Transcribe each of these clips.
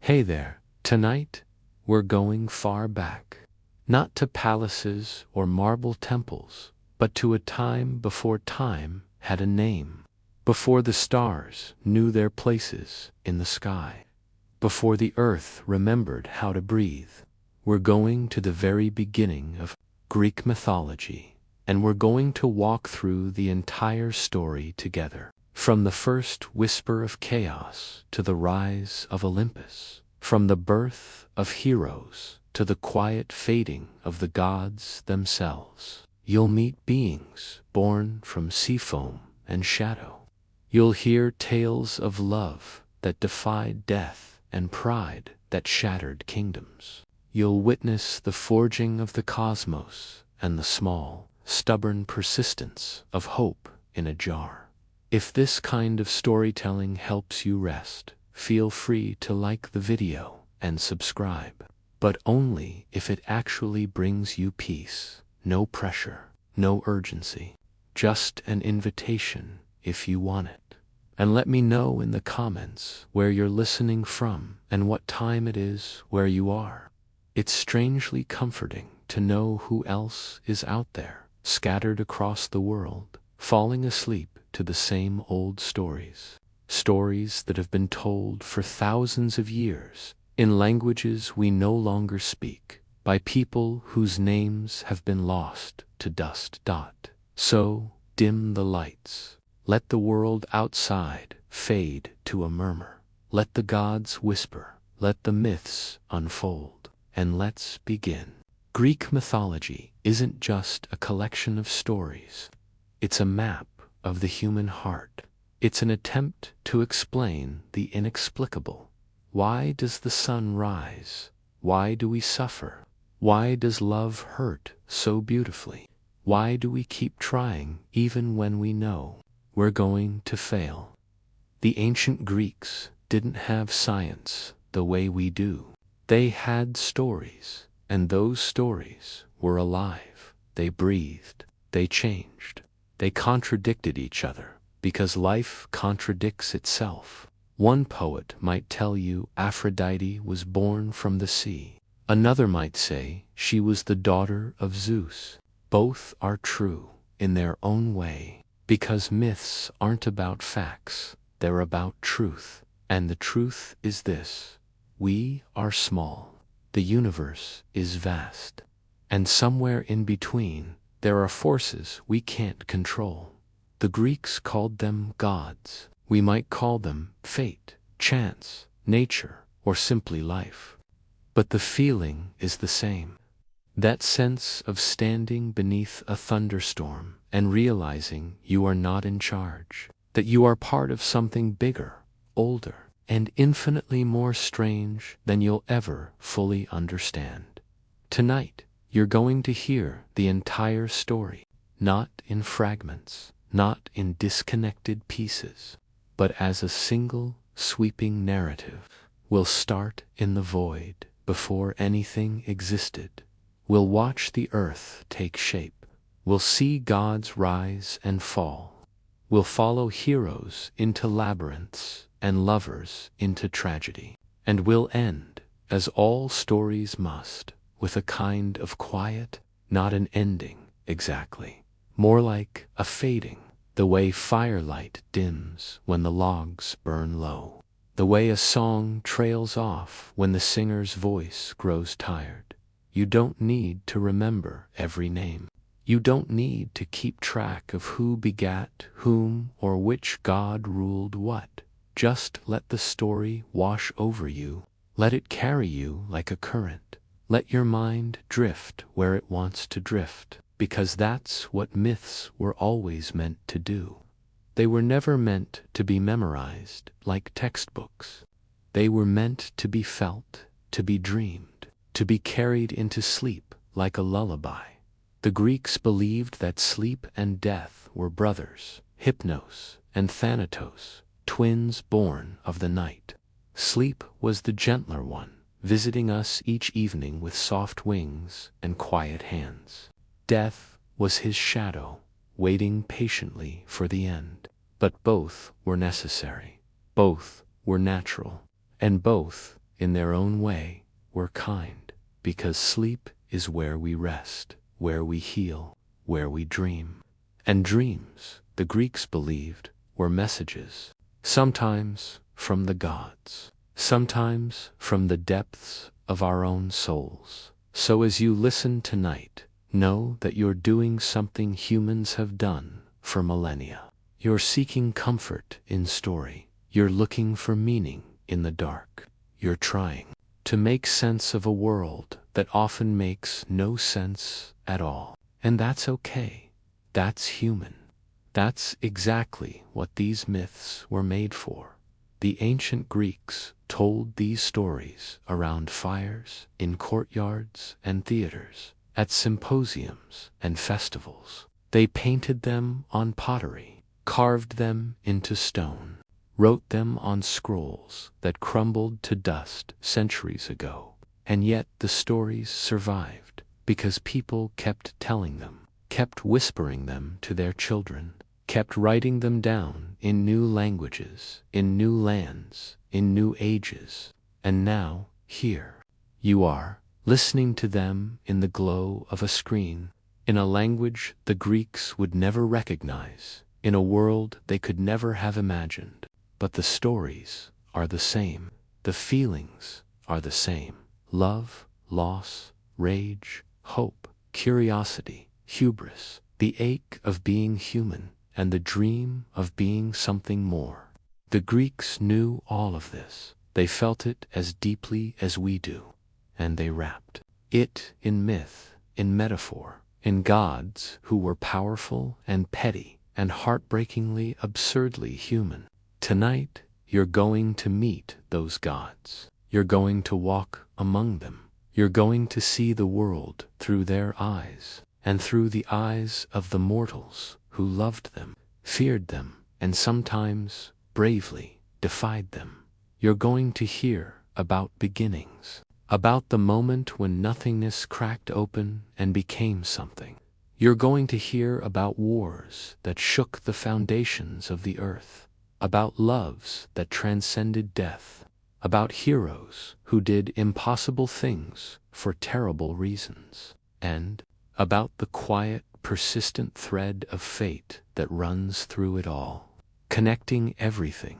Hey there, tonight we're going far back. Not to palaces or marble temples, but to a time before time had a name. Before the stars knew their places in the sky. Before the earth remembered how to breathe. We're going to the very beginning of Greek mythology, and we're going to walk through the entire story together. From the first whisper of chaos to the rise of Olympus. From the birth of heroes to the quiet fading of the gods themselves. You'll meet beings born from sea foam and shadow. You'll hear tales of love that defied death and pride that shattered kingdoms. You'll witness the forging of the cosmos and the small, stubborn persistence of hope in a jar. If this kind of storytelling helps you rest, feel free to like the video and subscribe. But only if it actually brings you peace. No pressure, no urgency. Just an invitation if you want it. And let me know in the comments where you're listening from and what time it is where you are. It's strangely comforting to know who else is out there, scattered across the world, falling asleep to the same old stories. Stories that have been told for thousands of years, in languages we no longer speak, by people whose names have been lost to dust. So, dim the lights. Let the world outside fade to a murmur. Let the gods whisper. Let the myths unfold. And let's begin. Greek mythology isn't just a collection of stories. It's a map of the human heart. It's an attempt to explain the inexplicable. Why does the sun rise? Why do we suffer? Why does love hurt so beautifully? Why do we keep trying even when we know we're going to fail? The ancient Greeks didn't have science the way we do. They had stories, and those stories were alive. They breathed. They changed. They contradicted each other, because life contradicts itself. One poet might tell you Aphrodite was born from the sea. Another might say she was the daughter of Zeus. Both are true in their own way, because myths aren't about facts, they're about truth. And the truth is this: we are small, the universe is vast, and somewhere in between there are forces we can't control. The Greeks called them gods. We might call them fate, chance, nature, or simply life. But the feeling is the same. That sense of standing beneath a thunderstorm and realizing you are not in charge, that you are part of something bigger, older, and infinitely more strange than you'll ever fully understand. Tonight, you're going to hear the entire story, not in fragments, not in disconnected pieces, but as a single, sweeping narrative. We'll start in the void, before anything existed. We'll watch the earth take shape. We'll see gods rise and fall. We'll follow heroes into labyrinths and lovers into tragedy. And we'll end, as all stories must, with a kind of quiet, not an ending exactly, more like a fading, the way firelight dims when the logs burn low, the way a song trails off when the singer's voice grows tired. You don't need to remember every name. You don't need to keep track of who begat whom or which god ruled what. Just let the story wash over you. Let it carry you like a current. Let your mind drift where it wants to drift, because that's what myths were always meant to do. They were never meant to be memorized like textbooks. They were meant to be felt, to be dreamed, to be carried into sleep like a lullaby. The Greeks believed that sleep and death were brothers, Hypnos and Thanatos, twins born of the night. Sleep was the gentler one, visiting us each evening with soft wings and quiet hands. Death was his shadow, waiting patiently for the end. But both were necessary. Both were natural. And both in their own way, were kind, because sleep is where we rest, where we heal, where we dream. And dreams, the Greeks believed, were messages, sometimes from the gods, sometimes from the depths of our own souls. So as you listen tonight, know that you're doing something humans have done for millennia. You're seeking comfort in story. You're looking for meaning in the dark. You're trying to make sense of a world that often makes no sense at all. And that's okay. That's human. That's exactly what these myths were made for. The ancient Greeks told these stories around fires, in courtyards and theaters, at symposiums and festivals. They painted them on pottery, carved them into stone, wrote them on scrolls that crumbled to dust centuries ago. And yet the stories survived because people kept telling them, kept whispering them to their children, kept writing them down in new languages, in new lands, in new ages. And now, here, you are, listening to them in the glow of a screen, in a language the Greeks would never recognize, in a world they could never have imagined. But the stories are the same. The feelings are the same. Love, loss, rage, hope, curiosity, hubris, the ache of being human, and the dream of being something more. The Greeks knew all of this. They felt it as deeply as we do, and they wrapped it in myth, in metaphor, in gods who were powerful and petty and heartbreakingly absurdly human. Tonight, you're going to meet those gods. You're going to walk among them. You're going to see the world through their eyes, and through the eyes of the mortals who loved them, feared them, and sometimes bravely defied them. You're going to hear about beginnings, about the moment when nothingness cracked open and became something. You're going to hear about wars that shook the foundations of the earth, about loves that transcended death, about heroes who did impossible things for terrible reasons, and about the quiet, persistent thread of fate that runs through it all, connecting everything,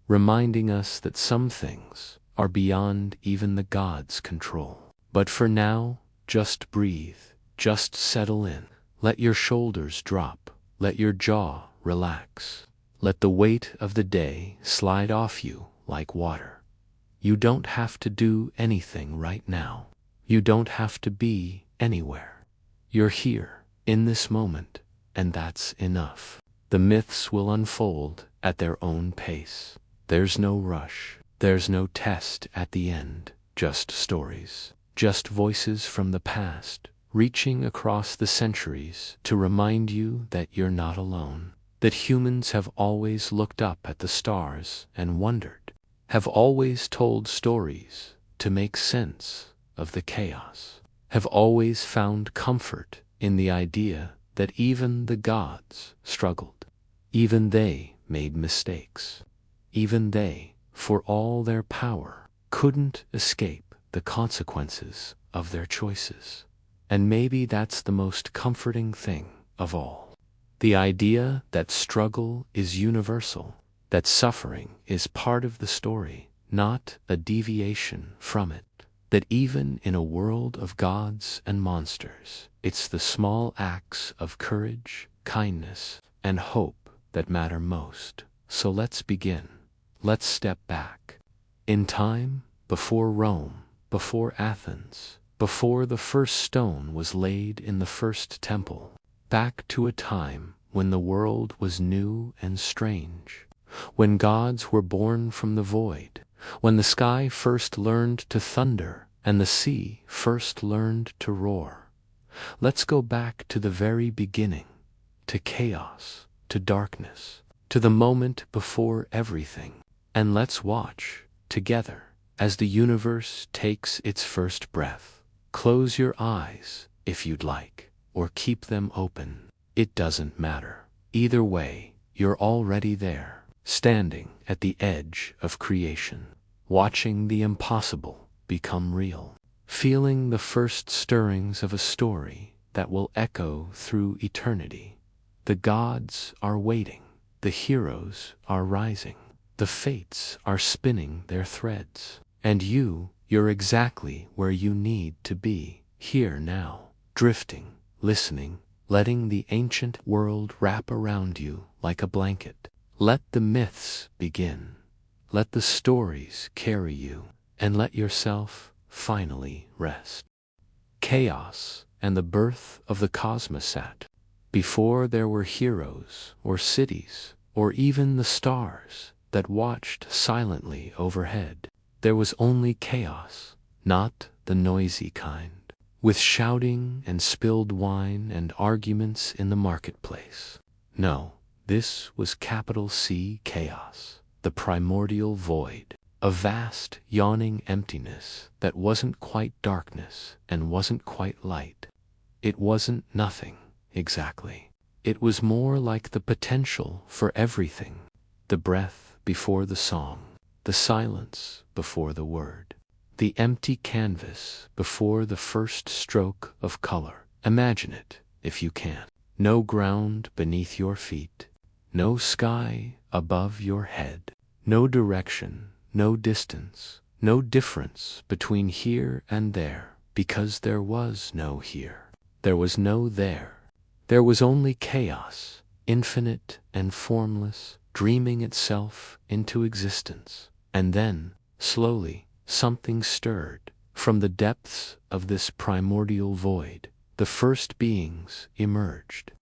reminding us that some things are beyond even the gods' control. But for now, just breathe, just settle in. Let your shoulders drop, let your jaw relax. Let the weight of the day slide off you like water. You don't have to do anything right now. You don't have to be anywhere. You're here, in this moment, and that's enough. The myths will unfold at their own pace. There's no rush. There's no test at the end. Just stories. Just voices from the past, reaching across the centuries to remind you that you're not alone. That humans have always looked up at the stars and wondered, have always told stories to make sense of the chaos, have always found comfort in the idea that even the gods struggled. Even they made mistakes. Even they, for all their power, couldn't escape the consequences of their choices. And maybe that's the most comforting thing of all. The idea that struggle is universal, that suffering is part of the story, not a deviation from it, that even in a world of gods and monsters, it's the small acts of courage, kindness, and hope that matter most. So let's begin. Let's step back. In time, before Rome, before Athens, before the first stone was laid in the first temple, back to a time when the world was new and strange, when gods were born from the void, when the sky first learned to thunder and the sea first learned to roar. Let's go back to the very beginning, to chaos, to darkness, to the moment before everything, and let's watch, together, as the universe takes its first breath. Close your eyes, if you'd like, or keep them open. It doesn't matter. Either way, you're already there, standing at the edge of creation, watching the impossible become real, feeling the first stirrings of a story that will echo through eternity. The gods are waiting, the heroes are rising, the fates are spinning their threads, and you're exactly where you need to be, here now, drifting, listening, letting the ancient world wrap around you like a blanket. Let the myths begin. Let the stories carry you, and let yourself finally rest. Chaos and the birth of the cosmos. Before there were heroes or cities or even the stars that watched silently overhead, there was only chaos, not the noisy kind, with shouting and spilled wine and arguments in the marketplace. No, this was capital C chaos, the primordial void, a vast, yawning emptiness that wasn't quite darkness and wasn't quite light. It wasn't nothing, exactly. It was more like the potential for everything, the breath before the song, the silence before the word, the empty canvas before the first stroke of color. Imagine it, if you can. No ground beneath your feet, no sky above your head, no direction, no distance, no difference between here and there, because there was no here. There was no there. There was only chaos, infinite and formless, dreaming itself into existence. And then, slowly, something stirred. From the depths of this primordial void, the first beings emerged.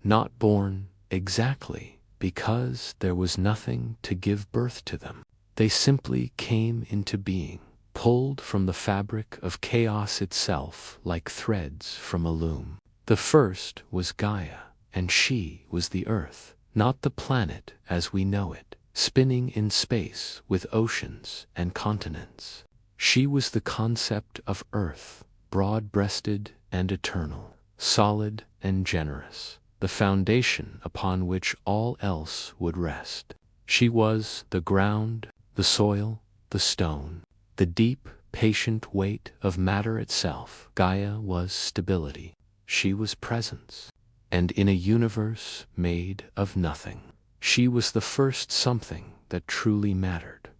Not born, exactly, because there was nothing to give birth to them. They simply came into being, pulled from the fabric of chaos itself like threads from a loom. The first was Gaia, and she was the earth, not the planet as we know it, spinning in space with oceans and continents. She was the concept of earth, broad-breasted and eternal, solid and generous, the foundation upon which all else would rest. She was the ground, the soil, the stone, the deep, patient weight of matter itself. Gaia was stability. She was presence. And in a universe made of nothing, she was the first something that truly mattered.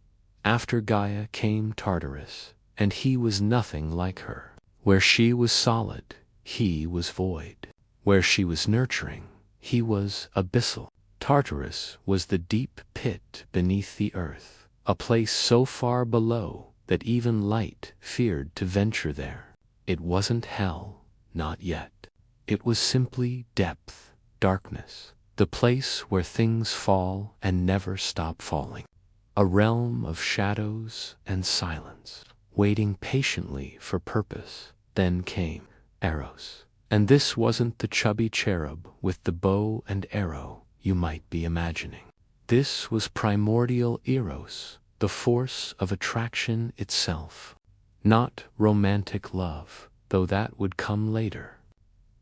After Gaia came Tartarus, and he was nothing like her. Where she was solid, he was void. Where she was nurturing, he was abyssal. Tartarus was the deep pit beneath the earth, a place so far below that even light feared to venture there. It wasn't hell, not yet. It was simply depth, darkness, the place where things fall and never stop falling. A realm of shadows and silence, waiting patiently for purpose. Then came Eros. And this wasn't the chubby cherub with the bow and arrow you might be imagining. This was primordial Eros, the force of attraction itself. Not romantic love, though that would come later.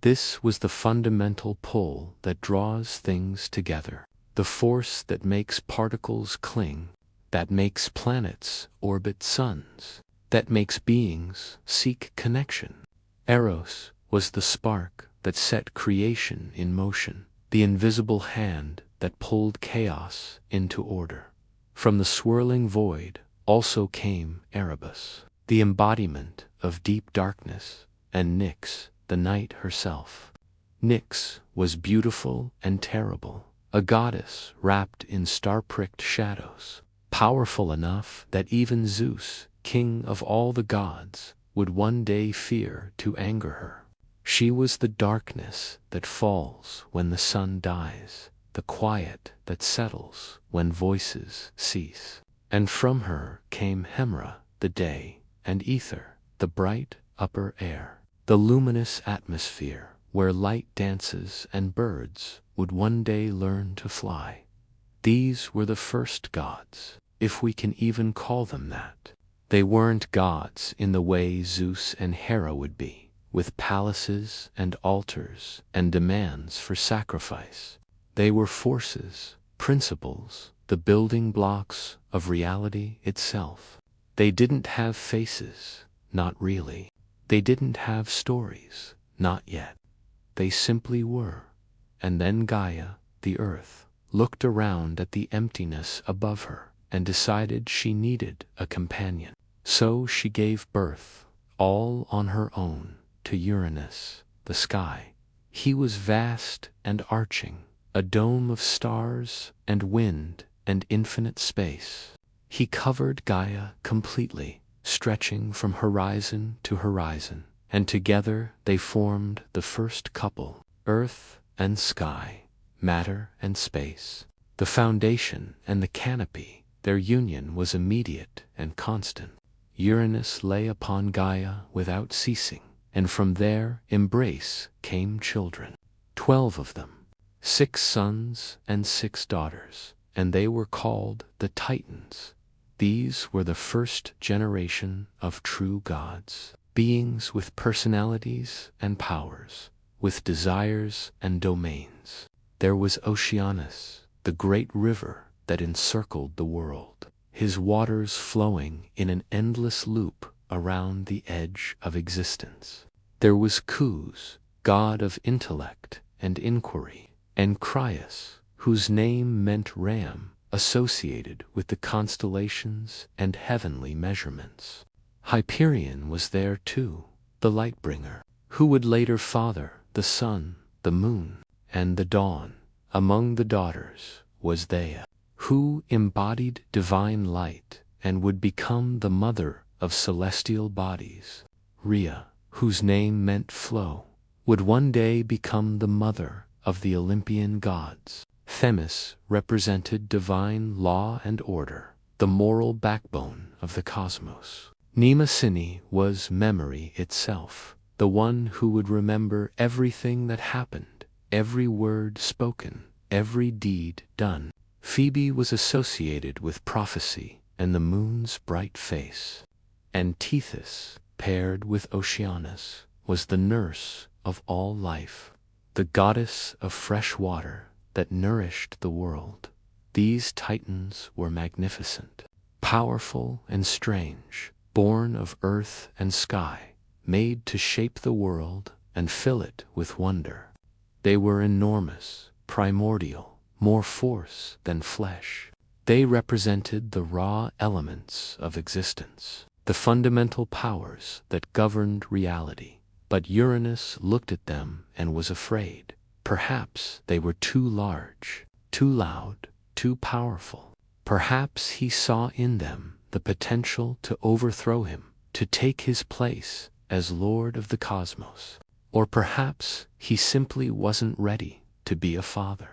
This was the fundamental pull that draws things together, the force that makes particles cling, that makes planets orbit suns, that makes beings seek connection. Eros was the spark that set creation in motion, the invisible hand that pulled chaos into order. From the swirling void also came Erebus, the embodiment of deep darkness, and Nyx, the night herself. Nyx was beautiful and terrible, a goddess wrapped in star-pricked shadows, powerful enough that even Zeus, king of all the gods, would one day fear to anger her. She was the darkness that falls when the sun dies, the quiet that settles when voices cease. And from her came Hemra, the day, and Ether, the bright upper air, the luminous atmosphere where light dances and birds would one day learn to fly. These were the first gods, if we can even call them that. They weren't gods in the way Zeus and Hera would be, with palaces and altars and demands for sacrifice. They were forces, principles, the building blocks of reality itself. They didn't have faces, not really. They didn't have stories, not yet. They simply were. And then Gaia, the earth, looked around at the emptiness above her and decided she needed a companion. So she gave birth, all on her own, to Uranus, the sky. He was vast and arching, a dome of stars and wind and infinite space. He covered Gaia completely, stretching from horizon to horizon, and together they formed the first couple, earth and sky, matter and space. The foundation and the canopy, their union was immediate and constant. Uranus lay upon Gaia without ceasing, and from their embrace came children, 12 of them, 6 sons and 6 daughters, and they were called the Titans. These were the first generation of true gods, beings with personalities and powers, with desires and domains. There was Oceanus, the great river that encircled the world, his waters flowing in an endless loop around the edge of existence. There was Cous, god of intellect and inquiry, and Crius, whose name meant ram, associated with the constellations and heavenly measurements. Hyperion was there too, the light-bringer, who would later father the sun, the moon, and the dawn. Among the daughters was Theia, who embodied divine light and would become the mother of celestial bodies. Rhea, whose name meant flow, would one day become the mother of the Olympian gods. Themis represented divine law and order, the moral backbone of the cosmos. Mnemosyne was memory itself, the one who would remember everything that happened, every word spoken, every deed done. Phoebe was associated with prophecy and the moon's bright face. And Tethys, paired with Oceanus, was the nurse of all life, the goddess of fresh water that nourished the world. These Titans were magnificent, powerful and strange, born of earth and sky, made to shape the world and fill it with wonder. They were enormous, primordial, more force than flesh. They represented the raw elements of existence, the fundamental powers that governed reality. But Uranus looked at them and was afraid. Perhaps they were too large, too loud, too powerful. Perhaps he saw in them the potential to overthrow him, to take his place as Lord of the cosmos. Or perhaps he simply wasn't ready to be a father.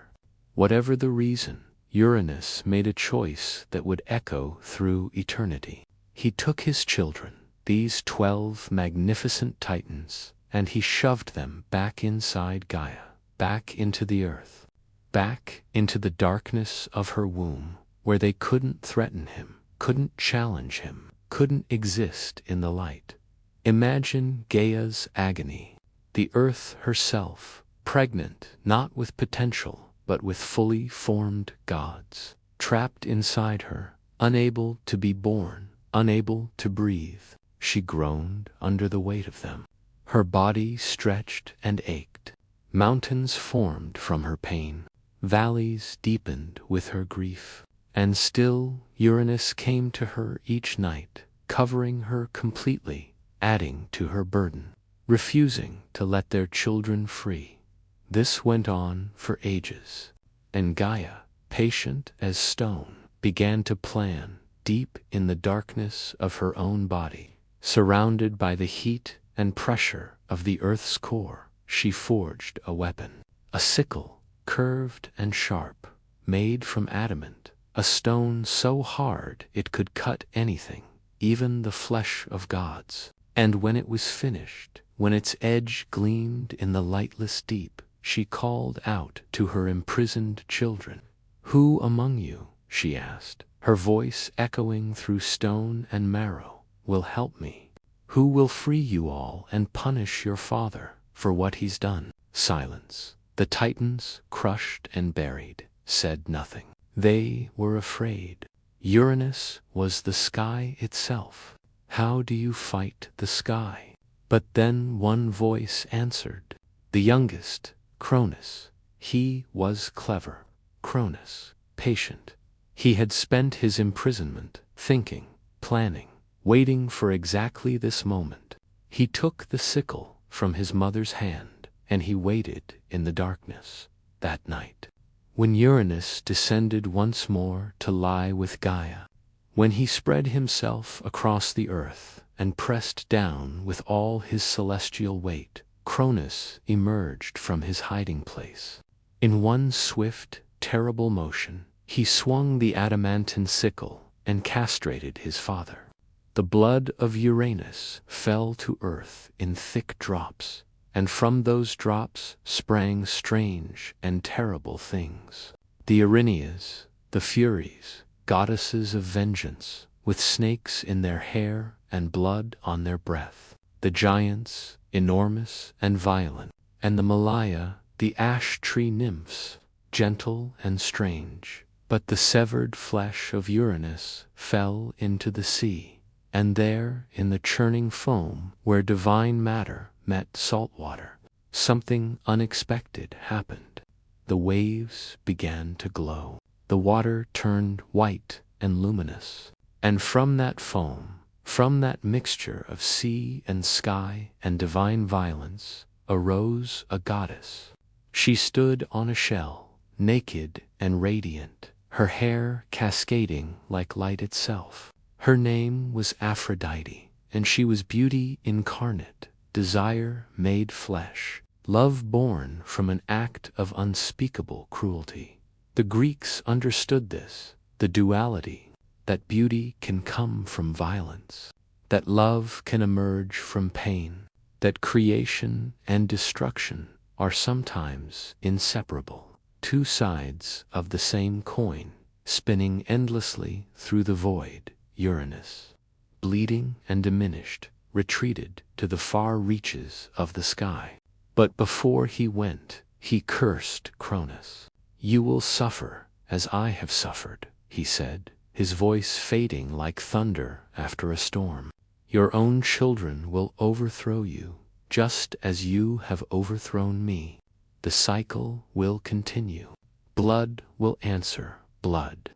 Whatever the reason, Uranus made a choice that would echo through eternity. He took his children, these 12 magnificent Titans, and he shoved them back inside Gaia, back into the earth, back into the darkness of her womb, where they couldn't threaten him, couldn't challenge him, couldn't exist in the light. Imagine Gaia's agony, the earth herself, pregnant not with potential, but with fully formed gods, trapped inside her, unable to be born, unable to breathe. She groaned under the weight of them. Her body stretched and ached. Mountains formed from her pain. Valleys deepened with her grief. And still Uranus came to her each night, covering her completely, adding to her burden, refusing to let their children free. This went on for ages, and Gaia, patient as stone, began to plan deep in the darkness of her own body. Surrounded by the heat and pressure of the earth's core, she forged a weapon, a sickle, curved and sharp, made from adamant, a stone so hard it could cut anything, even the flesh of gods. And when it was finished, when its edge gleamed in the lightless deep, she called out to her imprisoned children. "Who among you," she asked, her voice echoing through stone and marrow, "will help me? Who will free you all and punish your father for what he's done?" Silence. The Titans, crushed and buried, said nothing. They were afraid. Uranus was the sky itself. How do you fight the sky? But then one voice answered. The youngest, Cronus. He was clever. Cronus, patient. He had spent his imprisonment thinking, planning, waiting for exactly this moment. He took the sickle from his mother's hand, and he waited in the darkness that night. When Uranus descended once more to lie with Gaia, when he spread himself across the earth and pressed down with all his celestial weight, Cronus emerged from his hiding place. In one swift, terrible motion, he swung the adamantine sickle and castrated his father. The blood of Uranus fell to earth in thick drops, and from those drops sprang strange and terrible things. The Erinyes, the Furies, goddesses of vengeance, with snakes in their hair and blood on their breath. The giants, enormous and violent, and the Malaya, the ash tree nymphs, gentle and strange. But the severed flesh of Uranus fell into the sea, and there, in the churning foam, where divine matter met salt water, something unexpected happened. The waves began to glow. The water turned white and luminous, and from that foam, from that mixture of sea and sky and divine violence, arose a goddess. She stood on a shell, naked and radiant, her hair cascading like light itself. Her name was Aphrodite, and she was beauty incarnate, desire made flesh, love born from an act of unspeakable cruelty. The Greeks understood this, the duality, that beauty can come from violence, that love can emerge from pain, that creation and destruction are sometimes inseparable, two sides of the same coin, spinning endlessly through the void. Uranus, bleeding and diminished, retreated to the far reaches of the sky. But before he went, he cursed Cronus. "You will suffer as I have suffered," he said, his voice fading like thunder after a storm. "Your own children will overthrow you, just as you have overthrown me. The cycle will continue. Blood will answer blood."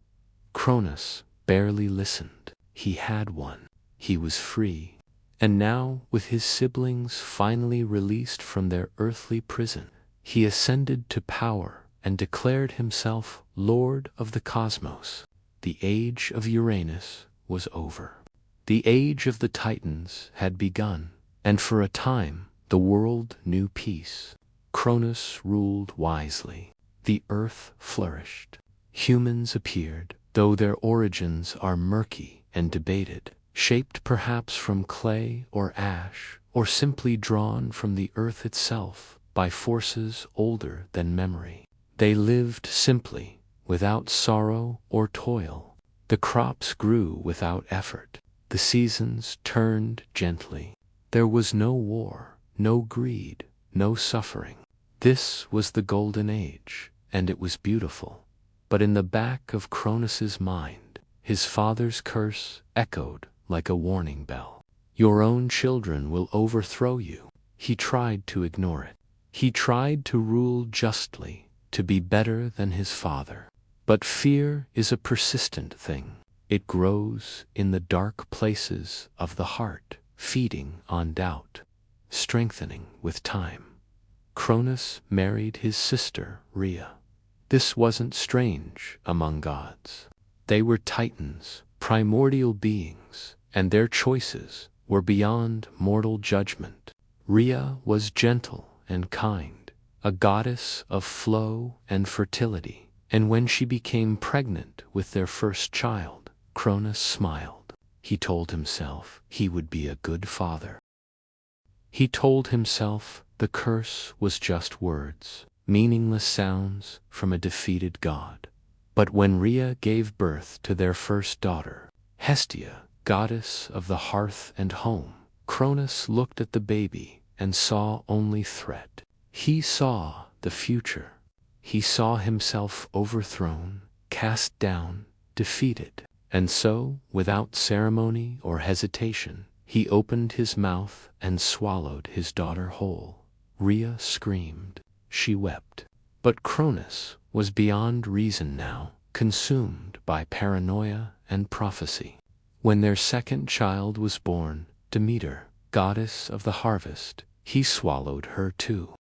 Cronus barely listened. He had won. He was free. And now, with his siblings finally released from their earthly prison, he ascended to power and declared himself Lord of the cosmos. The age of Uranus was over. The age of the Titans had begun, and for a time the world knew peace. Cronus ruled wisely. The earth flourished. Humans appeared, though their origins are murky and debated, shaped perhaps from clay or ash, or simply drawn from the earth itself by forces older than memory. They lived simply, without sorrow or toil. The crops grew without effort. The seasons turned gently. There was no war, no greed, no suffering. This was the golden age, and it was beautiful. But in the back of Cronus's mind, his father's curse echoed like a warning bell. Your own children will overthrow you. He tried to ignore it. He tried to rule justly, to be better than his father. But fear is a persistent thing. It grows in the dark places of the heart, feeding on doubt, strengthening with time. Cronus married his sister, Rhea. This wasn't strange among gods. They were titans, primordial beings, and their choices were beyond mortal judgment. Rhea was gentle and kind, a goddess of flow and fertility, and when she became pregnant with their first child, Cronus smiled. He told himself he would be a good father. He told himself the curse was just words, meaningless sounds from a defeated god. But when Rhea gave birth to their first daughter, Hestia, goddess of the hearth and home, Cronus looked at the baby and saw only threat. He saw the future. He saw himself overthrown, cast down, defeated. And so, without ceremony or hesitation, he opened his mouth and swallowed his daughter whole. Rhea screamed. She wept. But Cronus was beyond reason now, consumed by paranoia and prophecy. When their second child was born, Demeter, goddess of the harvest, he swallowed her too.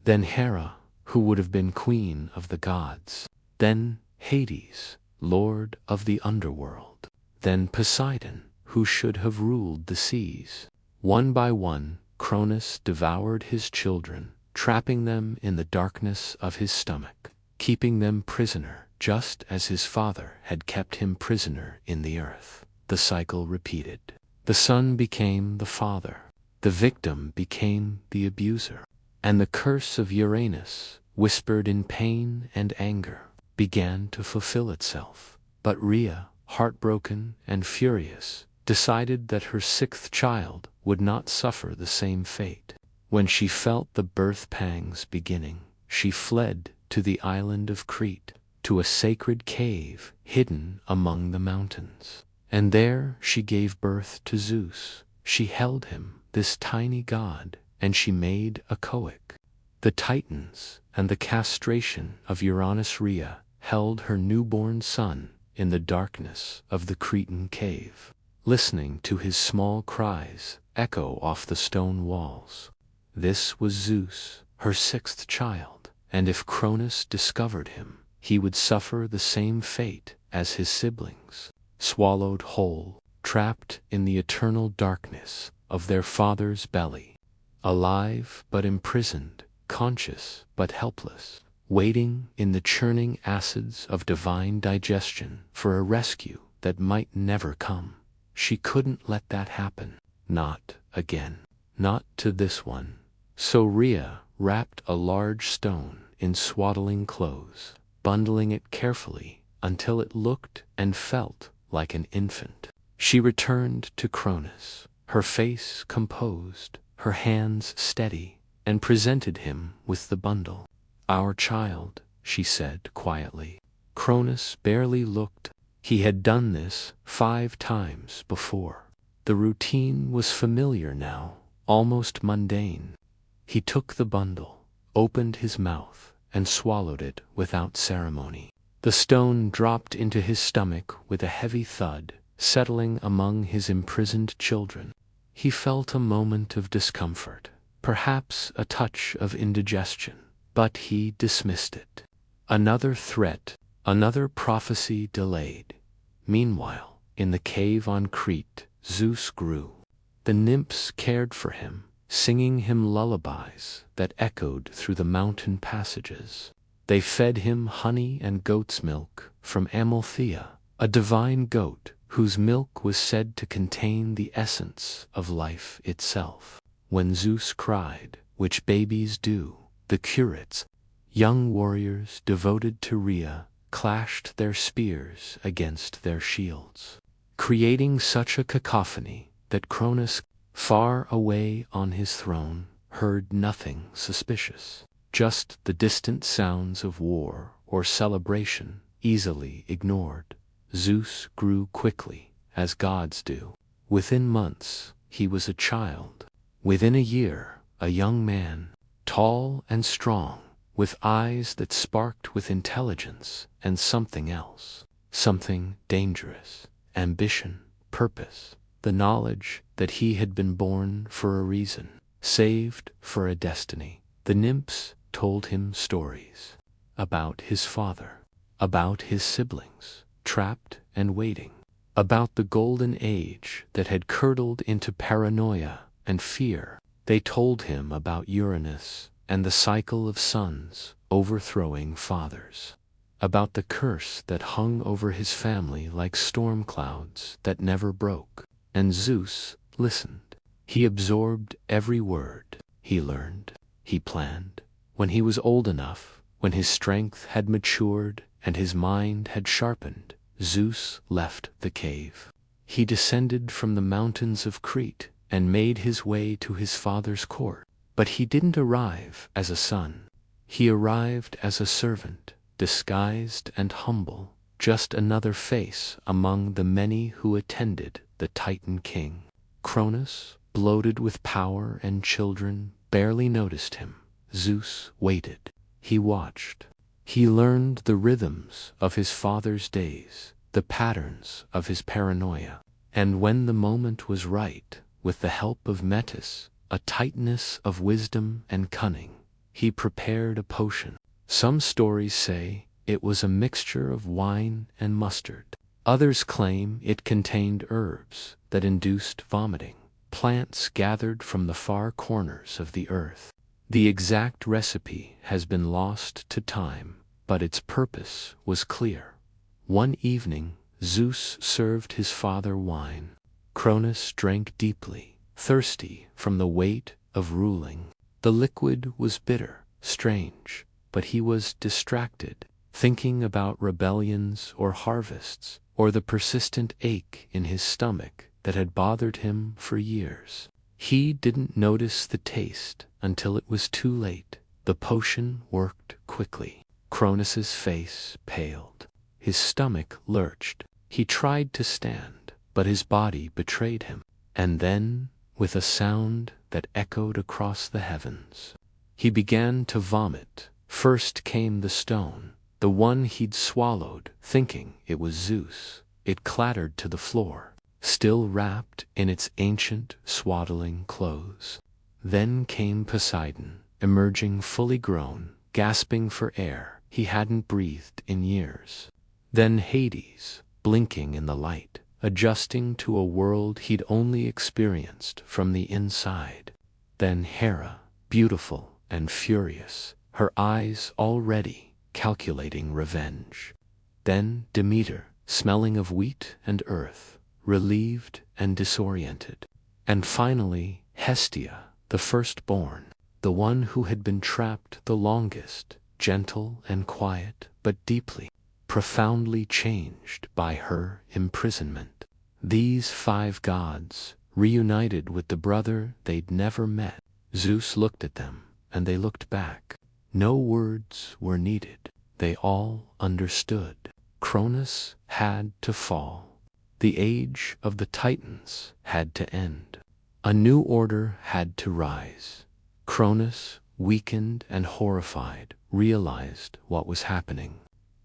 Then Hera, who would have been queen of the gods. Then Hades, lord of the underworld. Then Poseidon, who should have ruled the seas. One by one, Cronus devoured his children, trapping them in the darkness of his stomach, keeping them prisoner, just as his father had kept him prisoner in the earth. The cycle repeated. The son became the father. The victim became the abuser. And the curse of Uranus, whispered in pain and anger, began to fulfill itself. But Rhea, heartbroken and furious, decided that her sixth child would not suffer the same fate. When she felt the birth pangs beginning, she fled to the island of Crete, to a sacred cave hidden among the mountains. And there she gave birth to Zeus. She held him, this tiny god, and she made a coic. The Titans and the castration of Uranus Rhea held her newborn son in the darkness of the Cretan cave, listening to his small cries echo off the stone walls. This was Zeus, her sixth child, and if Cronus discovered him, he would suffer the same fate as his siblings, swallowed whole, trapped in the eternal darkness of their father's belly, alive but imprisoned, conscious but helpless, waiting in the churning acids of divine digestion for a rescue that might never come. She couldn't let that happen. Not again. Not to this one. So Rhea wrapped a large stone in swaddling clothes, bundling it carefully until it looked and felt like an infant. She returned to Cronus, her face composed, her hands steady, and presented him with the bundle. "Our child," she said quietly. Cronus barely looked. He had done this 5 times before. The routine was familiar now, almost mundane. He took the bundle, opened his mouth, and swallowed it without ceremony. The stone dropped into his stomach with a heavy thud, settling among his imprisoned children. He felt a moment of discomfort, perhaps a touch of indigestion, but he dismissed it. Another threat, another prophecy delayed. Meanwhile, in the cave on Crete, Zeus grew. The nymphs cared for him, singing him lullabies that echoed through the mountain passages. They fed him honey and goat's milk from Amalthea, a divine goat whose milk was said to contain the essence of life itself. When Zeus cried, which babies do, the Curates, young warriors devoted to Rhea, clashed their spears against their shields, creating such a cacophony that Cronus, far away on his throne, heard nothing suspicious, just the distant sounds of war or celebration, easily ignored. Zeus grew quickly, as gods do. Within months, he was a child. Within a year, a young man, tall and strong, with eyes that sparked with intelligence and something else, something dangerous, ambition, purpose, the knowledge that he had been born for a reason, saved for a destiny. The nymphs told him stories about his father, about his siblings, trapped and waiting, about the golden age that had curdled into paranoia and fear. They told him about Uranus and the cycle of sons overthrowing fathers, about the curse that hung over his family like storm clouds that never broke. And Zeus listened. He absorbed every word. He learned. He planned. When he was old enough, when his strength had matured and his mind had sharpened, Zeus left the cave. He descended from the mountains of Crete and made his way to his father's court. But he didn't arrive as a son. He arrived as a servant, disguised and humble, just another face among the many who attended the Titan king. Cronus, bloated with power and children, barely noticed him. Zeus waited. He watched. He learned the rhythms of his father's days, the patterns of his paranoia. And when the moment was right, with the help of Metis, a Titaness of wisdom and cunning, he prepared a potion. Some stories say it was a mixture of wine and mustard. Others claim it contained herbs that induced vomiting, plants gathered from the far corners of the earth. The exact recipe has been lost to time, but its purpose was clear. One evening, Zeus served his father wine. Cronus drank deeply, thirsty from the weight of ruling. The liquid was bitter, strange, but he was distracted, thinking about rebellions or harvests, or the persistent ache in his stomach that had bothered him for years. He didn't notice the taste until it was too late. The potion worked quickly. Cronus's face paled. His stomach lurched. He tried to stand, but his body betrayed him. And then, with a sound that echoed across the heavens, he began to vomit. First came the stone, the one he'd swallowed, thinking it was Zeus. It clattered to the floor, still wrapped in its ancient swaddling clothes. Then came Poseidon, emerging fully grown, gasping for air he hadn't breathed in years. Then Hades, blinking in the light, adjusting to a world he'd only experienced from the inside. Then Hera, beautiful and furious, her eyes already calculating revenge. Then Demeter, smelling of wheat and earth, relieved and disoriented. And finally Hestia, the firstborn, the one who had been trapped the longest, gentle and quiet, but deeply, profoundly changed by her imprisonment. These 5 gods, reunited with the brother they'd never met. Zeus looked at them, and they looked back. No words were needed. They all understood. Cronus had to fall. The age of the Titans had to end. A new order had to rise. Cronus, weakened and horrified, realized what was happening.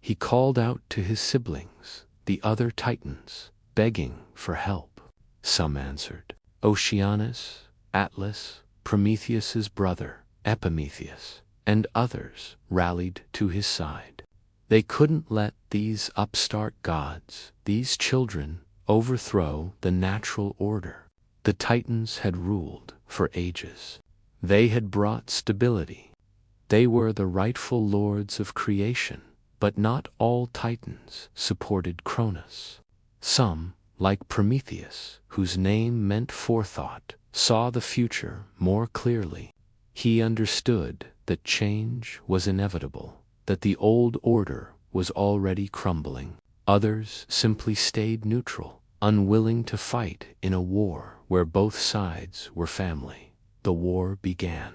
He called out to his siblings, the other Titans, begging for help. Some answered. Oceanus, Atlas, Prometheus's brother, Epimetheus, and others rallied to his side. They couldn't let these upstart gods, these children, overthrow the natural order. The Titans had ruled for ages. They had brought stability. They were the rightful lords of creation, but not all Titans supported Cronus. Some, like Prometheus, whose name meant forethought, saw the future more clearly. He understood that change was inevitable, that the old order was already crumbling. Others simply stayed neutral, unwilling to fight in a war where both sides were family. The war began.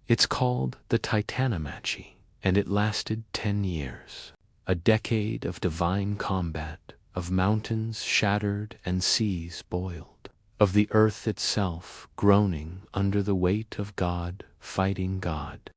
It's called the Titanomachy, and it lasted 10 years. A decade of divine combat, of mountains shattered and seas boiled, of the earth itself groaning under the weight of God fighting God.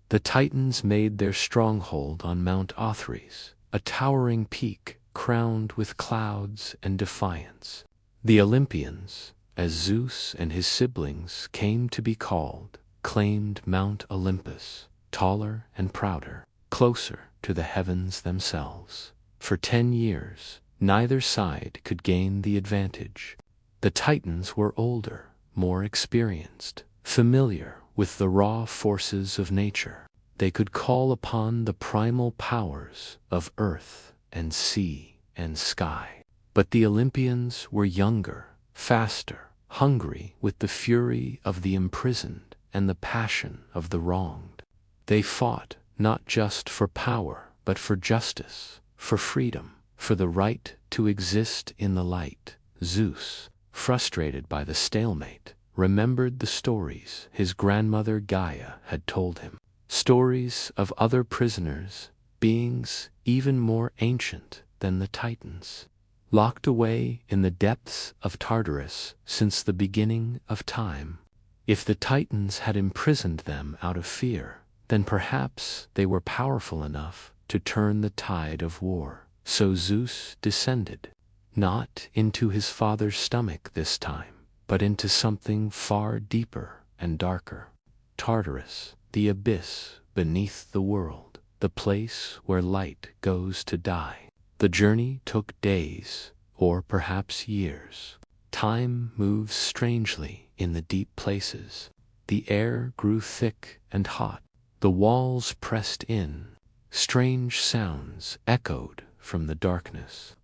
The Titans made their stronghold on Mount Othrys, a towering peak crowned with clouds and defiance. The Olympians, as Zeus and his siblings came to be called, claimed Mount Olympus, taller and prouder, closer to the heavens themselves. For 10 years, neither side could gain the advantage. The Titans were older, more experienced, familiar with the raw forces of nature. They could call upon the primal powers of earth and sea and sky. But the Olympians were younger, faster, hungry with the fury of the imprisoned and the passion of the wronged. They fought not just for power, but for justice, for freedom, for the right to exist in the light. Zeus, frustrated by the stalemate, remembered the stories his grandmother Gaia had told him. Stories of other prisoners, beings even more ancient, than the Titans, locked away in the depths of Tartarus since the beginning of time. If the Titans had imprisoned them out of fear, then perhaps they were powerful enough to turn the tide of war. So Zeus descended, not into his father's stomach this time, but into something far deeper and darker. Tartarus, the abyss beneath the world, the place where light goes to die. The journey took days, or perhaps years. Time moves strangely in the deep places. The air grew thick and hot. The walls pressed in. Strange sounds echoed from the darkness.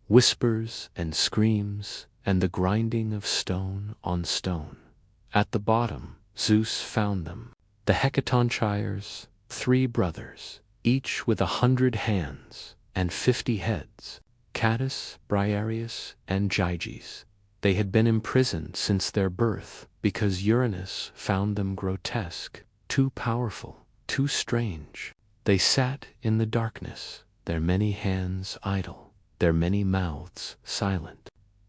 Whispers and screams and the grinding of stone on stone. At the bottom, Zeus found them. The Hecatonchyres, 3 brothers, each with 100 hands and 50 heads. Cadus, Briareus, and Gyges. They had been imprisoned since their birth because Uranus found them grotesque, too powerful, too strange. They sat in the darkness, their many hands idle, their many mouths silent.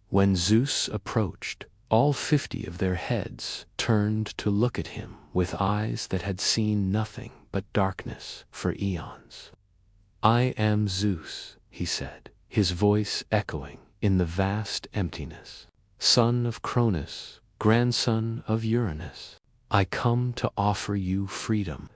When Zeus approached, all 50 of their heads turned to look at him with eyes that had seen nothing but darkness for eons. "I am Zeus," he said, his voice echoing in the vast emptiness. "Son of Cronus, grandson of Uranus, I come to offer you freedom."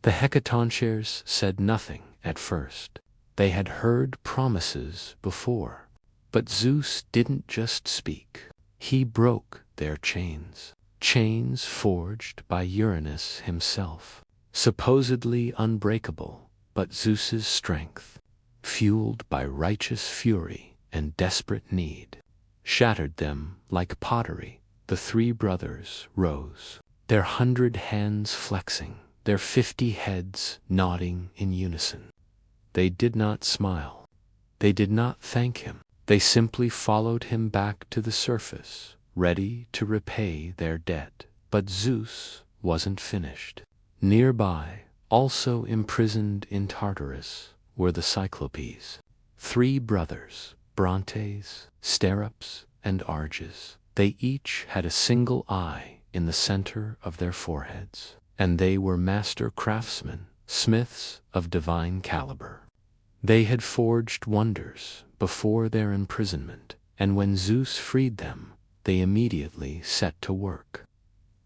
The Hecatonchyres said nothing at first. They had heard promises before. But Zeus didn't just speak. He broke their chains. Chains forged by Uranus himself. Supposedly unbreakable, but Zeus's strength, fueled by righteous fury and desperate need, shattered them like pottery. The 3 brothers rose, their 100 hands flexing, their 50 heads nodding in unison. They did not smile. They did not thank him. They simply followed him back to the surface, ready to repay their debt. But Zeus wasn't finished. Nearby, also imprisoned in Tartarus, were the Cyclopes. 3 brothers, Brontes, Sterops, and Arges. They each had a single eye in the center of their foreheads, and they were master craftsmen, smiths of divine caliber. They had forged wonders before their imprisonment, and when Zeus freed them, they immediately set to work,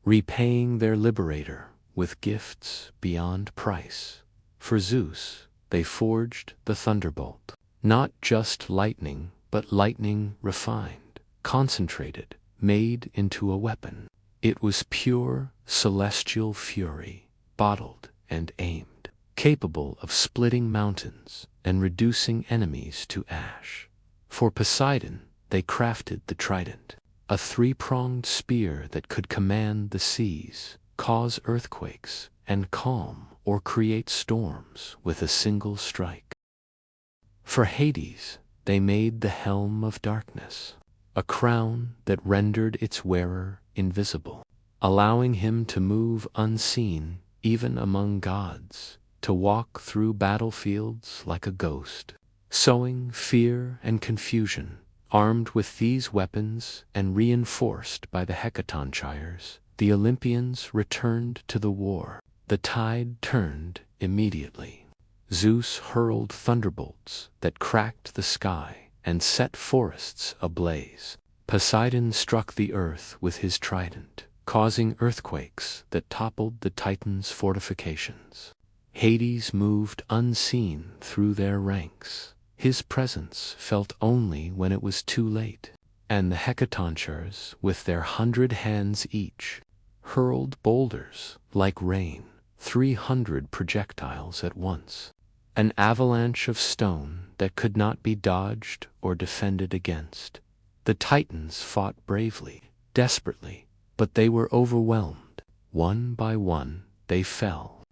repaying their liberator with gifts beyond price. For Zeus, they forged the thunderbolt, not just lightning, but lightning refined, concentrated, made into a weapon. It was pure celestial fury, bottled and aimed, capable of splitting mountains and reducing enemies to ash. For Poseidon, they crafted the trident, a 3-pronged spear that could command the seas, cause earthquakes, and calm or create storms with a single strike. For Hades, they made the helm of darkness, a crown that rendered its wearer invisible, allowing him to move unseen even among gods, to walk through battlefields like a ghost, sowing fear and confusion. Armed with these weapons and reinforced by the Hecatonchyres, the Olympians returned to the war. The tide turned immediately. Zeus hurled thunderbolts that cracked the sky and set forests ablaze. Poseidon struck the earth with his trident, causing earthquakes that toppled the Titans' fortifications. Hades moved unseen through their ranks. His presence felt only when it was too late, and the Hecatonchyres, with their 100 hands each, hurled boulders like rain, 300 projectiles at once, an avalanche of stone that could not be dodged or defended against. The Titans fought bravely, desperately, but they were overwhelmed. One by one, they fell.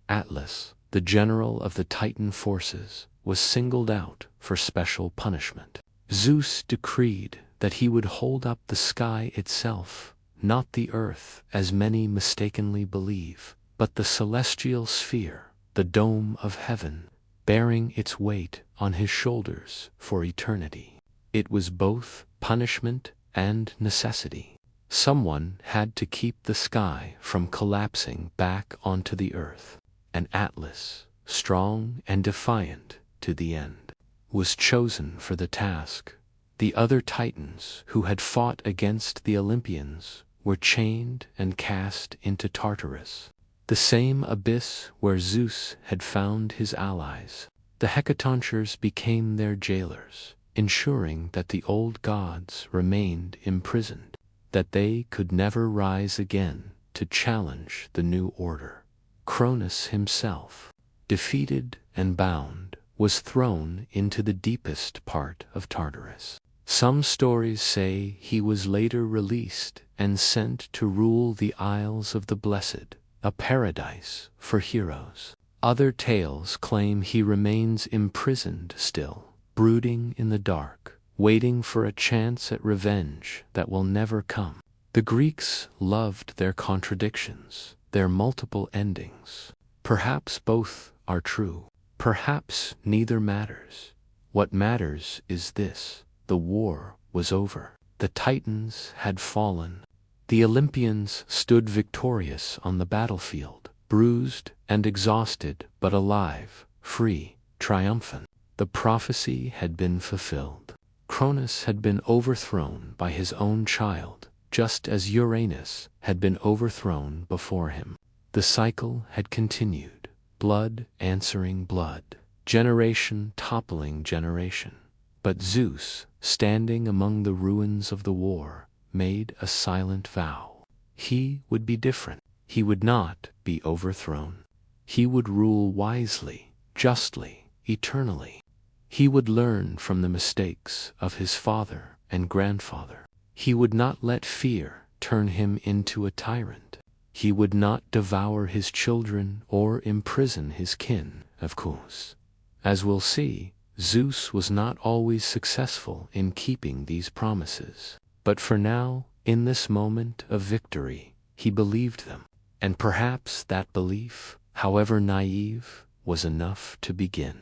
Atlas, the general of the Titan forces, was singled out for special punishment. Zeus decreed that he would hold up the sky itself, not the earth as many mistakenly believe, but the celestial sphere, the dome of heaven. bearing its weight on his shoulders for eternity. It was both punishment and necessity. Someone had to keep the sky from collapsing back onto the earth. An Atlas, strong and defiant to the end, was chosen for the task. The other Titans who had fought against the Olympians were chained and cast into Tartarus, the same abyss where Zeus had found his allies. The Hecatontures became their jailers, ensuring that the old gods remained imprisoned, that they could never rise again to challenge the new order. Cronus himself, defeated and bound, was thrown into the deepest part of Tartarus. Some stories say he was later released and sent to rule the Isles of the Blessed, a paradise for heroes. Other tales claim he remains imprisoned still, brooding in the dark, waiting for a chance at revenge that will never come. The Greeks loved their contradictions, their multiple endings. Perhaps both are true. Perhaps neither matters. What matters is this: the war was over. The Titans had fallen. The Olympians stood victorious on the battlefield, bruised and exhausted, but alive, free, triumphant. The prophecy had been fulfilled. Cronus had been overthrown by his own child, just as Uranus had been overthrown before him. The cycle had continued, blood answering blood, generation toppling generation. But Zeus, standing among the ruins of the war, made a silent vow. He would be different. He would not be overthrown. He would rule wisely, justly, eternally. He would learn from the mistakes of his father and grandfather. He would not let fear turn him into a tyrant. He would not devour his children or imprison his kin, of course. As we'll see, Zeus was not always successful in keeping these promises. But for now, in this moment of victory, he believed them. And perhaps that belief, however naive, was enough to begin.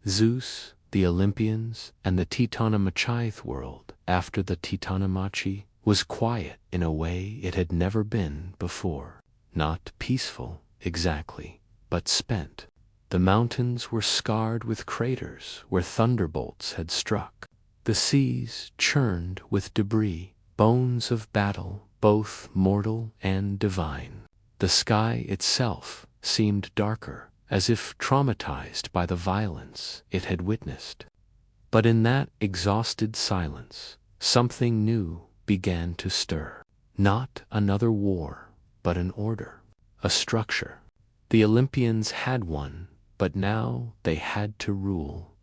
Zeus, the Olympians, and the Titanomachy world, after the Titanomachy, was quiet in a way it had never been before. Not peaceful, exactly, but spent. The mountains were scarred with craters where thunderbolts had struck. The seas churned with debris, bones of battle, both mortal and divine. The sky itself seemed darker, as if traumatized by the violence it had witnessed. But in that exhausted silence, something new began to stir. Not another war, but an order, a structure. The Olympians had one, but now they had to rule.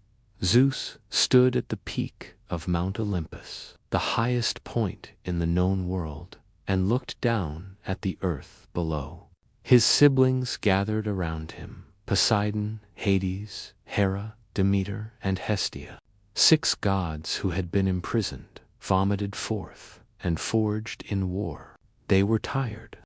Zeus stood at the peak of Mount Olympus, the highest point in the known world, and looked down at the earth below. His siblings gathered around him: Poseidon, Hades, Hera, Demeter, and Hestia. 6 gods who had been imprisoned, vomited forth, and forged in war. They were tired.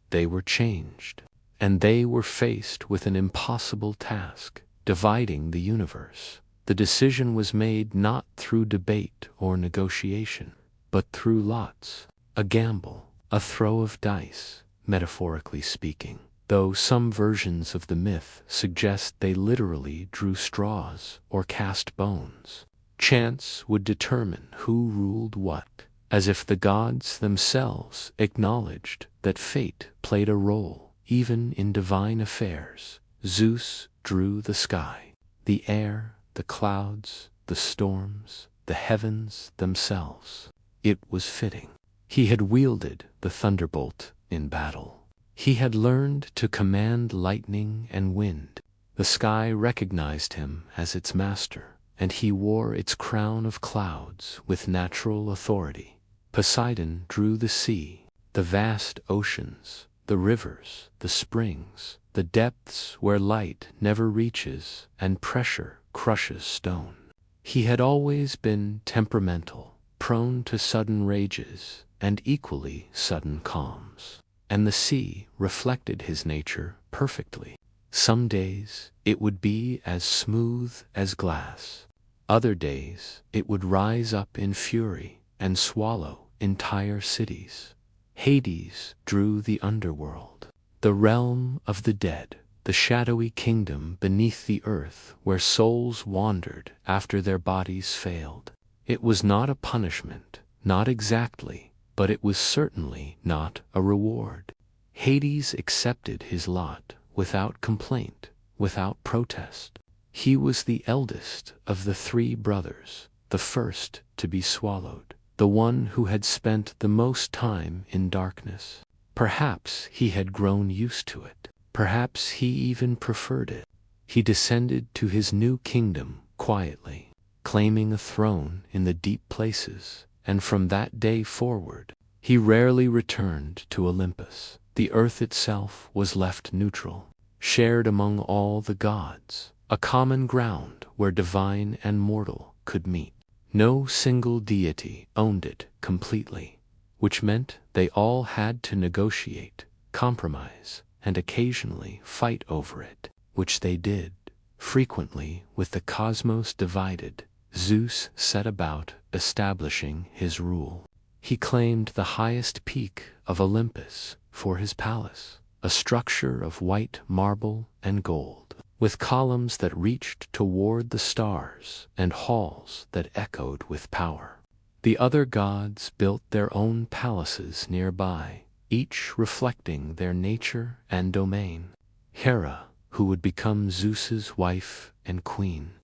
They were changed. And they were faced with an impossible task: dividing the universe. The decision was made not through debate or negotiation, but through lots. A gamble, a throw of dice, metaphorically speaking, though some versions of the myth suggest they literally drew straws or cast bones. Chance would determine who ruled what, as if the gods themselves acknowledged that fate played a role even in divine affairs. Zeus drew the sky, the air, the clouds, the storms, the heavens themselves. It was fitting. He had wielded the thunderbolt in battle. He had learned to command lightning and wind. The sky recognized him as its master, and he wore its crown of clouds with natural authority. Poseidon drew the sea, the vast oceans, the rivers, the springs, the depths where light never reaches and pressure crushes stone. He had always been temperamental, prone to sudden rages and equally sudden calms, and the sea reflected his nature perfectly. Some days it would be as smooth as glass. Other days it would rise up in fury and swallow entire cities. Hades drew the underworld, the realm of the dead, the shadowy kingdom beneath the earth where souls wandered after their bodies failed. It was not a punishment, not exactly, but it was certainly not a reward. Hades accepted his lot without complaint, without protest. He was the eldest of the three brothers, the first to be swallowed, the one who had spent the most time in darkness. Perhaps he had grown used to it. Perhaps he even preferred it. He descended to his new kingdom quietly, claiming a throne in the deep places, and from that day forward, he rarely returned to Olympus. The earth itself was left neutral, shared among all the gods, a common ground where divine and mortal could meet. No single deity owned it completely, which meant they all had to negotiate, compromise, and occasionally fight over it, which they did. Frequently, with the cosmos divided, Zeus set about establishing his rule. He claimed the highest peak of Olympus for his palace, a structure of white marble and gold, with columns that reached toward the stars and halls that echoed with power. The other gods built their own palaces nearby, each reflecting their nature and domain. Hera, who would become Zeus's wife and queen,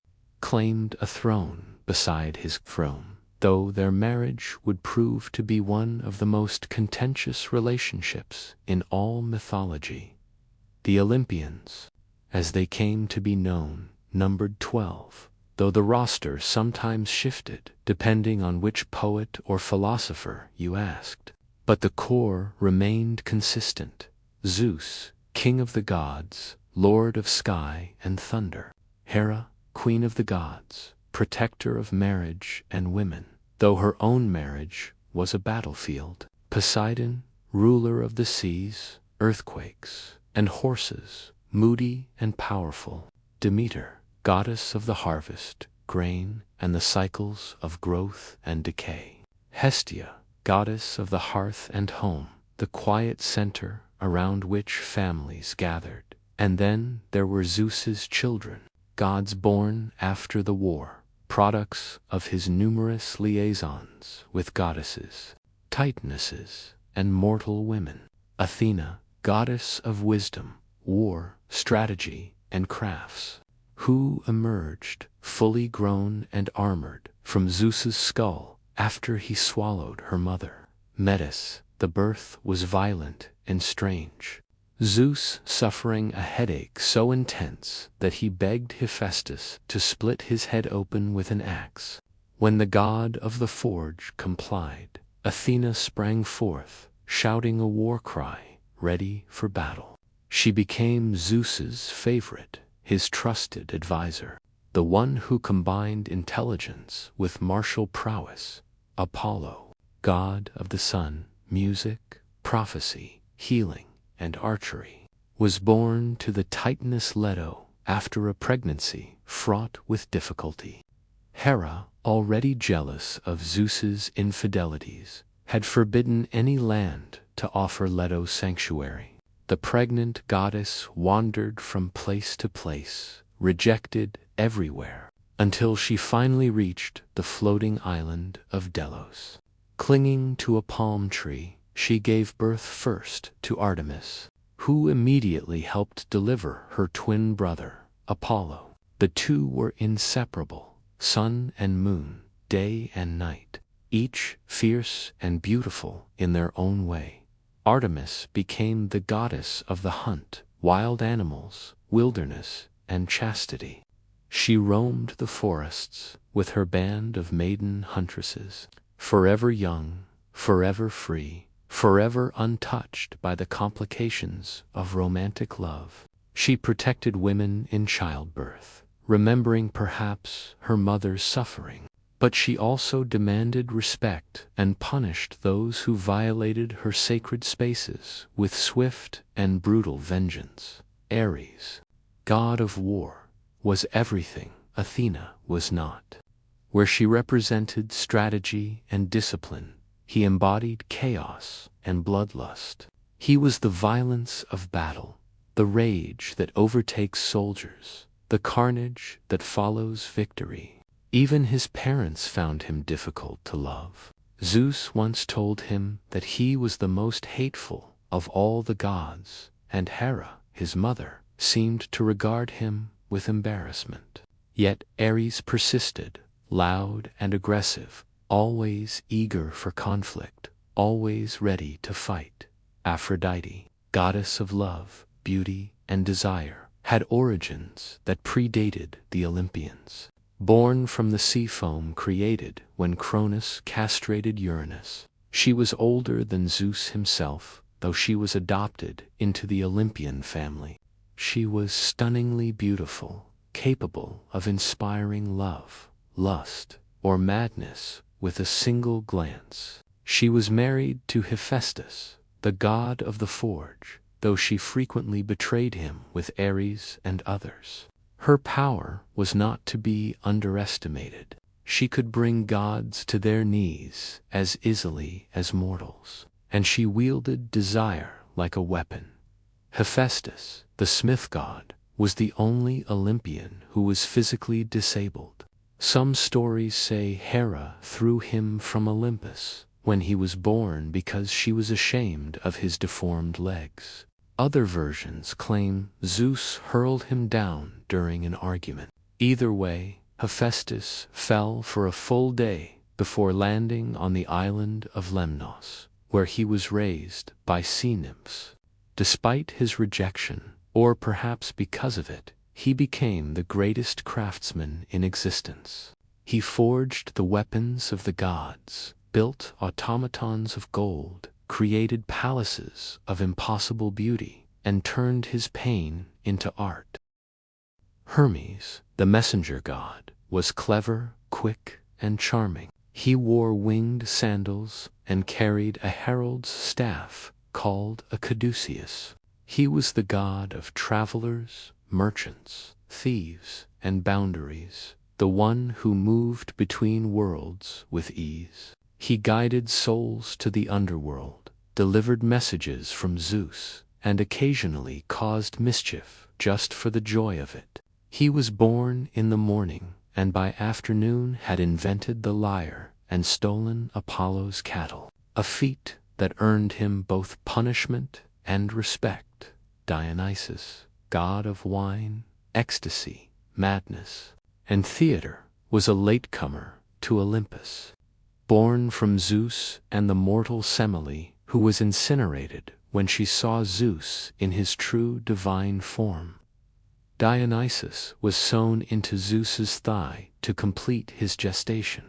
claimed a throne beside his throne, though their marriage would prove to be one of the most contentious relationships in all mythology. The Olympians, as they came to be known, numbered 12, though the roster sometimes shifted depending on which poet or philosopher you asked. But the core remained consistent: Zeus, king of the gods, lord of sky and thunder; Hera, queen of the gods, protector of marriage and women, though her own marriage was a battlefield; Poseidon, ruler of the seas, earthquakes, and horses, moody and powerful; Demeter, goddess of the harvest, grain, and the cycles of growth and decay; Hestia, goddess of the hearth and home, the quiet center around which families gathered. And then there were Zeus's children, gods born after the war, products of his numerous liaisons with goddesses, titanesses, and mortal women; Athena, goddess of wisdom, war, strategy, and crafts, who emerged, fully grown and armored, from Zeus's skull after he swallowed her mother. Metis, the birth was violent and strange, Zeus suffering a headache so intense that he begged Hephaestus to split his head open with an axe. When the god of the forge complied, Athena sprang forth, shouting a war cry, ready for battle. She became Zeus's favorite, his trusted advisor, the one who combined intelligence with martial prowess. Apollo, god of the sun, music, prophecy, healing, and archery, was born to the Titaness Leto after a pregnancy fraught with difficulty. Hera, already jealous of Zeus's infidelities, had forbidden any land to offer Leto sanctuary. The pregnant goddess wandered from place to place, rejected everywhere, until she finally reached the floating island of Delos. Clinging to a palm tree, she gave birth first to Artemis, who immediately helped deliver her twin brother, Apollo. The two were inseparable, sun and moon, day and night, each fierce and beautiful in their own way. Artemis became the goddess of the hunt, wild animals, wilderness, and chastity. She roamed the forests with her band of maiden huntresses, forever young, forever free, forever untouched by the complications of romantic love. She protected women in childbirth, remembering perhaps her mother's suffering, but she also demanded respect and punished those who violated her sacred spaces with swift and brutal vengeance. Ares, god of war, was everything Athena was not. Where she represented strategy and discipline, he embodied chaos and bloodlust. He was the violence of battle, the rage that overtakes soldiers, the carnage that follows victory. Even his parents found him difficult to love. Zeus once told him that he was the most hateful of all the gods, and Hera, his mother, seemed to regard him with embarrassment. Yet Ares persisted, loud and aggressive, always eager for conflict, always ready to fight. Aphrodite, goddess of love, beauty, and desire, had origins that predated the Olympians. Born from the sea foam created when Cronus castrated Uranus, she was older than Zeus himself, though she was adopted into the Olympian family. She was stunningly beautiful, capable of inspiring love, lust, or madness with a single glance. She was married to Hephaestus, the god of the forge, though she frequently betrayed him with Ares and others. Her power was not to be underestimated. She could bring gods to their knees as easily as mortals, and she wielded desire like a weapon. Hephaestus, the smith god, was the only Olympian who was physically disabled. Some stories say Hera threw him from Olympus when he was born because she was ashamed of his deformed legs. Other versions claim Zeus hurled him down during an argument. Either way, Hephaestus fell for a full day before landing on the island of Lemnos, where he was raised by sea nymphs. Despite his rejection, or perhaps because of it, he became the greatest craftsman in existence. He forged the weapons of the gods, built automatons of gold, created palaces of impossible beauty, and turned his pain into art. Hermes, the messenger god, was clever, quick, and charming. He wore winged sandals and carried a herald's staff called a caduceus. He was the god of travelers, merchants, thieves, and boundaries, the one who moved between worlds with ease. He guided souls to the underworld, delivered messages from Zeus, and occasionally caused mischief just for the joy of it. He was born in the morning, and by afternoon had invented the lyre and stolen Apollo's cattle, a feat that earned him both punishment and respect. Dionysus, god of wine, ecstasy, madness, and theater, was a latecomer to Olympus. Born from Zeus and the mortal Semele, who was incinerated when she saw Zeus in his true divine form. Dionysus was sewn into Zeus's thigh to complete his gestation.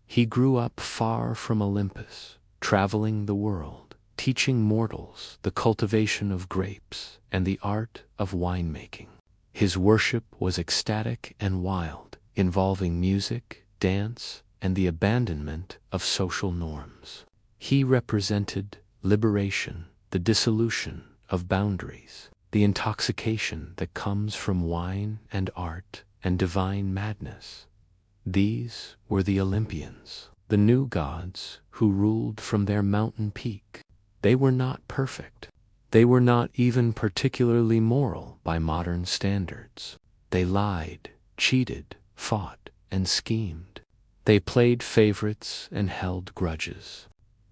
He grew up far from Olympus, traveling the world, teaching mortals the cultivation of grapes and the art of winemaking. His worship was ecstatic and wild, involving music, dance, and the abandonment of social norms. He represented liberation, the dissolution of boundaries, the intoxication that comes from wine and art and divine madness. These were the Olympians, the new gods who ruled from their mountain peak. They were not perfect. They were not even particularly moral by modern standards. They lied, cheated, fought, and schemed. They played favorites and held grudges.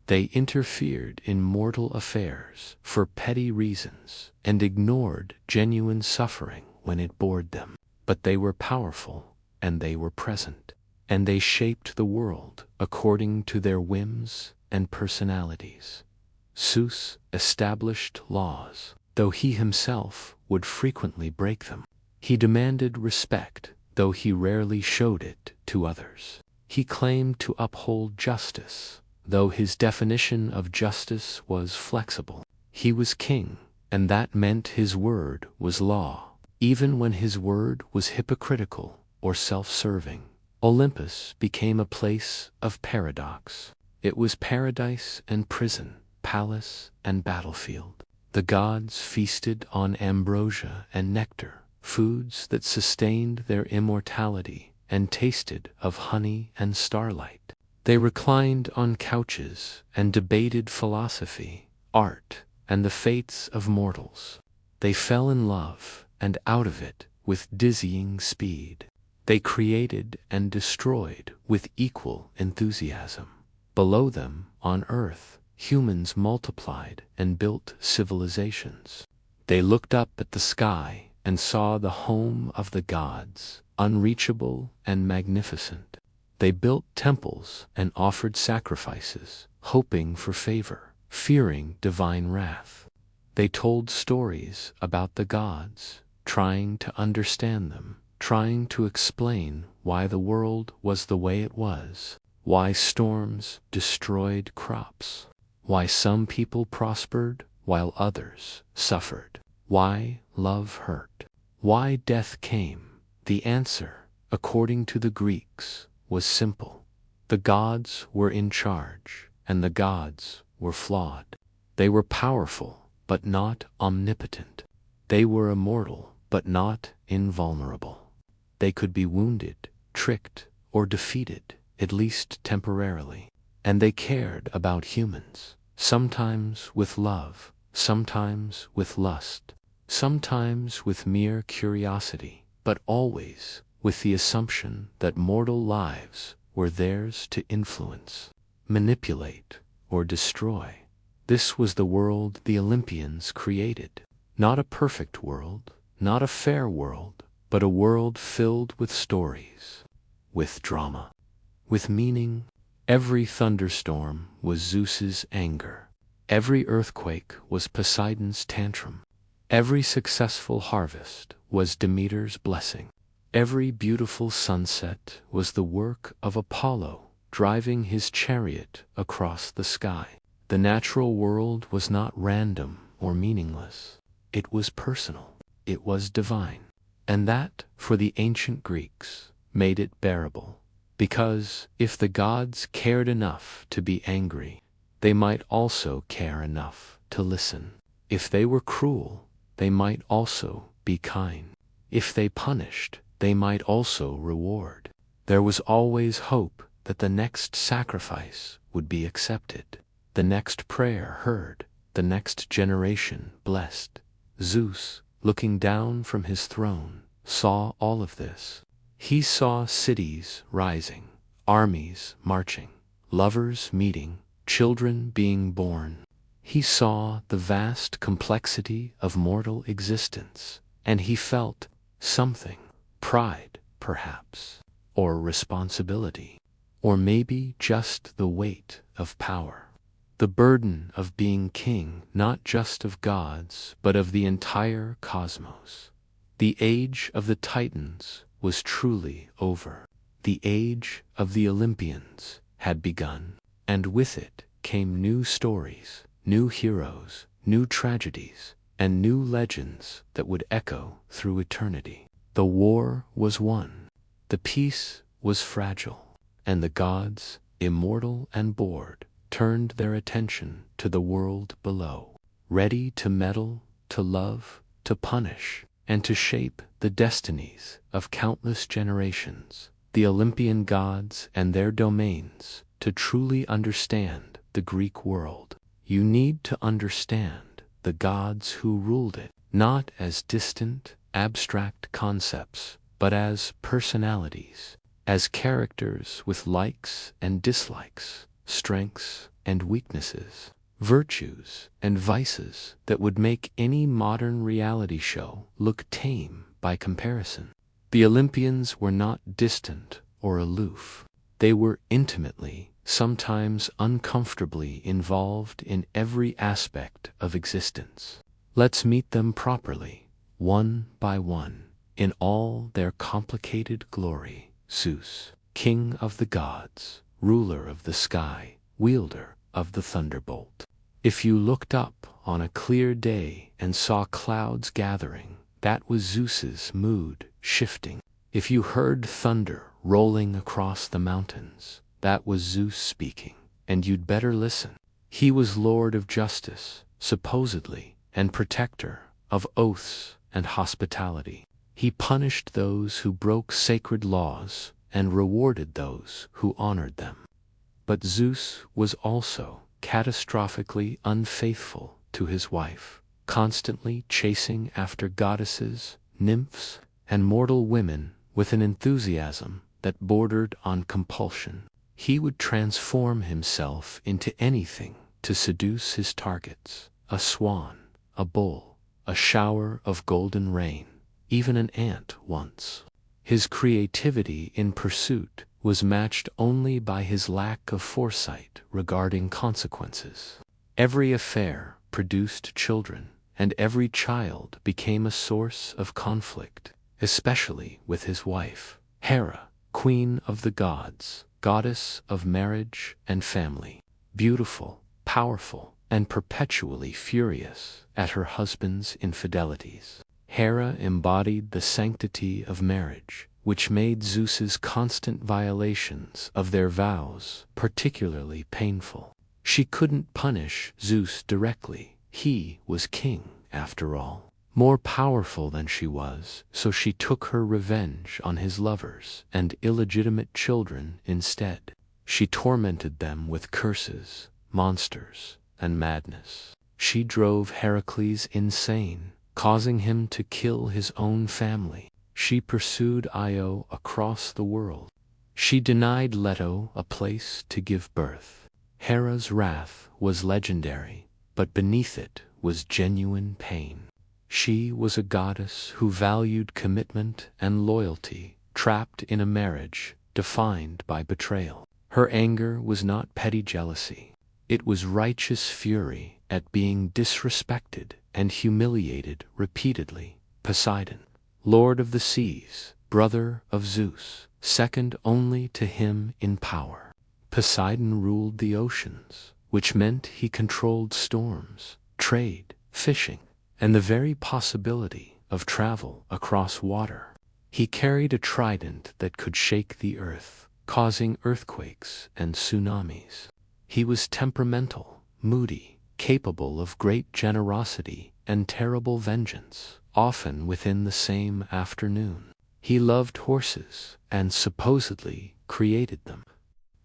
They interfered in mortal affairs for petty reasons and ignored genuine suffering when it bored them. But they were powerful, and they were present, and they shaped the world according to their whims and personalities. Zeus established laws, though he himself would frequently break them. He demanded respect, though he rarely showed it to others. He claimed to uphold justice, though his definition of justice was flexible. He was king, and that meant his word was law, even when his word was hypocritical or self-serving. Olympus became a place of paradox. It was paradise and prison, palace and battlefield. The gods feasted on ambrosia and nectar, foods that sustained their immortality and tasted of honey and starlight. They reclined on couches and debated philosophy, art, and the fates of mortals. They fell in love, and out of it, with dizzying speed. They created and destroyed with equal enthusiasm. Below them, on earth, humans multiplied and built civilizations. They looked up at the sky and saw the home of the gods, unreachable and magnificent. They built temples and offered sacrifices, hoping for favor, fearing divine wrath. They told stories about the gods, trying to understand them, trying to explain why the world was the way it was, why storms destroyed crops, why some people prospered while others suffered, why love hurt, why death came. The answer, according to the Greeks, was simple. The gods were in charge, and the gods were flawed. They were powerful, but not omnipotent. They were immortal, but not invulnerable. They could be wounded, tricked, or defeated, at least temporarily. And they cared about humans, sometimes with love, sometimes with lust, sometimes with mere curiosity, but always with the assumption that mortal lives were theirs to influence, manipulate, or destroy. This was the world the Olympians created. Not a perfect world, not a fair world, but a world filled with stories, with drama, with meaning. Every thunderstorm was Zeus's anger. Every earthquake was Poseidon's tantrum. Every successful harvest was Demeter's blessing. Every beautiful sunset was the work of Apollo driving his chariot across the sky. The natural world was not random or meaningless. It was personal. It was divine. And that, for the ancient Greeks, made it bearable. Because if the gods cared enough to be angry, they might also care enough to listen. If they were cruel, they might also be kind. If they punished, they might also reward. There was always hope that the next sacrifice would be accepted, the next prayer heard, the next generation blessed. Zeus, looking down from his throne, saw all of this. He saw cities rising, armies marching, lovers meeting, children being born. He saw the vast complexity of mortal existence, and he felt something. Pride, perhaps, or responsibility, or maybe just the weight of power. The burden of being king, not just of gods, but of the entire cosmos. The age of the Titans was truly over. The age of the Olympians had begun, and with it came new stories, new heroes, new tragedies, and new legends that would echo through eternity. The war was won, the peace was fragile, and the gods, immortal and bored, turned their attention to the world below, ready to meddle, to love, to punish, and to shape the destinies of countless generations. The Olympian gods and their domains. To truly understand the Greek world, you need to understand the gods who ruled it, not as distant, abstract concepts, but as personalities, as characters with likes and dislikes, strengths and weaknesses, virtues and vices that would make any modern reality show look tame by comparison. The Olympians were not distant or aloof. They were intimately, sometimes uncomfortably involved in every aspect of existence. Let's meet them properly, one by one, in all their complicated glory. Zeus, king of the gods, ruler of the sky, wielder of the thunderbolt. If you looked up on a clear day and saw clouds gathering, that was Zeus's mood shifting. If you heard thunder rolling across the mountains, that was Zeus speaking, and you'd better listen. He was lord of justice, supposedly, and protector of oaths and hospitality. He punished those who broke sacred laws and rewarded those who honored them. But Zeus was also catastrophically unfaithful to his wife, constantly chasing after goddesses, nymphs, and mortal women with an enthusiasm that bordered on compulsion. He would transform himself into anything to seduce his targets: a swan, a bull, a shower of golden rain, even an ant once. His creativity in pursuit was matched only by his lack of foresight regarding consequences. Every affair produced children, and every child became a source of conflict, especially with his wife, Hera, queen of the gods, goddess of marriage and family, beautiful, powerful, and perpetually furious at her husband's infidelities. Hera embodied the sanctity of marriage, which made Zeus's constant violations of their vows particularly painful. She couldn't punish Zeus directly. He was king, after all, more powerful than she was, so she took her revenge on his lovers and illegitimate children instead. She tormented them with curses, monsters, and madness. She drove Heracles insane, causing him to kill his own family. She pursued Io across the world. She denied Leto a place to give birth. Hera's wrath was legendary, but beneath it was genuine pain. She was a goddess who valued commitment and loyalty, trapped in a marriage defined by betrayal. Her anger was not petty jealousy. It was righteous fury at being disrespected and humiliated repeatedly. Poseidon, lord of the seas, brother of Zeus, second only to him in power. Poseidon ruled the oceans, which meant he controlled storms, trade, fishing, and the very possibility of travel across water. He carried a trident that could shake the earth, causing earthquakes and tsunamis. He was temperamental, moody, capable of great generosity and terrible vengeance, often within the same afternoon. He loved horses and supposedly created them,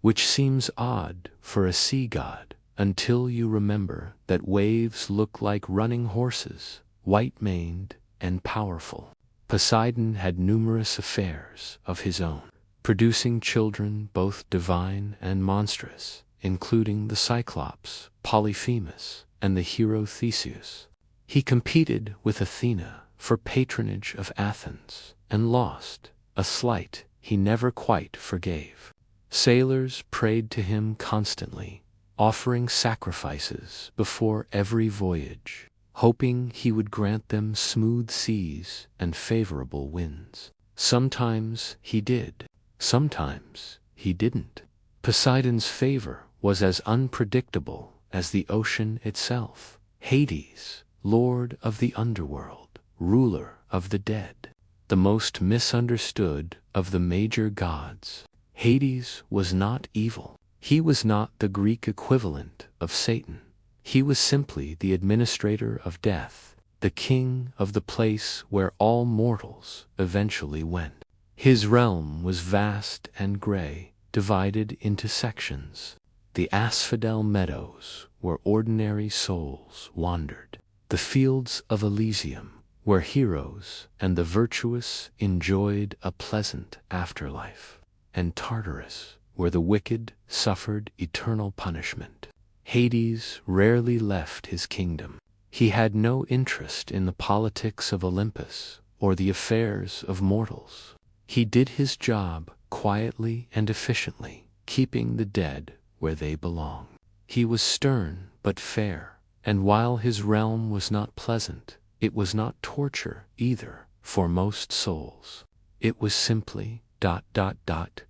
which seems odd for a sea god until you remember that waves look like running horses, white-maned and powerful. Poseidon had numerous affairs of his own, producing children both divine and monstrous, including the Cyclops, Polyphemus, and the hero Theseus. He competed with Athena for patronage of Athens, and lost, a slight he never quite forgave. Sailors prayed to him constantly, offering sacrifices before every voyage, hoping he would grant them smooth seas and favorable winds. Sometimes he did, sometimes he didn't. Poseidon's favor was as unpredictable as the ocean itself. Hades, lord of the underworld, ruler of the dead, the most misunderstood of the major gods. Hades was not evil. He was not the Greek equivalent of Satan. He was simply the administrator of death, the king of the place where all mortals eventually went. His realm was vast and gray, divided into sections. The asphodel meadows, where ordinary souls wandered. The fields of Elysium, where heroes and the virtuous enjoyed a pleasant afterlife. And Tartarus, where the wicked suffered eternal punishment. Hades rarely left his kingdom. He had no interest in the politics of Olympus or the affairs of mortals. He did his job quietly and efficiently, keeping the dead where they belong. He was stern but fair, and while his realm was not pleasant, it was not torture either for most souls. It was simply ...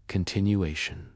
continuation.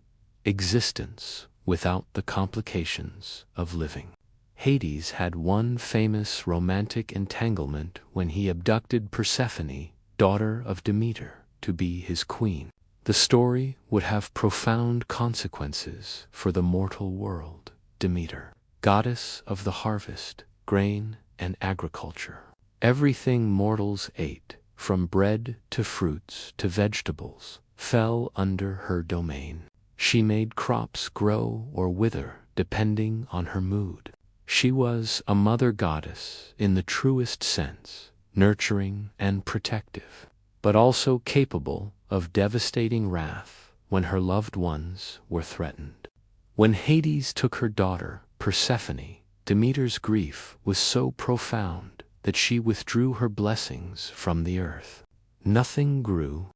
Existence without the complications of living. Hades had one famous romantic entanglement when he abducted Persephone, daughter of Demeter, to be his queen. The story would have profound consequences for the mortal world. Demeter, goddess of the harvest, grain, and agriculture. Everything mortals ate from bread to fruits to vegetables, fell under her domain. She made crops grow or wither depending on her mood. She was a mother goddess in the truest sense, nurturing and protective, but also capable of devastating wrath when her loved ones were threatened. When Hades took her daughter, Persephone, Demeter's grief was so profound that she withdrew her blessings from the earth. Nothing grew,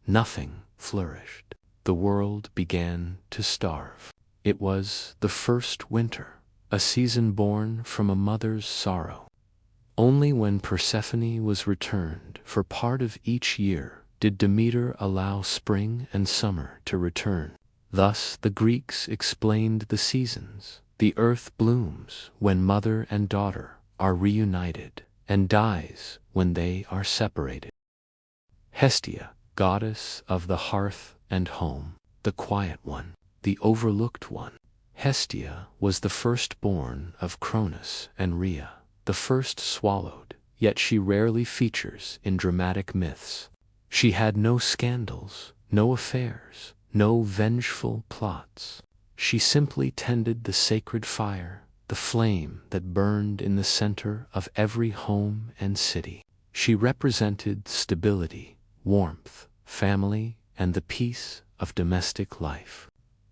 nothing flourished. The world began to starve. It was the first winter, a season born from a mother's sorrow. Only when Persephone was returned for part of each year did Demeter allow spring and summer to return. Thus the Greeks explained the seasons. The earth blooms when mother and daughter are reunited, and dies when they are separated. Hestia, goddess of the hearth and home, the quiet one, the overlooked one. Hestia was the firstborn of Cronus and Rhea, the first swallowed, yet she rarely features in dramatic myths. She had no scandals, no affairs, no vengeful plots. She simply tended the sacred fire, the flame that burned in the center of every home and city. She represented stability, warmth, family, and the peace of domestic life.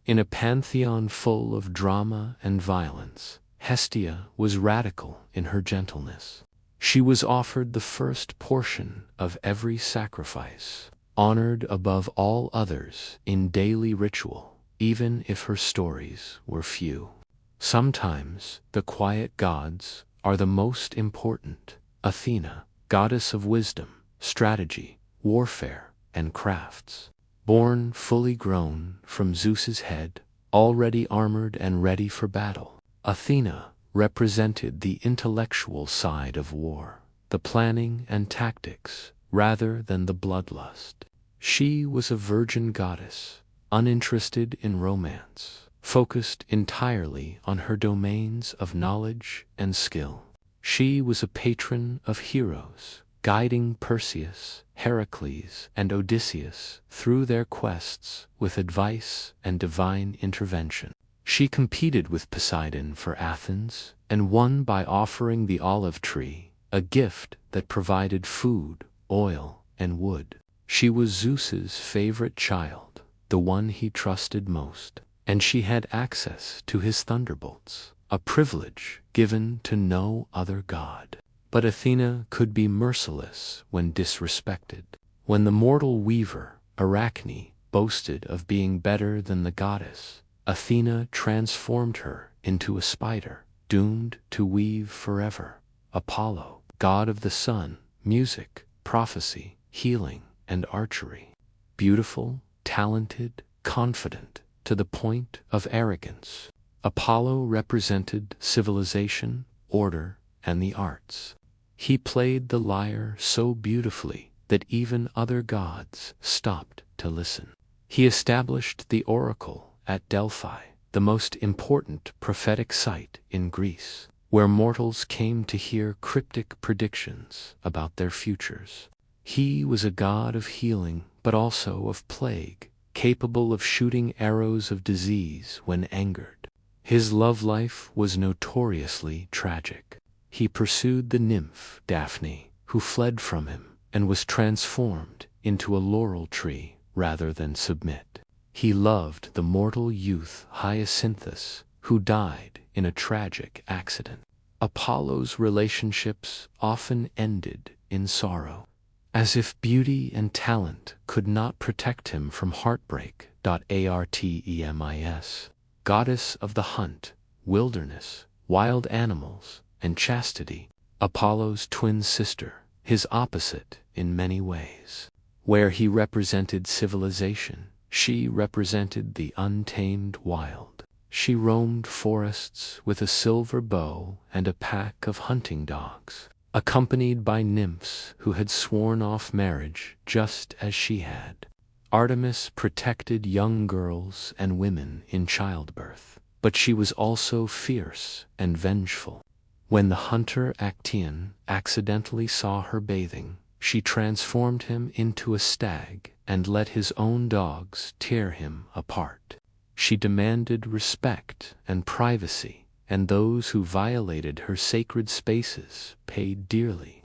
In a pantheon full of drama and violence, Hestia was radical in her gentleness. She was offered the first portion of every sacrifice, honored above all others in daily ritual, even if her stories were few. Sometimes the quiet gods are the most important. Athena, goddess of wisdom, strategy, warfare, and crafts. Born fully grown from Zeus's head, already armored and ready for battle, Athena represented the intellectual side of war, the planning and tactics rather than the bloodlust. She was a virgin goddess, uninterested in romance, focused entirely on her domains of knowledge and skill. She was a patron of heroes, guiding Perseus, Heracles, and Odysseus through their quests with advice and divine intervention. She competed with Poseidon for Athens and won by offering the olive tree, a gift that provided food, oil, and wood. She was Zeus's favorite child, the one he trusted most, and she had access to his thunderbolts, a privilege given to no other god. But Athena could be merciless when disrespected. When the mortal weaver, Arachne, boasted of being better than the goddess, Athena transformed her into a spider, doomed to weave forever. Apollo, god of the sun, music, prophecy, healing, and archery. Beautiful, talented, confident, to the point of arrogance. Apollo represented civilization, order, and the arts. He played the lyre so beautifully that even other gods stopped to listen. He established the oracle at Delphi, the most important prophetic site in Greece, where mortals came to hear cryptic predictions about their futures. He was a god of healing, but also of plague, capable of shooting arrows of disease when angered. His love life was notoriously tragic. He pursued the nymph Daphne, who fled from him, and was transformed into a laurel tree rather than submit. He loved the mortal youth Hyacinthus, who died in a tragic accident. Apollo's relationships often ended in sorrow, as if beauty and talent could not protect him from heartbreak. Artemis, goddess of the hunt, wilderness, wild animals, and chastity, Apollo's twin sister, his opposite in many ways. Where he represented civilization, she represented the untamed wild. She roamed forests with a silver bow and a pack of hunting dogs, accompanied by nymphs who had sworn off marriage just as she had. Artemis protected young girls and women in childbirth, but she was also fierce and vengeful. When the hunter Actaeon accidentally saw her bathing, she transformed him into a stag and let his own dogs tear him apart. She demanded respect and privacy, and those who violated her sacred spaces paid dearly.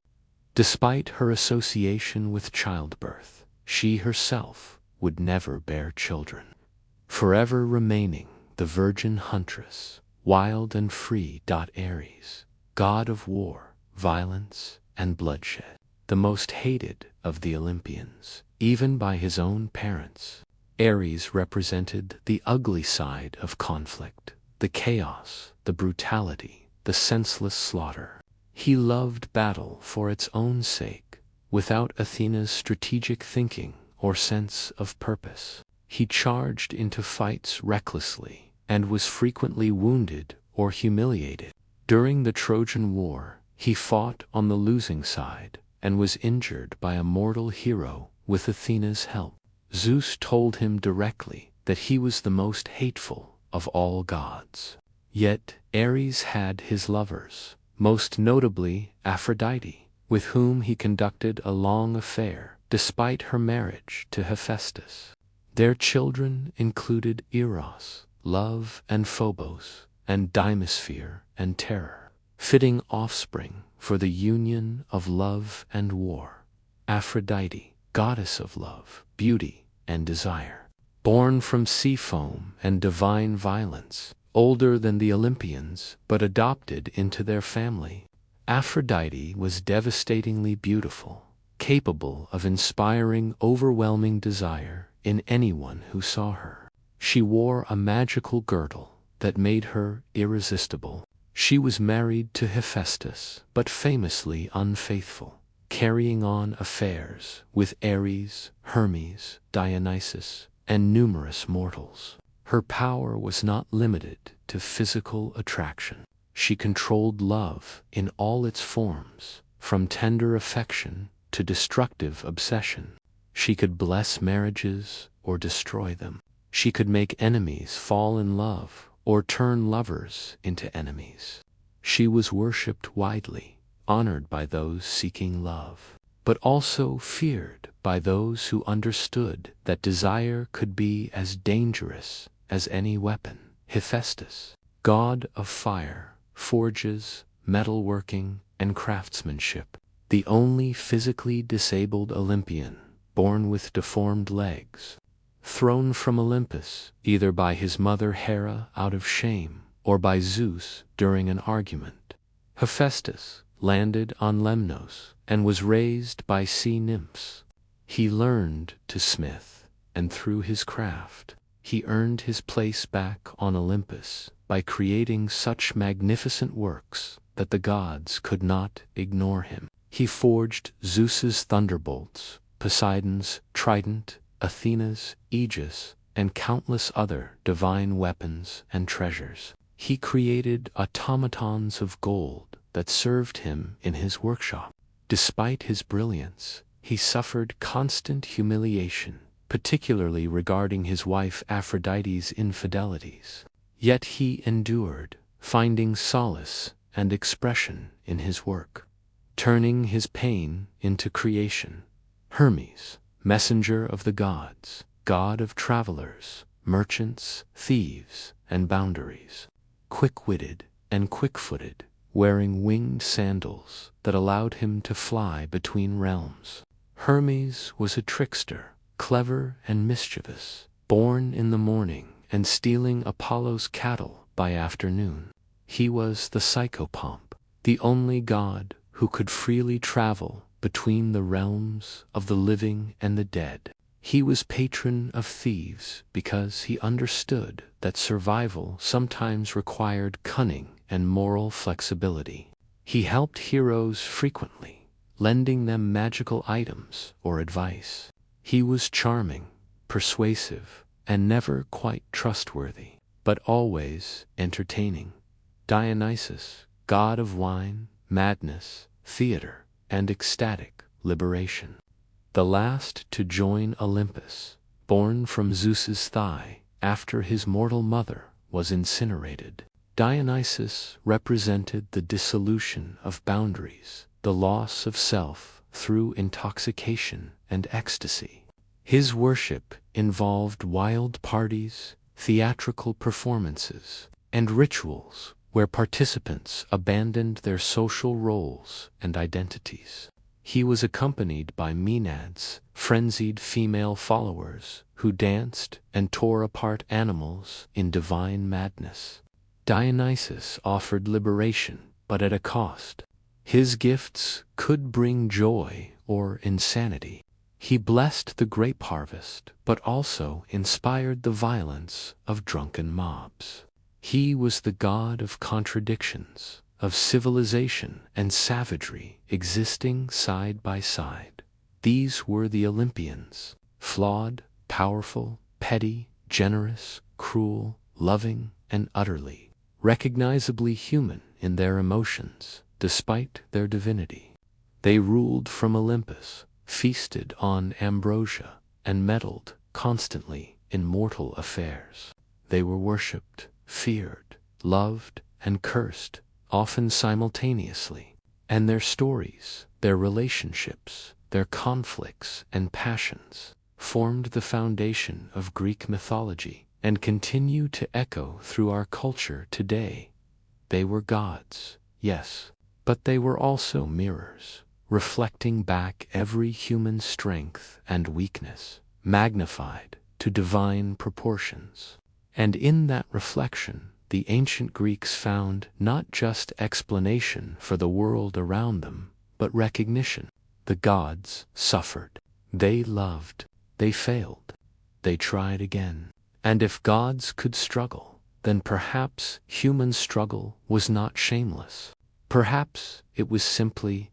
Despite her association with childbirth, she herself would never bear children, forever remaining the virgin huntress, wild and free. Ares, god of war, violence, and bloodshed, the most hated of the Olympians, even by his own parents. Ares represented the ugly side of conflict, the chaos, the brutality, the senseless slaughter. He loved battle for its own sake, without Athena's strategic thinking or sense of purpose. He charged into fights recklessly and was frequently wounded or humiliated. During the Trojan War, he fought on the losing side and was injured by a mortal hero with Athena's help. Zeus told him directly that he was the most hateful of all gods. Yet Ares had his lovers, most notably Aphrodite, with whom he conducted a long affair despite her marriage to Hephaestus. Their children included Eros, love and Phobos, and Dimisphere and terror, fitting offspring for the union of love and war. Aphrodite, goddess of love, beauty, and desire, born from sea foam and divine violence, older than the Olympians but adopted into their family. Aphrodite was devastatingly beautiful, capable of inspiring overwhelming desire in anyone who saw her. She wore a magical girdle that made her irresistible. She was married to Hephaestus, but famously unfaithful, carrying on affairs with Ares, Hermes, Dionysus, and numerous mortals. Her power was not limited to physical attraction. She controlled love in all its forms, from tender affection to destructive obsession. She could bless marriages or destroy them. She could make enemies fall in love or turn lovers into enemies. She was worshipped widely, honored by those seeking love, but also feared by those who understood that desire could be as dangerous as any weapon. Hephaestus, god of fire, forges, metalworking, and craftsmanship, the only physically disabled Olympian, born with deformed legs, thrown from Olympus either by his mother Hera out of shame or by Zeus during an argument. Hephaestus landed on Lemnos and was raised by sea nymphs. He learned to smith, and through his craft, he earned his place back on Olympus by creating such magnificent works that the gods could not ignore him. He forged Zeus's thunderbolts, Poseidon's trident, Athena's aegis, and countless other divine weapons and treasures. He created automatons of gold that served him in his workshop. Despite his brilliance, he suffered constant humiliation, particularly regarding his wife Aphrodite's infidelities. Yet he endured, finding solace and expression in his work, turning his pain into creation. Hermes, messenger of the gods, god of travelers, merchants, thieves, and boundaries, quick-witted and quick-footed, wearing winged sandals that allowed him to fly between realms. Hermes was a trickster, clever and mischievous, born in the morning and stealing Apollo's cattle by afternoon. He was the psychopomp, the only god who could freely travel between the realms of the living and the dead. He was patron of thieves because he understood that survival sometimes required cunning and moral flexibility. He helped heroes frequently, lending them magical items or advice. He was charming, persuasive, and never quite trustworthy, but always entertaining. Dionysus, god of wine, madness, theater, and ecstatic liberation, the last to join Olympus, born from Zeus's thigh after his mortal mother was incinerated. Dionysus represented the dissolution of boundaries, the loss of self, through intoxication and ecstasy. His worship involved wild parties, theatrical performances, and rituals where participants abandoned their social roles and identities. He was accompanied by Maenads, frenzied female followers who danced and tore apart animals in divine madness. Dionysus offered liberation, but at a cost. His gifts could bring joy or insanity. He blessed the grape harvest, but also inspired the violence of drunken mobs. He was the god of contradictions, of civilization and savagery existing side by side. These were the Olympians, flawed, powerful, petty, generous, cruel, loving, and utterly, recognizably human in their emotions, despite their divinity. They ruled from Olympus, feasted on ambrosia, and meddled constantly in mortal affairs. They were worshipped, feared, loved, and cursed, often simultaneously. And their stories, their relationships, their conflicts and passions formed the foundation of Greek mythology and continue to echo through our culture today. They were gods, yes, but they were also mirrors, reflecting back every human strength and weakness, magnified to divine proportions. And in that reflection, the ancient Greeks found not just explanation for the world around them, but recognition. The gods suffered. They loved. They failed. They tried again. And if gods could struggle, then perhaps human struggle was not shameless. Perhaps it was simply ...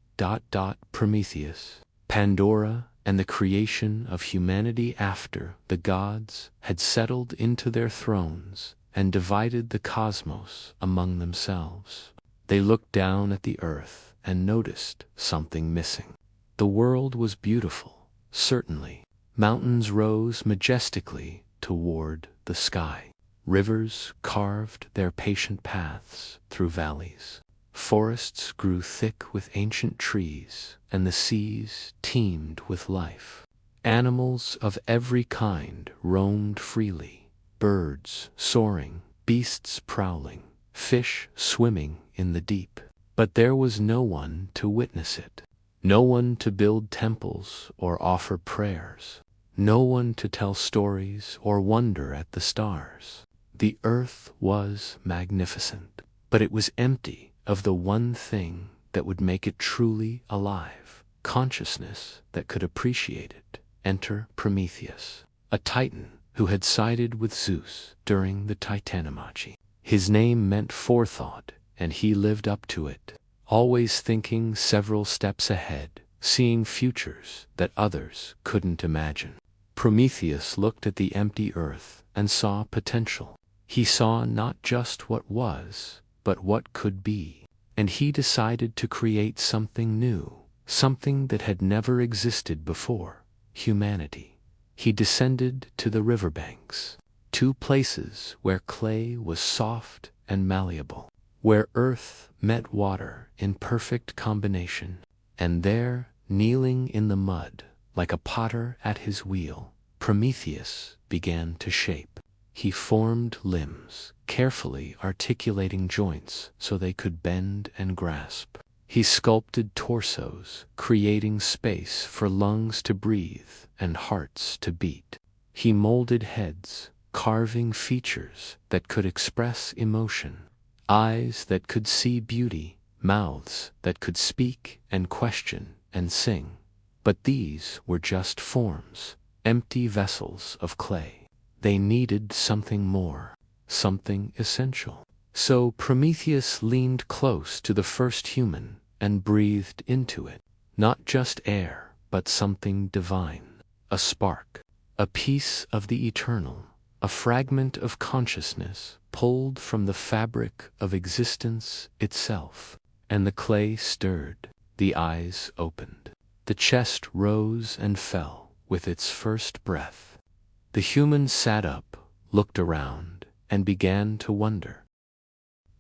Prometheus, Pandora, and the creation of humanity after the gods had settled into their thrones and divided the cosmos among themselves. They looked down at the earth and noticed something missing. The world was beautiful, certainly. Mountains rose majestically toward the sky. Rivers carved their patient paths through valleys. Forests grew thick with ancient trees, and the seas teemed with life. Animals of every kind roamed freely, birds soaring, beasts prowling, fish swimming in the deep. But there was no one to witness it, no one to build temples or offer prayers, no one to tell stories or wonder at the stars. The earth was magnificent, but it was empty of the one thing that would make it truly alive, consciousness that could appreciate it. Enter Prometheus, a titan who had sided with Zeus during the Titanomachy. His name meant forethought, and he lived up to it, always thinking several steps ahead, seeing futures that others couldn't imagine. Prometheus looked at the empty earth and saw potential. He saw not just what was, but what could be. And he decided to create something new, something that had never existed before: humanity. He descended to the riverbanks, two places where clay was soft and malleable, where earth met water in perfect combination. And there, kneeling in the mud, like a potter at his wheel, Prometheus began to shape. He formed limbs, carefully articulating joints so they could bend and grasp. He sculpted torsos, creating space for lungs to breathe and hearts to beat. He molded heads, carving features that could express emotion, eyes that could see beauty, mouths that could speak and question and sing. But these were just forms, empty vessels of clay. They needed something more, something essential. So Prometheus leaned close to the first human and breathed into it, not just air, but something divine, a spark, a piece of the eternal, a fragment of consciousness pulled from the fabric of existence itself. And the clay stirred, the eyes opened, the chest rose and fell with its first breath. The human sat up, looked around, and began to wonder.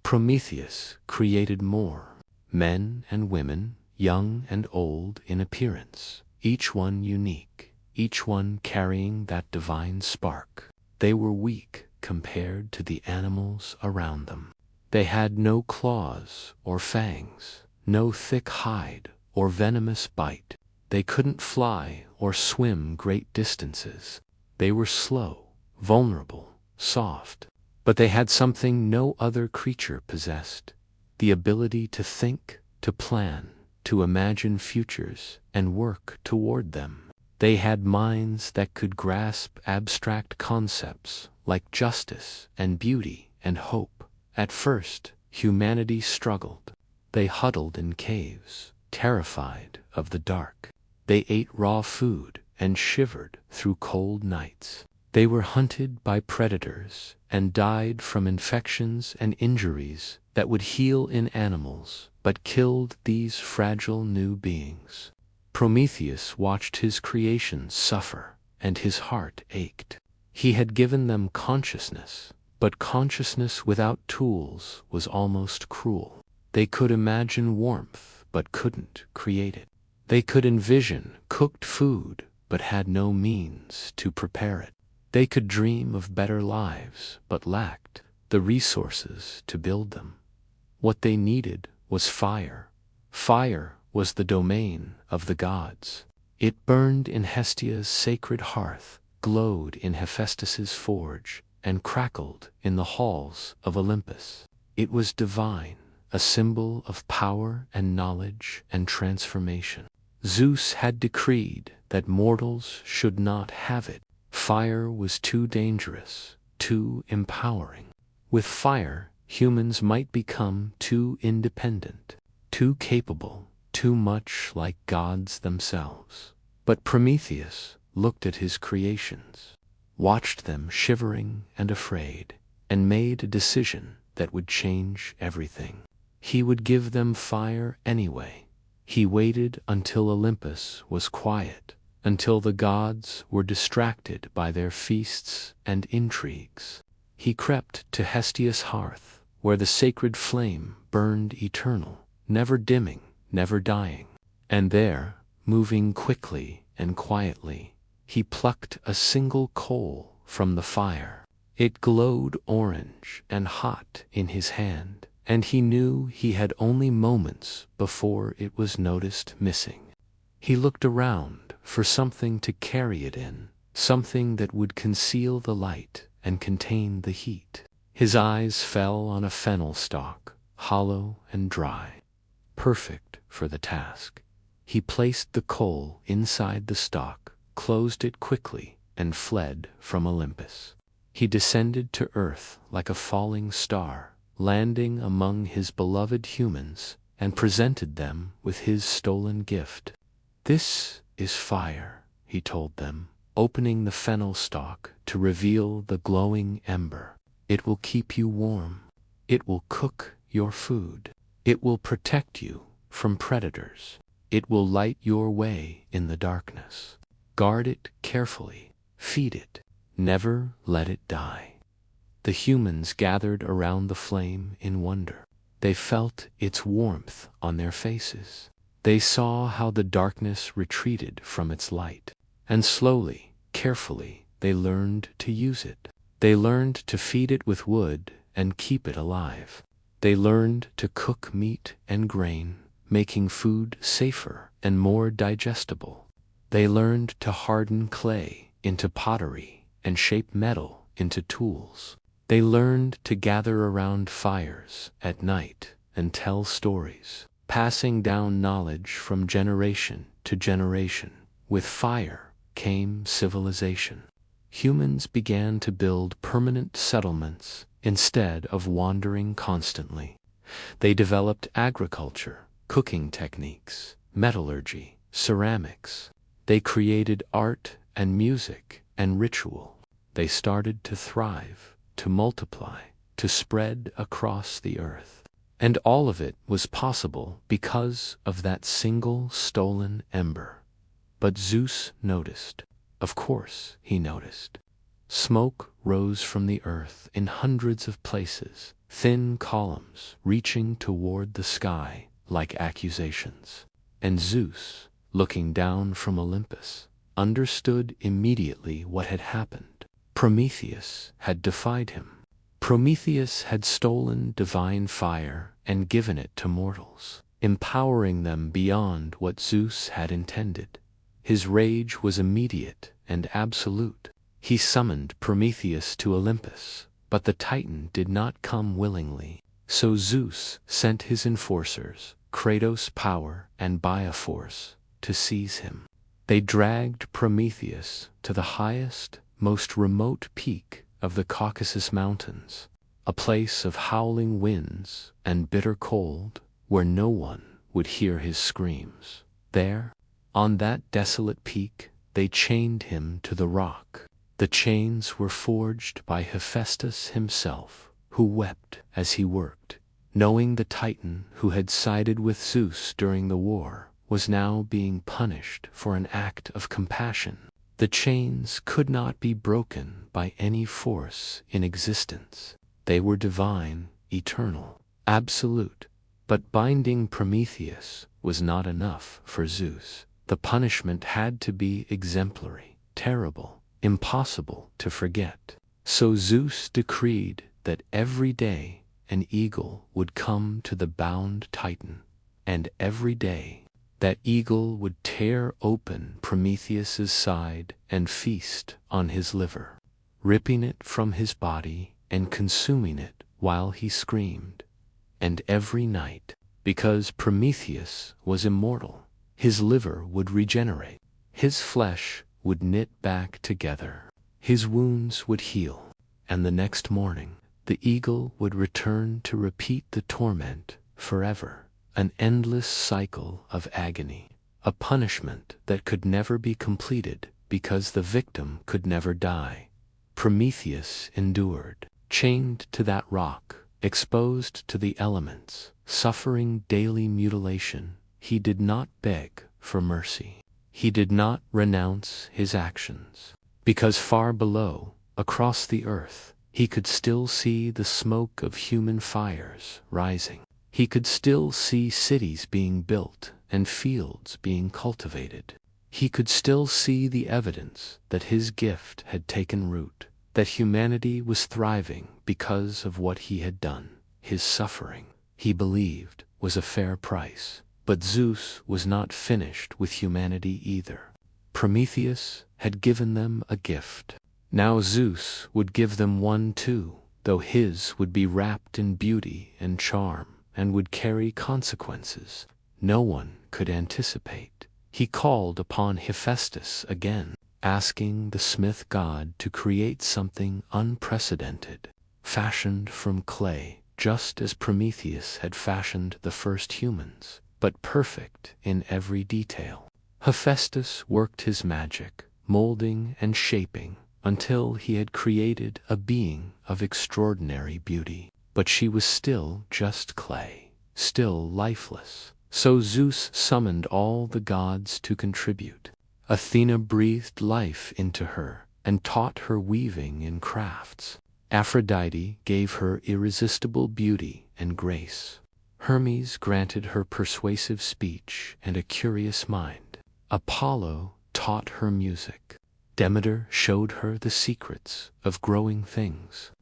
Prometheus created more. Men and women, young and old in appearance, each one unique, each one carrying that divine spark. They were weak compared to the animals around them. They had no claws or fangs, no thick hide or venomous bite. They couldn't fly or swim great distances. They were slow, vulnerable, soft. But they had something no other creature possessed: the ability to think, to plan, to imagine futures and work toward them. They had minds that could grasp abstract concepts like justice and beauty and hope. At first, humanity struggled. They huddled in caves, terrified of the dark. They ate raw food and shivered through cold nights. They were hunted by predators and died from infections and injuries that would heal in animals but killed these fragile new beings. Prometheus watched his creations suffer, and his heart ached. He had given them consciousness, but consciousness without tools was almost cruel. They could imagine warmth, but couldn't create it. They could envision cooked food, but had no means to prepare it. They could dream of better lives, but lacked the resources to build them. What they needed was fire. Fire was the domain of the gods. It burned in Hestia's sacred hearth, glowed in Hephaestus's forge, and crackled in the halls of Olympus. It was divine, a symbol of power and knowledge and transformation. Zeus had decreed that mortals should not have it. Fire was too dangerous, too empowering. With fire, humans might become too independent, too capable, too much like gods themselves. But Prometheus looked at his creations, watched them shivering and afraid, and made a decision that would change everything. He would give them fire anyway. He waited until Olympus was quiet, until the gods were distracted by their feasts and intrigues. He crept to Hestia's hearth, where the sacred flame burned eternal, never dimming, never dying. And there, moving quickly and quietly, he plucked a single coal from the fire. It glowed orange and hot in his hand, and he knew he had only moments before it was noticed missing. He looked around for something to carry it in, something that would conceal the light and contain the heat. His eyes fell on a fennel stalk, hollow and dry, perfect for the task. He placed the coal inside the stalk, closed it quickly, and fled from Olympus. He descended to earth like a falling star, landing among his beloved humans, and presented them with his stolen gift. "This is fire," he told them, opening the fennel stalk to reveal the glowing ember. "It will keep you warm. It will cook your food. It will protect you from predators. It will light your way in the darkness. Guard it carefully. Feed it. Never let it die." The humans gathered around the flame in wonder. They felt its warmth on their faces. They saw how the darkness retreated from its light. And slowly, carefully, they learned to use it. They learned to feed it with wood and keep it alive. They learned to cook meat and grain, making food safer and more digestible. They learned to harden clay into pottery and shape metal into tools. They learned to gather around fires at night and tell stories, passing down knowledge from generation to generation. With fire came civilization. Humans began to build permanent settlements instead of wandering constantly. They developed agriculture, cooking techniques, metallurgy, ceramics. They created art and music and ritual. They started to thrive, to multiply, to spread across the earth. And all of it was possible because of that single stolen ember. But Zeus noticed. Of course he noticed. Smoke rose from the earth in hundreds of places, thin columns reaching toward the sky like accusations. and Zeus, looking down from Olympus, understood immediately what had happened. Prometheus had defied him. Prometheus had stolen divine fire and given it to mortals, empowering them beyond what Zeus had intended. His rage was immediate and absolute. He summoned Prometheus to Olympus, but the Titan did not come willingly. So Zeus sent his enforcers, Kratos' power and Bioforce, to seize him. They dragged Prometheus to the highest, most remote peak of the Caucasus Mountains, a place of howling winds and bitter cold where no one would hear his screams. There, on that desolate peak, they chained him to the rock. The chains were forged by Hephaestus himself, who wept as he worked, knowing the Titan who had sided with Zeus during the war was now being punished for an act of compassion. The chains could not be broken by any force in existence. They were divine, eternal, absolute. But binding Prometheus was not enough for Zeus. The punishment had to be exemplary, terrible, impossible to forget. So Zeus decreed that every day an eagle would come to the bound Titan, and every day that eagle would tear open Prometheus's side and feast on his liver, ripping it from his body and consuming it while he screamed. And every night, because Prometheus was immortal, his liver would regenerate, his flesh would knit back together, his wounds would heal, and the next morning the eagle would return to repeat the torment forever. An endless cycle of agony, a punishment that could never be completed because the victim could never die. Prometheus endured, chained to that rock, exposed to the elements, suffering daily mutilation. He did not beg for mercy. He did not renounce his actions, because far below, across the earth, he could still see the smoke of human fires rising. He could still see cities being built and fields being cultivated. He could still see the evidence that his gift had taken root, that humanity was thriving because of what he had done. His suffering, he believed, was a fair price. But Zeus was not finished with humanity either. Prometheus had given them a gift. Now Zeus would give them one too, though his would be wrapped in beauty and charm, and would carry consequences no one could anticipate. He called upon Hephaestus again, asking the smith god to create something unprecedented, fashioned from clay, just as Prometheus had fashioned the first humans, but perfect in every detail. Hephaestus worked his magic, molding and shaping, until he had created a being of extraordinary beauty. But she was still just clay, still lifeless. So Zeus summoned all the gods to contribute. Athena breathed life into her and taught her weaving and crafts. Aphrodite gave her irresistible beauty and grace. Hermes granted her persuasive speech and a curious mind. Apollo taught her music. Demeter showed her the secrets of growing things.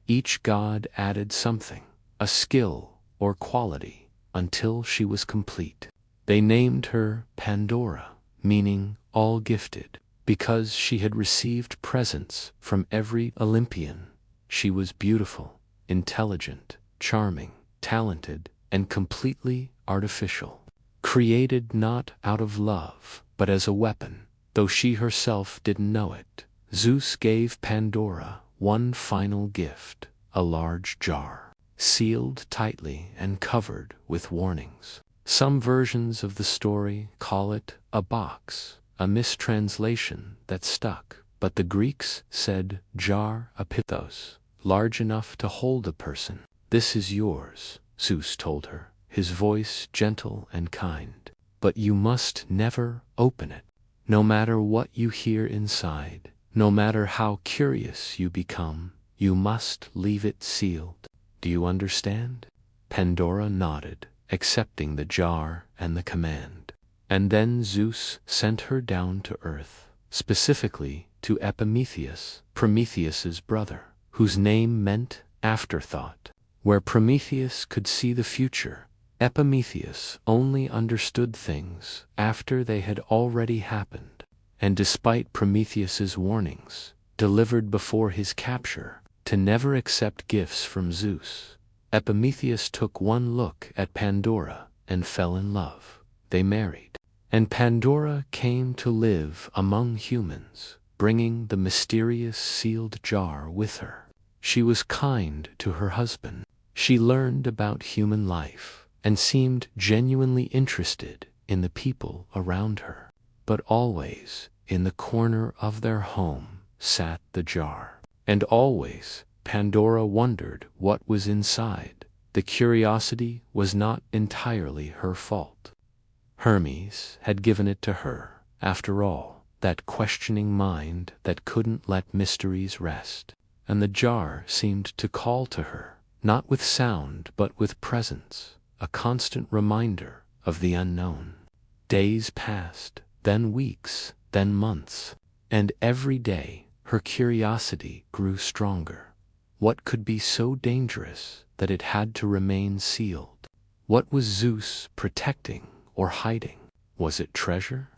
Each god added something, a skill or quality, until she was complete. They named her Pandora, meaning all gifted, because she had received presents from every Olympian. She was beautiful, intelligent, charming, talented, and completely artificial. Created not out of love, but as a weapon, though she herself didn't know it. Zeus gave Pandora one final gift, a large jar, sealed tightly and covered with warnings. Some versions of the story call it a box, a mistranslation that stuck, but the Greeks said jar apithos, large enough to hold a person. "This is yours," Zeus told her, his voice gentle and kind. "But you must never open it. No matter what you hear inside, no matter how curious you become, you must leave it sealed. Do you understand?" Pandora nodded, accepting the jar and the command. And then Zeus sent her down to earth, specifically to Epimetheus, Prometheus's brother, whose name meant afterthought. Where Prometheus could see the future, Epimetheus only understood things after they had already happened. And despite Prometheus's warnings, delivered before his capture, to never accept gifts from Zeus, Epimetheus took one look at Pandora and fell in love. They married, and Pandora came to live among humans, bringing the mysterious sealed jar with her. She was kind to her husband. She learned about human life and seemed genuinely interested in the people around her. But always, in the corner of their home, sat the jar. And always, Pandora wondered what was inside. The curiosity was not entirely her fault. Hermes had given it to her, after all, that questioning mind that couldn't let mysteries rest. And the jar seemed to call to her, not with sound but with presence, a constant reminder of the unknown. Days passed, then weeks, then months, and every day her curiosity grew stronger. What could be so dangerous that it had to remain sealed? What was Zeus protecting or hiding? Was it treasure?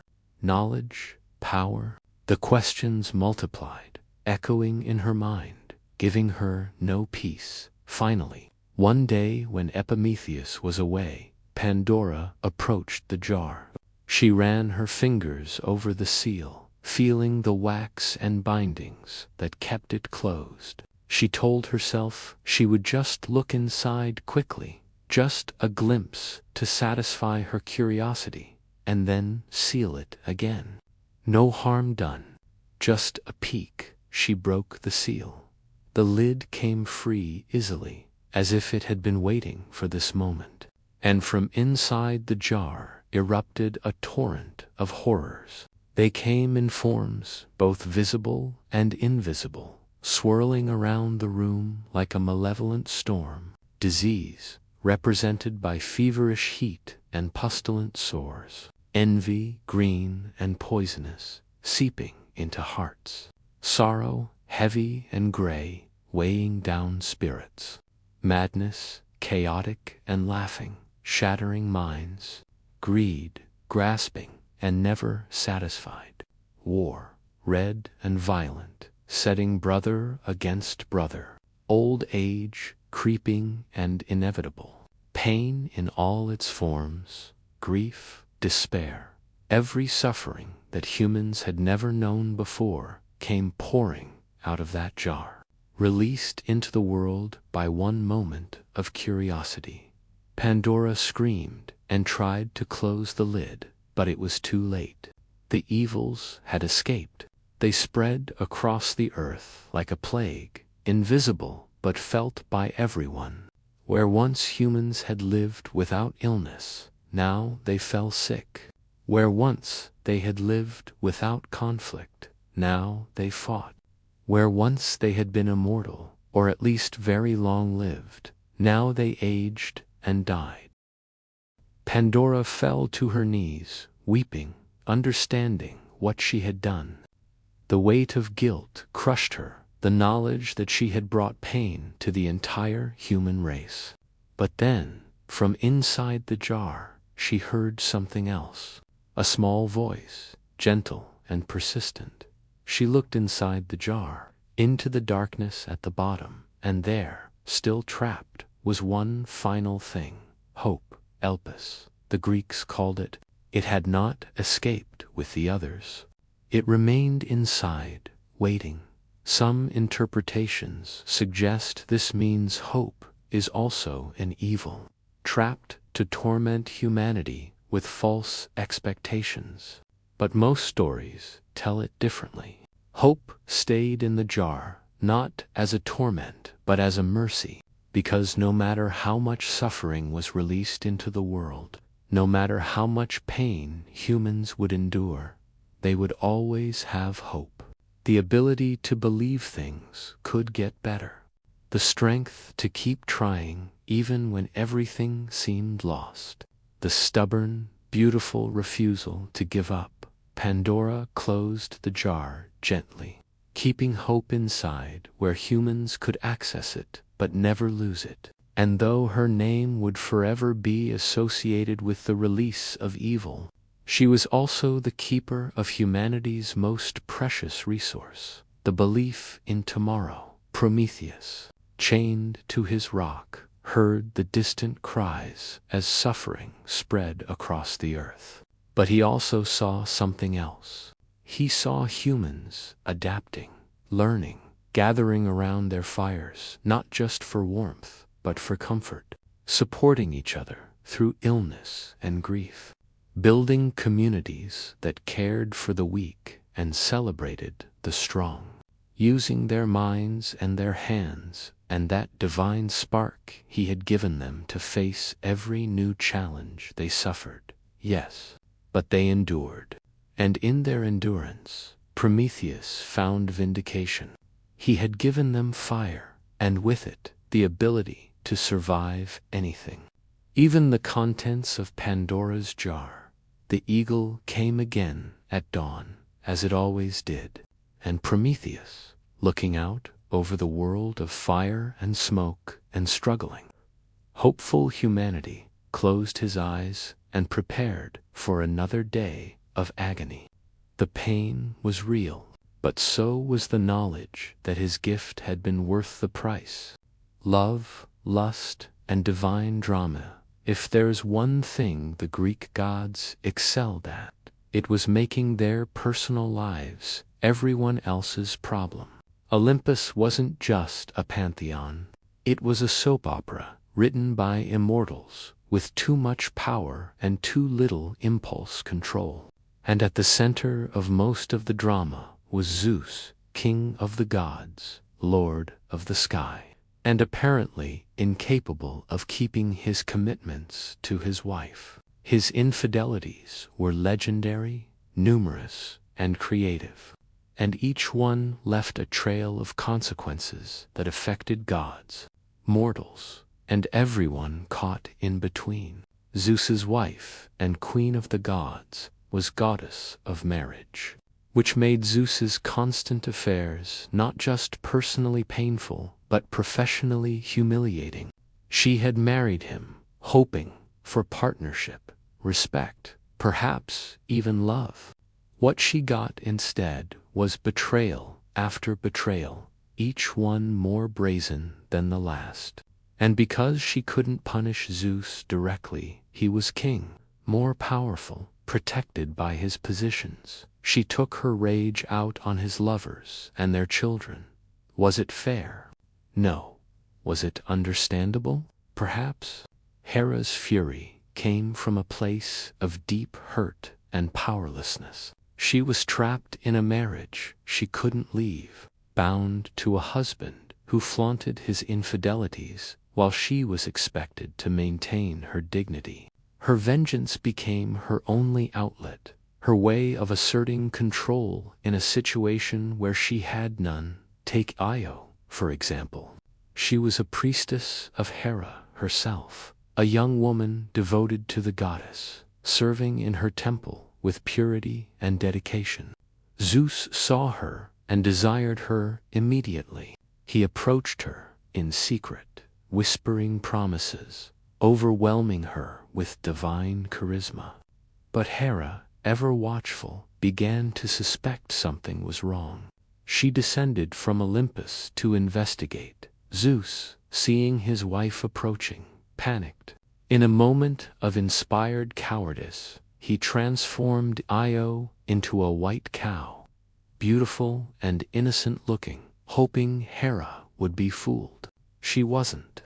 Knowledge? Power? The questions multiplied, echoing in her mind, giving her no peace. Finally, one day when Epimetheus was away, Pandora approached the jar. She ran her fingers over the seal, feeling the wax and bindings that kept it closed. She told herself she would just look inside quickly, just a glimpse to satisfy her curiosity, and then seal it again. No harm done, just a peek. She broke the seal. The lid came free easily, as if it had been waiting for this moment. And from inside the jar erupted a torrent of horrors. They came in forms both visible and invisible, swirling around the room like a malevolent storm. Disease, represented by feverish heat and pestilent sores. Envy, green and poisonous, seeping into hearts. Sorrow, heavy and gray, weighing down spirits. Madness, chaotic and laughing, shattering minds. Greed, grasping and never satisfied. War, red and violent, setting brother against brother. Old age, creeping and inevitable. Pain in all its forms, grief, despair. Every suffering that humans had never known before came pouring out of that jar, released into the world by one moment of curiosity. Pandora screamed and tried to close the lid, but it was too late. The evils had escaped. They spread across the earth like a plague, invisible but felt by everyone. Where once humans had lived without illness, now they fell sick. Where once they had lived without conflict, now they fought. Where once they had been immortal, or at least very long-lived, now they aged and died. Pandora fell to her knees, weeping, understanding what she had done. The weight of guilt crushed her, the knowledge that she had brought pain to the entire human race. But then, from inside the jar, she heard something else. A small voice, gentle and persistent. She looked inside the jar, into the darkness at the bottom, and there, still trapped, was one final thing. Hope, Elpis, the Greeks called it. It had not escaped with the others. It remained inside, waiting. Some interpretations suggest this means hope is also an evil, trapped to torment humanity with false expectations. But most stories tell it differently. Hope stayed in the jar, not as a torment, but as a mercy, because no matter how much suffering was released into the world, no matter how much pain humans would endure, they would always have hope. The ability to believe things could get better. The strength to keep trying even when everything seemed lost. The stubborn, beautiful refusal to give up, Pandora closed the jar gently, keeping hope inside where humans could access it but never lose it. And though her name would forever be associated with the release of evil, she was also the keeper of humanity's most precious resource, the belief in tomorrow. Prometheus, chained to his rock, heard the distant cries as suffering spread across the earth. But he also saw something else. He saw humans adapting, learning, gathering around their fires, not just for warmth, but for comfort, supporting each other through illness and grief, building communities that cared for the weak and celebrated the strong, using their minds and their hands and that divine spark he had given them to face every new challenge they suffered. Yes, but they endured. And in their endurance, Prometheus found vindication. He had given them fire, and with it, the ability to survive anything. Even the contents of Pandora's jar. The eagle came again at dawn, as it always did, and Prometheus, looking out over the world of fire and smoke and struggling, hopeful humanity, closed his eyes and prepared for another day of agony. The pain was real, but so was the knowledge that his gift had been worth the price. Love, lust, and divine drama. If there's one thing the Greek gods excelled at, it was making their personal lives everyone else's problem. Olympus wasn't just a pantheon. It was a soap opera written by immortals with too much power and too little impulse control. And at the center of most of the drama was Zeus, king of the gods, lord of the sky, and apparently incapable of keeping his commitments to his wife. His infidelities were legendary, numerous, and creative, and each one left a trail of consequences that affected gods, mortals, and everyone caught in between. Zeus's wife and queen of the gods was goddess of marriage, which made Zeus's constant affairs not just personally painful, but professionally humiliating. She had married him, hoping for partnership, respect, perhaps even love. What she got instead was betrayal after betrayal, each one more brazen than the last. And because she couldn't punish Zeus directly, he was king, more powerful, protected by his positions. She took her rage out on his lovers and their children. Was it fair? No. Was it understandable? Perhaps. Hera's fury came from a place of deep hurt and powerlessness. She was trapped in a marriage she couldn't leave, bound to a husband who flaunted his infidelities while she was expected to maintain her dignity. Her vengeance became her only outlet, her way of asserting control in a situation where she had none. Take Io, for example. She was a priestess of Hera herself, a young woman devoted to the goddess, serving in her temple with purity and dedication. Zeus saw her and desired her immediately. He approached her in secret, whispering promises, overwhelming her with divine charisma. But Hera, ever watchful, began to suspect something was wrong. She descended from Olympus to investigate. Zeus, seeing his wife approaching, panicked. In a moment of inspired cowardice, he transformed Io into a white cow, beautiful and innocent-looking, hoping Hera would be fooled. She wasn't.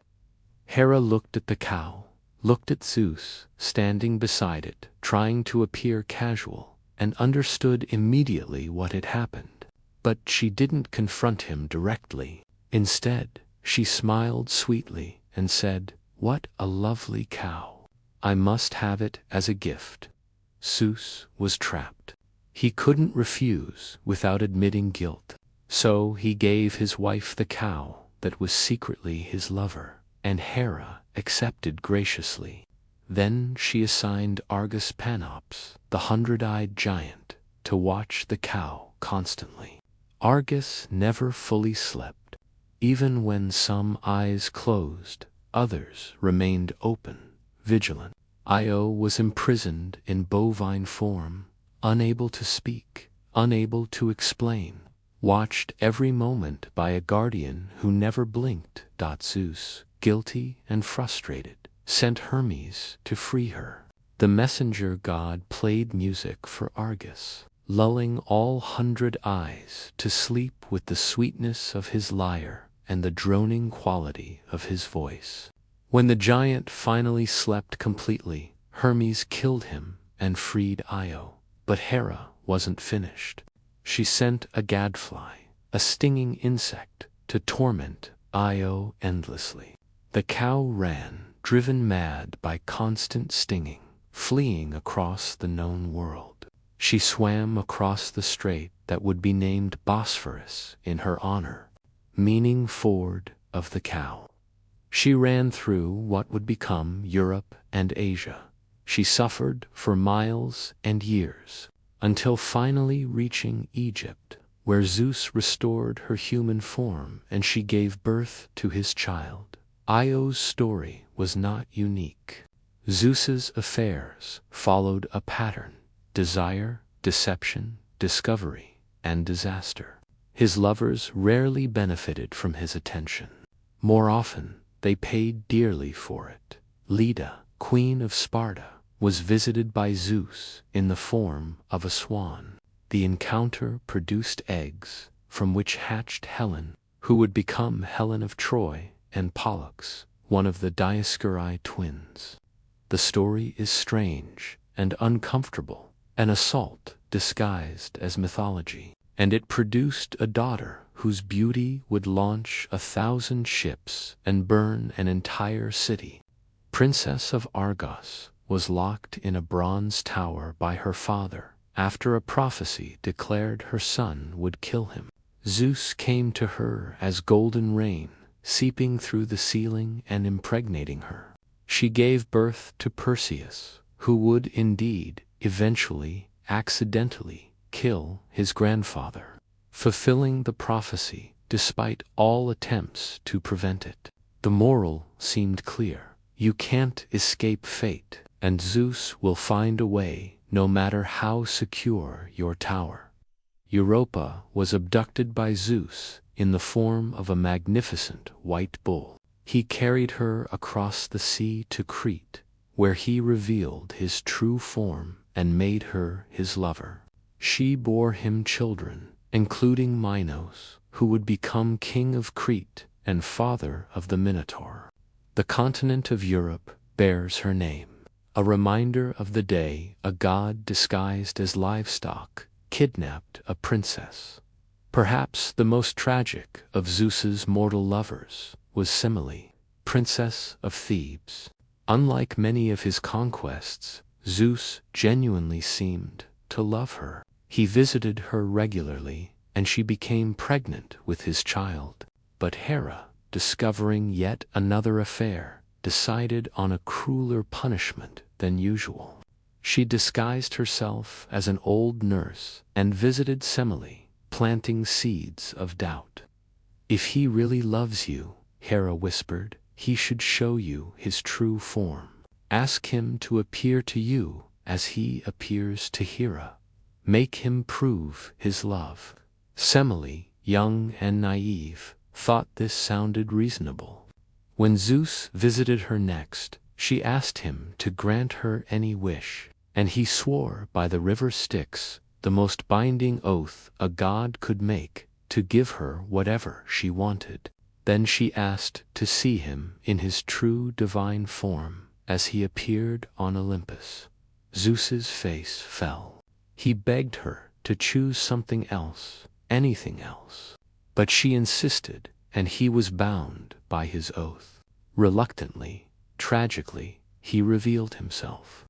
Hera looked at the cow, looked at Zeus, standing beside it, trying to appear casual, and understood immediately what had happened. But she didn't confront him directly. Instead, she smiled sweetly and said, "What a lovely cow. I must have it as a gift." Zeus was trapped. He couldn't refuse without admitting guilt. So he gave his wife the cow that was secretly his lover, and Hera accepted graciously. Then she assigned Argus Panops, the 100-eyed giant, to watch the cow constantly. Argus never fully slept. Even when some eyes closed, others remained open, vigilant. Io was imprisoned in bovine form, unable to speak, unable to explain, watched every moment by a guardian who never blinked. Zeus, guilty and frustrated, sent Hermes to free her. The messenger god played music for Argus, lulling all 100 eyes to sleep with the sweetness of his lyre and the droning quality of his voice. When the giant finally slept completely, Hermes killed him and freed Io. But Hera wasn't finished. She sent a gadfly, a stinging insect, to torment Io endlessly. The cow ran, driven mad by constant stinging, fleeing across the known world. She swam across the strait that would be named Bosphorus in her honor, meaning ford of the cow. She ran through what would become Europe and Asia. She suffered for miles and years, until finally reaching Egypt, where Zeus restored her human form and she gave birth to his child. Io's story was not unique. Zeus's affairs followed a pattern: desire, deception, discovery, and disaster. His lovers rarely benefited from his attention. More often, they paid dearly for it. Leda, queen of Sparta, was visited by Zeus in the form of a swan. The encounter produced eggs, from which hatched Helen, who would become Helen of Troy, and Pollux, one of the Dioscuri twins. The story is strange and uncomfortable, an assault disguised as mythology, and it produced a daughter whose beauty would launch 1,000 ships and burn an entire city. Princess of Argos was locked in a bronze tower by her father after a prophecy declared her son would kill him. Zeus came to her as golden rain, seeping through the ceiling and impregnating her. She gave birth to Perseus, who would indeed, eventually, accidentally, kill his grandfather, fulfilling the prophecy despite all attempts to prevent it. The moral seemed clear: you can't escape fate, and Zeus will find a way no matter how secure your tower. Europa was abducted by Zeus in the form of a magnificent white bull. He carried her across the sea to Crete, where he revealed his true form and made her his lover. She bore him children, including Minos, who would become king of Crete and father of the Minotaur. The continent of Europe bears her name, a reminder of the day a god disguised as livestock kidnapped a princess. Perhaps the most tragic of Zeus's mortal lovers was Semele, princess of Thebes. Unlike many of his conquests, Zeus genuinely seemed to love her. He visited her regularly, and she became pregnant with his child. But Hera, discovering yet another affair, decided on a crueler punishment than usual. She disguised herself as an old nurse and visited Semele, planting seeds of doubt. "If he really loves you," Hera whispered, "he should show you his true form. Ask him to appear to you as he appears to Hera. Make him prove his love." Semele, young and naive, thought this sounded reasonable. When Zeus visited her next, she asked him to grant her any wish, and he swore by the river Styx, the most binding oath a god could make, to give her whatever she wanted. Then she asked to see him in his true divine form as he appeared on Olympus. Zeus's face fell. He begged her to choose something else, anything else. But she insisted, and he was bound by his oath. Reluctantly, tragically, he revealed himself.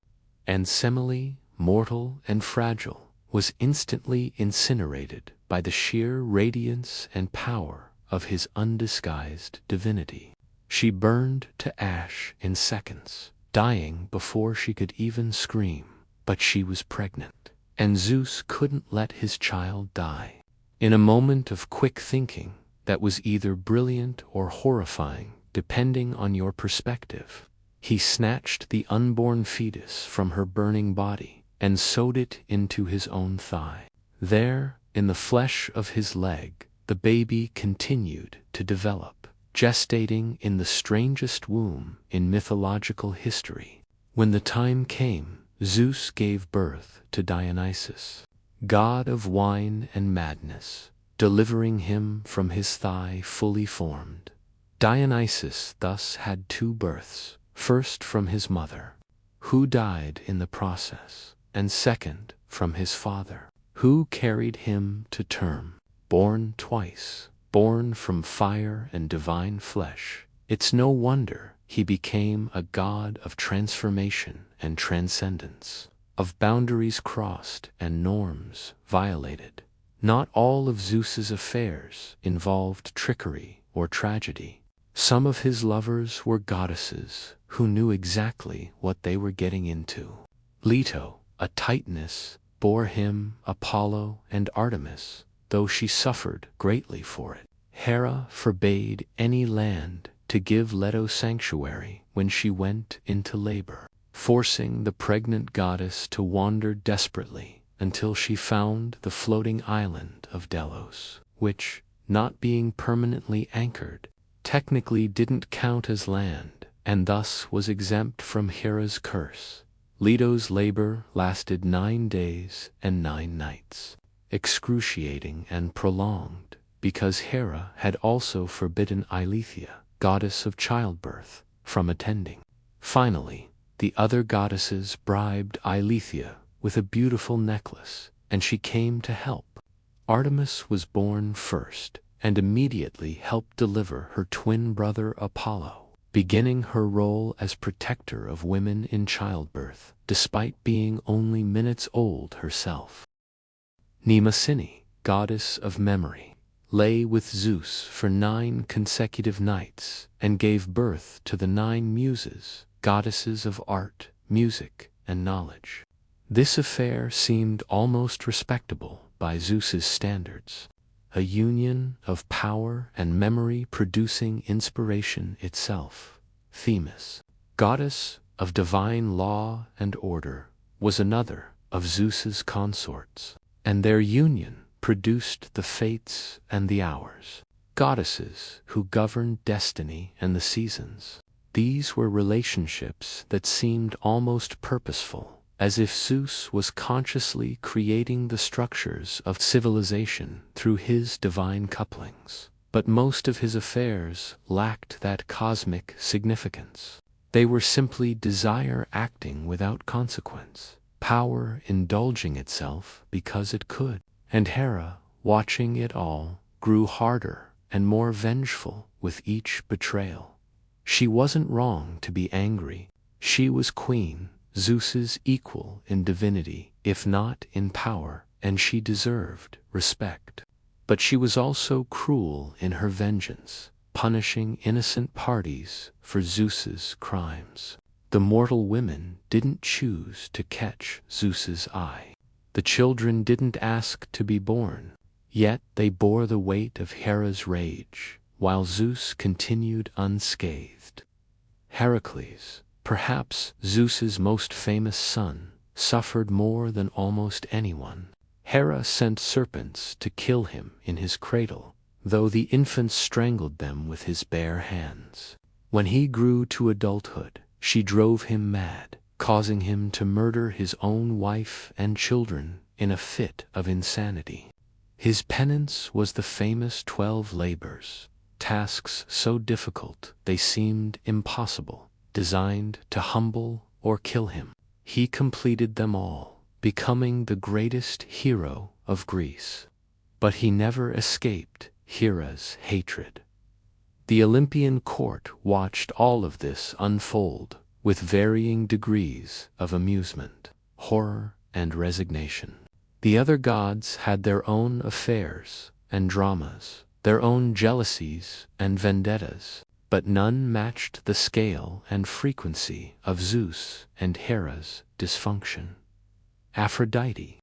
And Semele, mortal and fragile, was instantly incinerated by the sheer radiance and power of his undisguised divinity. She burned to ash in seconds, dying before she could even scream. But she was pregnant, and Zeus couldn't let his child die. In a moment of quick thinking that was either brilliant or horrifying, depending on your perspective, he snatched the unborn fetus from her burning body and sewed it into his own thigh. There, in the flesh of his leg, the baby continued to develop, gestating in the strangest womb in mythological history. When the time came, Zeus gave birth to Dionysus, god of wine and madness, delivering him from his thigh fully formed. Dionysus thus had two births, first from his mother, who died in the process, and second from his father, who carried him to term. Born twice, born from fire and divine flesh, it's no wonder he became a god of transformation and transcendence, of boundaries crossed and norms violated. Not all of Zeus's affairs involved trickery or tragedy. Some of his lovers were goddesses who knew exactly what they were getting into. Leto, a Titaness, bore him Apollo and Artemis, though she suffered greatly for it. Hera forbade any land to give Leto sanctuary when she went into labor, forcing the pregnant goddess to wander desperately until she found the floating island of Delos, which, not being permanently anchored, technically didn't count as land, and thus was exempt from Hera's curse. Leto's labor lasted 9 days and 9 nights, excruciating and prolonged, because Hera had also forbidden Eileithyia, goddess of childbirth, from attending. Finally, the other goddesses bribed Eileithyia with a beautiful necklace, and she came to help. Artemis was born first, and immediately helped deliver her twin brother Apollo, beginning her role as protector of women in childbirth, despite being only minutes old herself. Mnemosyne, goddess of memory, lay with Zeus for 9 consecutive nights and gave birth to the 9 muses, goddesses of art, music, and knowledge. This affair seemed almost respectable by Zeus's standards, a union of power and memory producing inspiration itself. Themis, goddess of divine law and order, was another of Zeus's consorts, and their union produced the fates and the hours, goddesses who governed destiny and the seasons. These were relationships that seemed almost purposeful, as if Zeus was consciously creating the structures of civilization through his divine couplings. But most of his affairs lacked that cosmic significance. They were simply desire acting without consequence, power indulging itself because it could. And Hera, watching it all, grew harder and more vengeful with each betrayal. She wasn't wrong to be angry. She was queen, Zeus's equal in divinity, if not in power, and she deserved respect. But she was also cruel in her vengeance, punishing innocent parties for Zeus's crimes. The mortal women didn't choose to catch Zeus's eye. The children didn't ask to be born, yet they bore the weight of Hera's rage, while Zeus continued unscathed. Heracles, perhaps Zeus's most famous son, suffered more than almost anyone. Hera sent serpents to kill him in his cradle, though the infant strangled them with his bare hands. When he grew to adulthood, she drove him mad, causing him to murder his own wife and children in a fit of insanity. His penance was the famous 12 labors, tasks so difficult they seemed impossible, designed to humble or kill him. He completed them all, becoming the greatest hero of Greece. But he never escaped Hera's hatred. The Olympian court watched all of this unfold, with varying degrees of amusement, horror, and resignation. The other gods had their own affairs and dramas, their own jealousies and vendettas, but none matched the scale and frequency of Zeus and Hera's dysfunction. Aphrodite,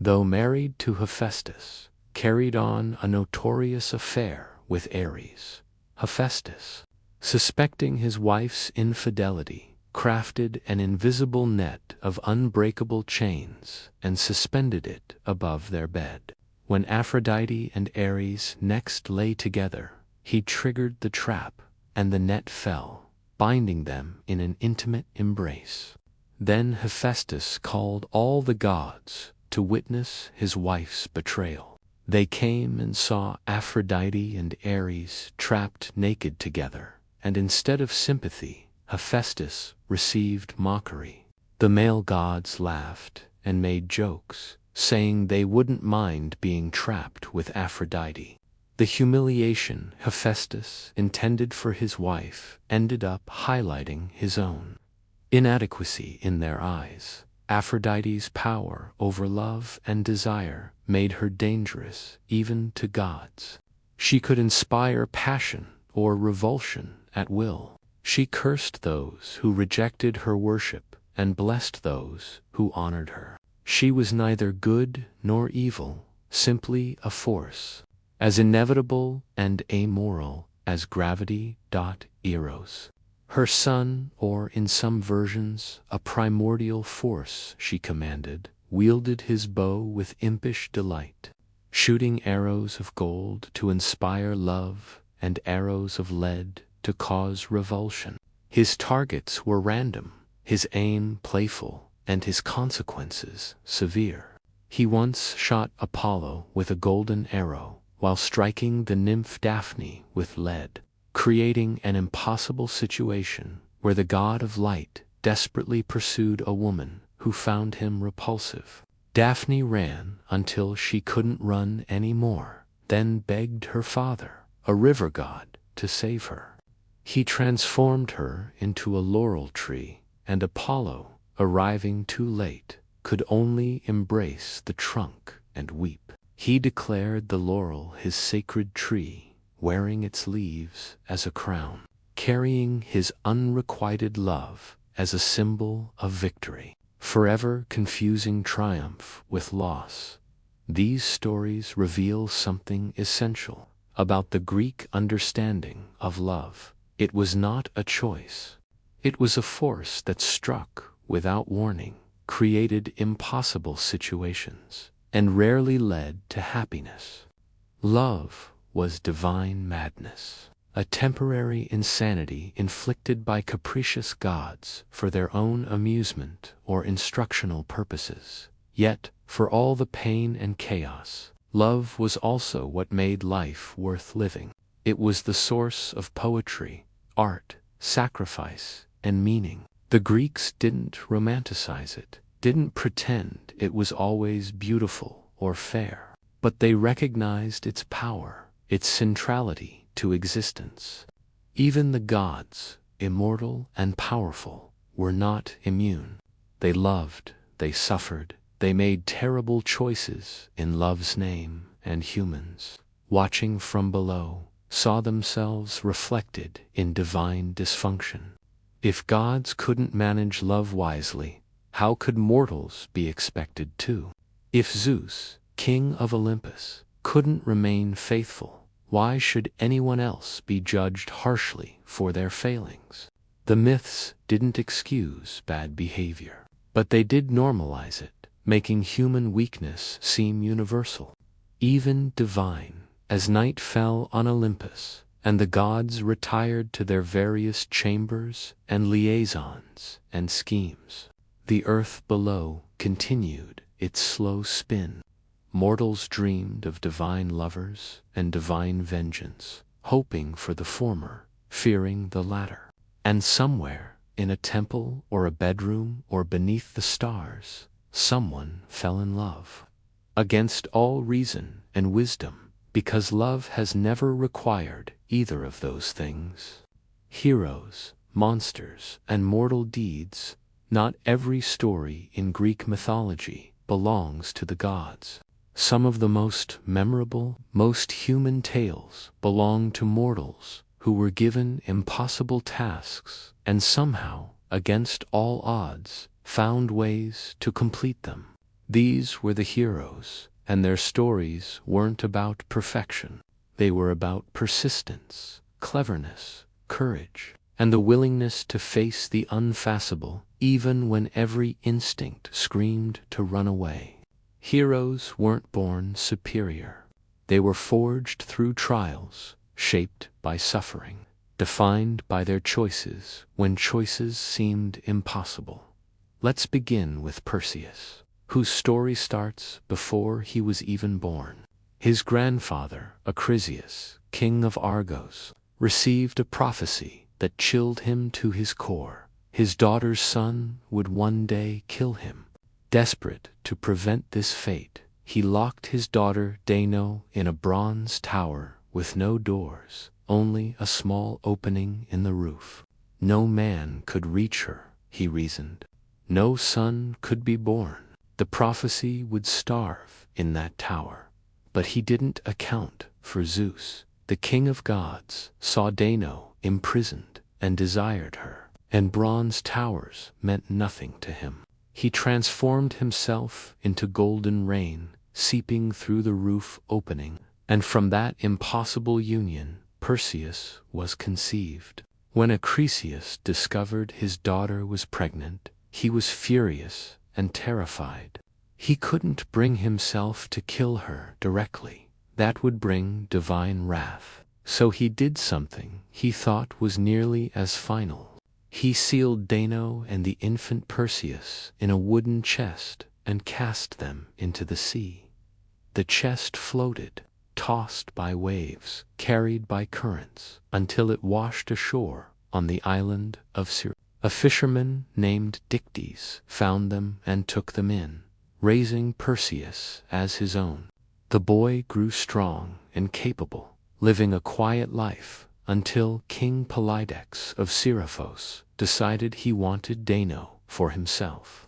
though married to Hephaestus, carried on a notorious affair with Ares. Hephaestus, suspecting his wife's infidelity, crafted an invisible net of unbreakable chains and suspended it above their bed. When Aphrodite and Ares next lay together, he triggered the trap, and the net fell, binding them in an intimate embrace. Then Hephaestus called all the gods to witness his wife's betrayal. They came and saw Aphrodite and Ares trapped naked together, and instead of sympathy, Hephaestus received mockery. The male gods laughed and made jokes, saying they wouldn't mind being trapped with Aphrodite. The humiliation Hephaestus intended for his wife ended up highlighting his own inadequacy in their eyes. Aphrodite's power over love and desire made her dangerous even to gods. She could inspire passion or revulsion at will. She cursed those who rejected her worship and blessed those who honored her. She was neither good nor evil, simply a force, as inevitable and amoral as gravity. Eros, her son, or in some versions, a primordial force, she commanded, wielded his bow with impish delight, shooting arrows of gold to inspire love and arrows of lead to cause revulsion. His targets were random, his aim playful, and his consequences severe. He once shot Apollo with a golden arrow while striking the nymph Daphne with lead, creating an impossible situation where the god of light desperately pursued a woman who found him repulsive. Daphne ran until she couldn't run anymore, then begged her father, a river god, to save her. He transformed her into a laurel tree, and Apollo, arriving too late, could only embrace the trunk and weep. He declared the laurel his sacred tree, wearing its leaves as a crown, carrying his unrequited love as a symbol of victory, forever confusing triumph with loss. These stories reveal something essential about the Greek understanding of love. It was not a choice. It was a force that struck without warning, created impossible situations, and rarely led to happiness. Love was divine madness, a temporary insanity inflicted by capricious gods for their own amusement or instructional purposes. Yet, for all the pain and chaos, love was also what made life worth living. It was the source of poetry, art, sacrifice, and meaning. The Greeks didn't romanticize it, didn't pretend it was always beautiful or fair, but they recognized its power, its centrality to existence. Even the gods, immortal and powerful, were not immune. They loved, they suffered, they made terrible choices in love's name, and humans, watching from below, saw themselves reflected in divine dysfunction. If gods couldn't manage love wisely, how could mortals be expected to? If Zeus, king of Olympus, couldn't remain faithful, why should anyone else be judged harshly for their failings? The myths didn't excuse bad behavior, but they did normalize it, making human weakness seem universal, even divine. As night fell on Olympus, and the gods retired to their various chambers and liaisons and schemes, the earth below continued its slow spin. Mortals dreamed of divine lovers and divine vengeance, hoping for the former, fearing the latter. And somewhere, in a temple or a bedroom or beneath the stars, someone fell in love. Against all reason and wisdom, because love has never required either of those things. Heroes, monsters, and mortal deeds. Not every story in Greek mythology belongs to the gods. Some of the most memorable, most human tales belong to mortals who were given impossible tasks and somehow, against all odds, found ways to complete them. These were the heroes, and their stories weren't about perfection. They were about persistence, cleverness, courage, and the willingness to face the unfaceable, even when every instinct screamed to run away. Heroes weren't born superior. They were forged through trials, shaped by suffering, defined by their choices when choices seemed impossible. Let's begin with Perseus, whose story starts before he was even born. His grandfather, Acrisius, king of Argos, received a prophecy that chilled him to his core. His daughter's son would one day kill him. Desperate to prevent this fate, he locked his daughter Dano in a bronze tower with no doors, only a small opening in the roof. No man could reach her, he reasoned. No son could be born. The prophecy would starve in that tower. But he didn't account for Zeus. The king of gods saw Dano imprisoned and desired her, and bronze towers meant nothing to him. He transformed himself into golden rain, seeping through the roof opening, and from that impossible union, Perseus was conceived. When Acrisius discovered his daughter was pregnant, he was furious and terrified. He couldn't bring himself to kill her directly. That would bring divine wrath. So he did something he thought was nearly as final. He sealed Dano and the infant Perseus in a wooden chest and cast them into the sea. The chest floated, tossed by waves, carried by currents, until it washed ashore on the island of Syr. A fisherman named Dictys found them and took them in, raising Perseus as his own. The boy grew strong and capable, living a quiet life until King Polydex of Seriphos decided he wanted Dano for himself.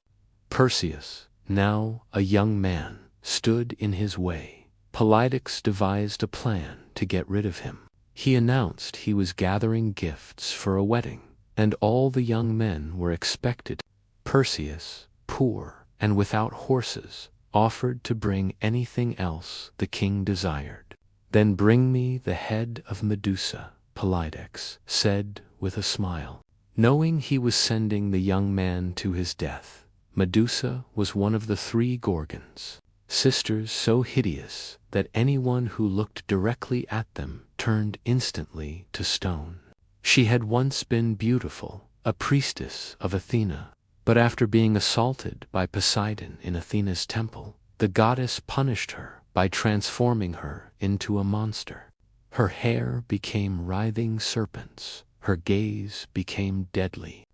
Perseus, now a young man, stood in his way. Polydex devised a plan to get rid of him. He announced he was gathering gifts for a wedding, and all the young men were expected. Perseus, poor and without horses, offered to bring anything else the king desired. "Then bring me the head of Medusa," Polydex said with a smile. Knowing he was sending the young man to his death, Medusa was one of the 3 Gorgons, sisters so hideous that anyone who looked directly at them turned instantly to stone. She had once been beautiful, a priestess of Athena, but after being assaulted by Poseidon in Athena's temple, the goddess punished her by transforming her into a monster. Her hair became writhing serpents, her gaze became deadly,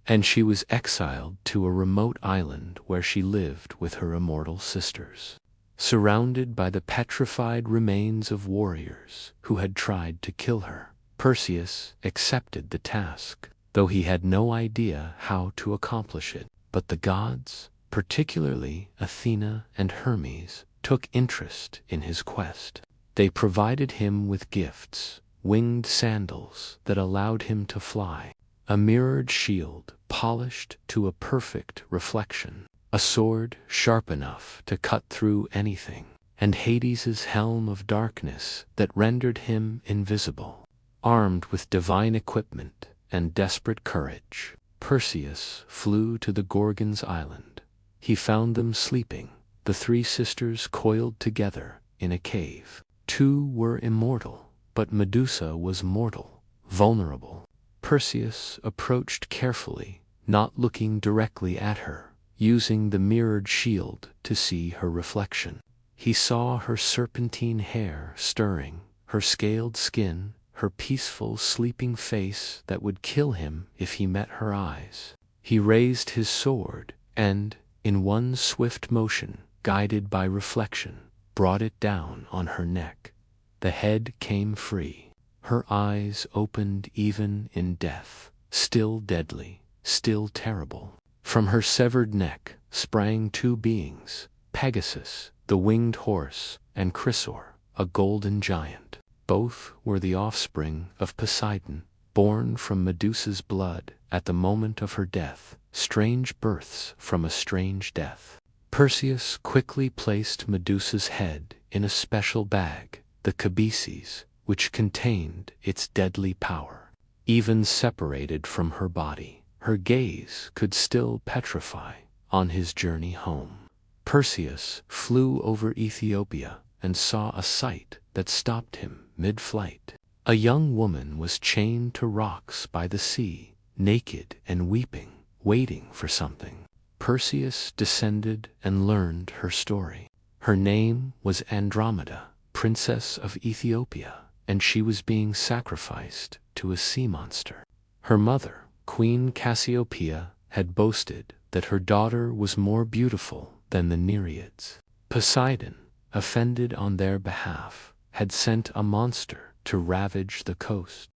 and she was exiled to a remote island where she lived with her immortal sisters. Surrounded by the petrified remains of warriors who had tried to kill her, Perseus accepted the task, though he had no idea how to accomplish it. But the gods, particularly Athena and Hermes, took interest in his quest. They provided him with gifts, winged sandals that allowed him to fly, a mirrored shield polished to a perfect reflection, a sword sharp enough to cut through anything, and Hades's helm of darkness that rendered him invisible. Armed with divine equipment and desperate courage, Perseus flew to the Gorgons' island. He found them sleeping, the 3 sisters coiled together in a cave. 2 were immortal, but Medusa was mortal, vulnerable. Perseus approached carefully, not looking directly at her, using the mirrored shield to see her reflection. He saw her serpentine hair stirring, her scaled skin, her peaceful sleeping face that would kill him if he met her eyes. He raised his sword and, in one swift motion, guided by reflection, brought it down on her neck. The head came free. Her eyes opened even in death, still deadly, still terrible. From her severed neck sprang 2 beings, Pegasus, the winged horse, and Chrysor, a golden giant. Both were the offspring of Poseidon, born from Medusa's blood at the moment of her death, strange births from a strange death. Perseus quickly placed Medusa's head in a special bag, the cabeces, which contained its deadly power. Even separated from her body, her gaze could still petrify on his journey home. Perseus flew over Ethiopia and saw a sight that stopped him mid-flight. A young woman was chained to rocks by the sea, naked and weeping, waiting for something. Perseus descended and learned her story. Her name was Andromeda, princess of Ethiopia, and she was being sacrificed to a sea monster. Her mother, Queen Cassiopeia, had boasted that her daughter was more beautiful than the Nereids. Poseidon, offended on their behalf, had sent a monster to ravage the coast.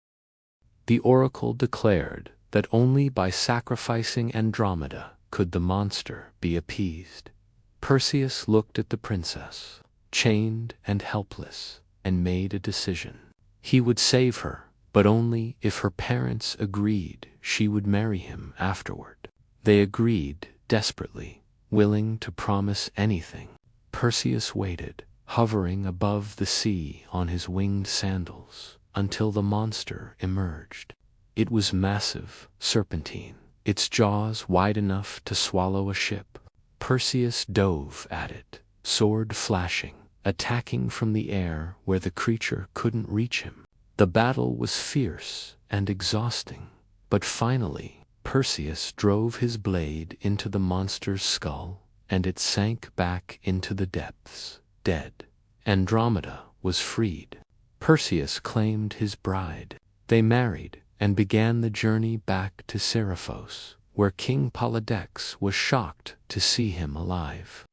The oracle declared that only by sacrificing Andromeda could the monster be appeased. Perseus looked at the princess, chained and helpless, and made a decision. He would save her, but only if her parents agreed she would marry him afterward. They agreed desperately, willing to promise anything. Perseus waited, hovering above the sea on his winged sandals, until the monster emerged. It was massive, serpentine, its jaws wide enough to swallow a ship. Perseus dove at it, sword flashing, attacking from the air where the creature couldn't reach him. The battle was fierce and exhausting, but finally Perseus drove his blade into the monster's skull, and it sank back into the depths, dead. Andromeda was freed. Perseus claimed his bride. They married and began the journey back to Seriphos, where King Polydex was shocked to see him alive.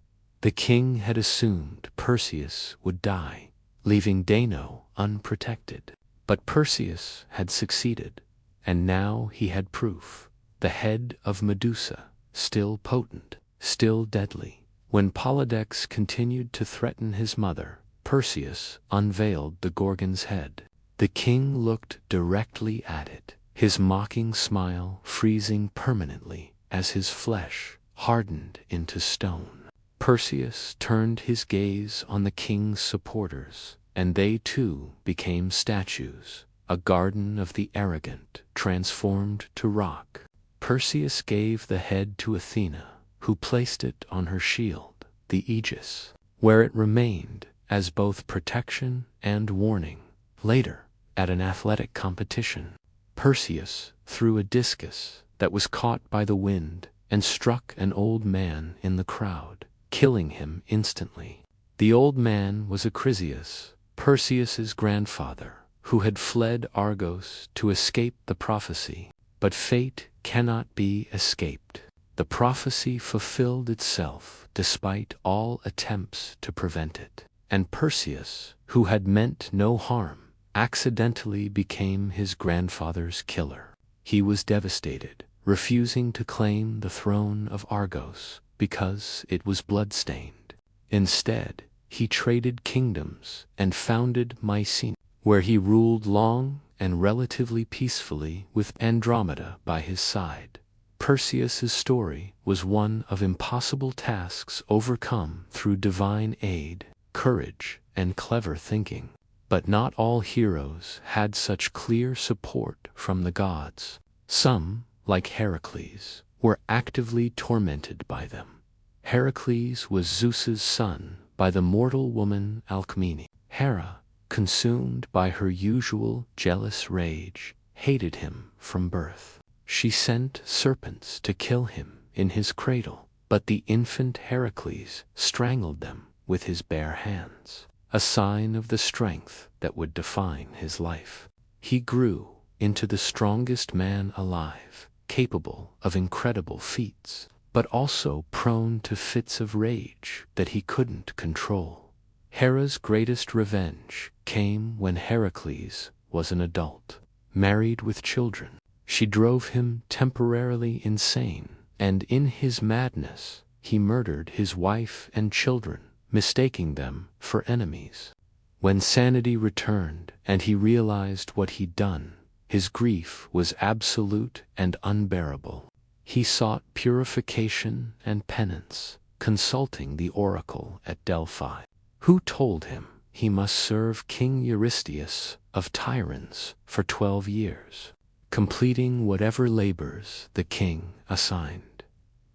The king had assumed Perseus would die, leaving Dano unprotected. But Perseus had succeeded, and now he had proof. The head of Medusa, still potent, still deadly. When Polydex continued to threaten his mother, Perseus unveiled the Gorgon's head. The king looked directly at it, his mocking smile freezing permanently as his flesh hardened into stone. Perseus turned his gaze on the king's supporters, and they too became statues, a garden of the arrogant transformed to rock. Perseus gave the head to Athena, who placed it on her shield, the Aegis, where it remained as both protection and warning. Later, at an athletic competition, Perseus threw a discus that was caught by the wind and struck an old man in the crowd, killing him instantly. The old man was Acrisius, Perseus's grandfather, who had fled Argos to escape the prophecy. But fate cannot be escaped. The prophecy fulfilled itself despite all attempts to prevent it. And Perseus, who had meant no harm, accidentally became his grandfather's killer. He was devastated, refusing to claim the throne of Argos because it was blood-stained. Instead, he traded kingdoms and founded Mycenae, where he ruled long and relatively peacefully with Andromeda by his side. Perseus's story was one of impossible tasks overcome through divine aid, courage, and clever thinking. But not all heroes had such clear support from the gods. Some, like Heracles, were actively tormented by them. Heracles was Zeus's son by the mortal woman Alcmene. Hera, consumed by her usual jealous rage, hated him from birth. She sent serpents to kill him in his cradle, but the infant Heracles strangled them with his bare hands, a sign of the strength that would define his life. He grew into the strongest man alive, capable of incredible feats, but also prone to fits of rage that he couldn't control. Hera's greatest revenge came when Heracles was an adult, married with children. She drove him temporarily insane, and in his madness, he murdered his wife and children, mistaking them for enemies. When sanity returned and he realized what he'd done, his grief was absolute and unbearable. He sought purification and penance, consulting the oracle at Delphi, who told him he must serve King Eurystheus of Tiryns for 12 years, completing whatever labors the king assigned.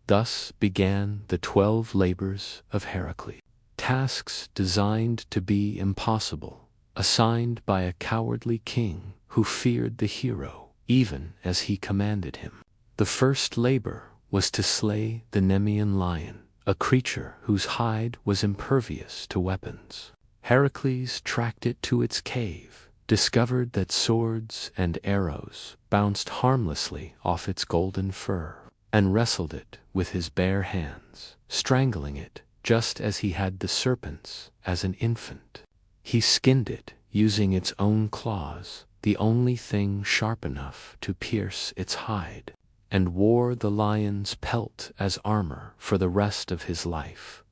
Thus began the 12 labors of Heracles, tasks designed to be impossible, assigned by a cowardly king who feared the hero even as he commanded him. The first labor was to slay the Nemean lion, a creature whose hide was impervious to weapons. Heracles tracked it to its cave, discovered that swords and arrows bounced harmlessly off its golden fur, and wrestled it with his bare hands, strangling it just as he had the serpents as an infant. He skinned it using its own claws, the only thing sharp enough to pierce its hide, and wore the lion's pelt as armor for the rest of his life.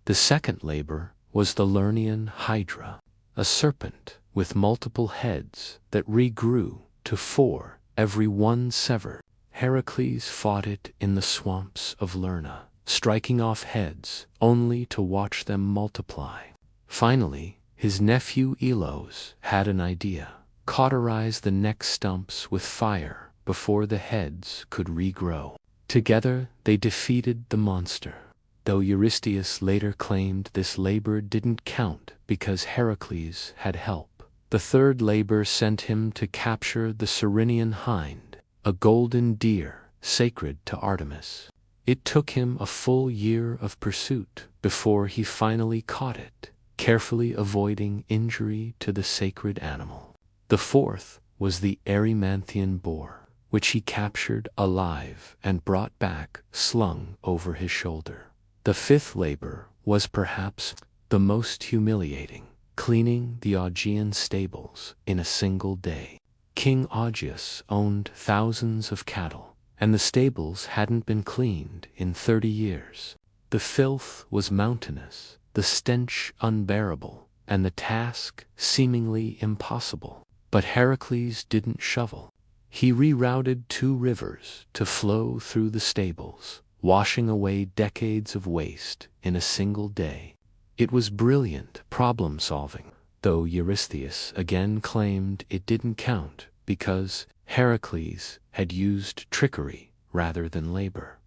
The second labor was the Lernaean Hydra, a serpent with multiple heads that regrew to 4 every one severed. Heracles fought it in the swamps of Lerna, striking off heads only to watch them multiply. Finally, his nephew Elos had an idea: cauterize the neck stumps with fire before the heads could regrow. Together they defeated the monster, though Eurystheus later claimed this labor didn't count because Heracles had help. The third labor sent him to capture the Cyrenian hind, a golden deer sacred to Artemis. It took him a full year of pursuit before he finally caught it, carefully avoiding injury to the sacred animal. The fourth was the Erymanthian boar, which he captured alive and brought back slung over his shoulder. The fifth labor was perhaps the most humiliating: cleaning the Augean stables in a single day. King Augeas owned thousands of cattle, and the stables hadn't been cleaned in 30 years. The filth was mountainous, the stench unbearable, and the task seemingly impossible. But Heracles didn't shovel. He rerouted 2 rivers to flow through the stables, washing away decades of waste in a single day. It was brilliant problem-solving, though Eurystheus again claimed it didn't count because Heracles had used trickery rather than labor.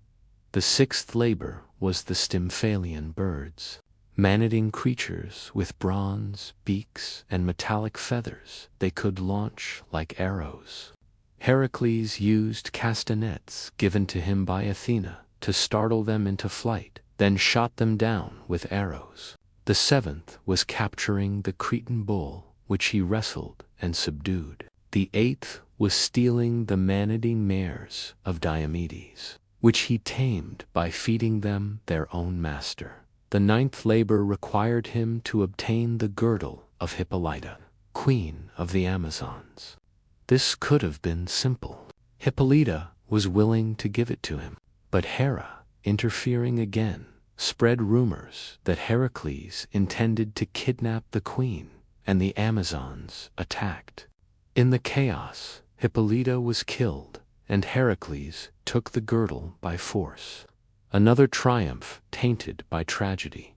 The sixth labor was the Stymphalian birds, man-eating creatures with bronze beaks and metallic feathers they could launch like arrows. Heracles used castanets given to him by Athena to startle them into flight, then shot them down with arrows. The seventh was capturing the Cretan bull, which he wrestled and subdued. The eighth was stealing the man-eating mares of Diomedes, which he tamed by feeding them their own master. The ninth labor required him to obtain the girdle of Hippolyta, queen of the Amazons. This could have been simple. Hippolyta was willing to give it to him, but Hera, interfering again, spread rumors that Heracles intended to kidnap the queen, and the Amazons attacked. In the chaos, Hippolyta was killed, and Heracles took the girdle by force. Another triumph tainted by tragedy.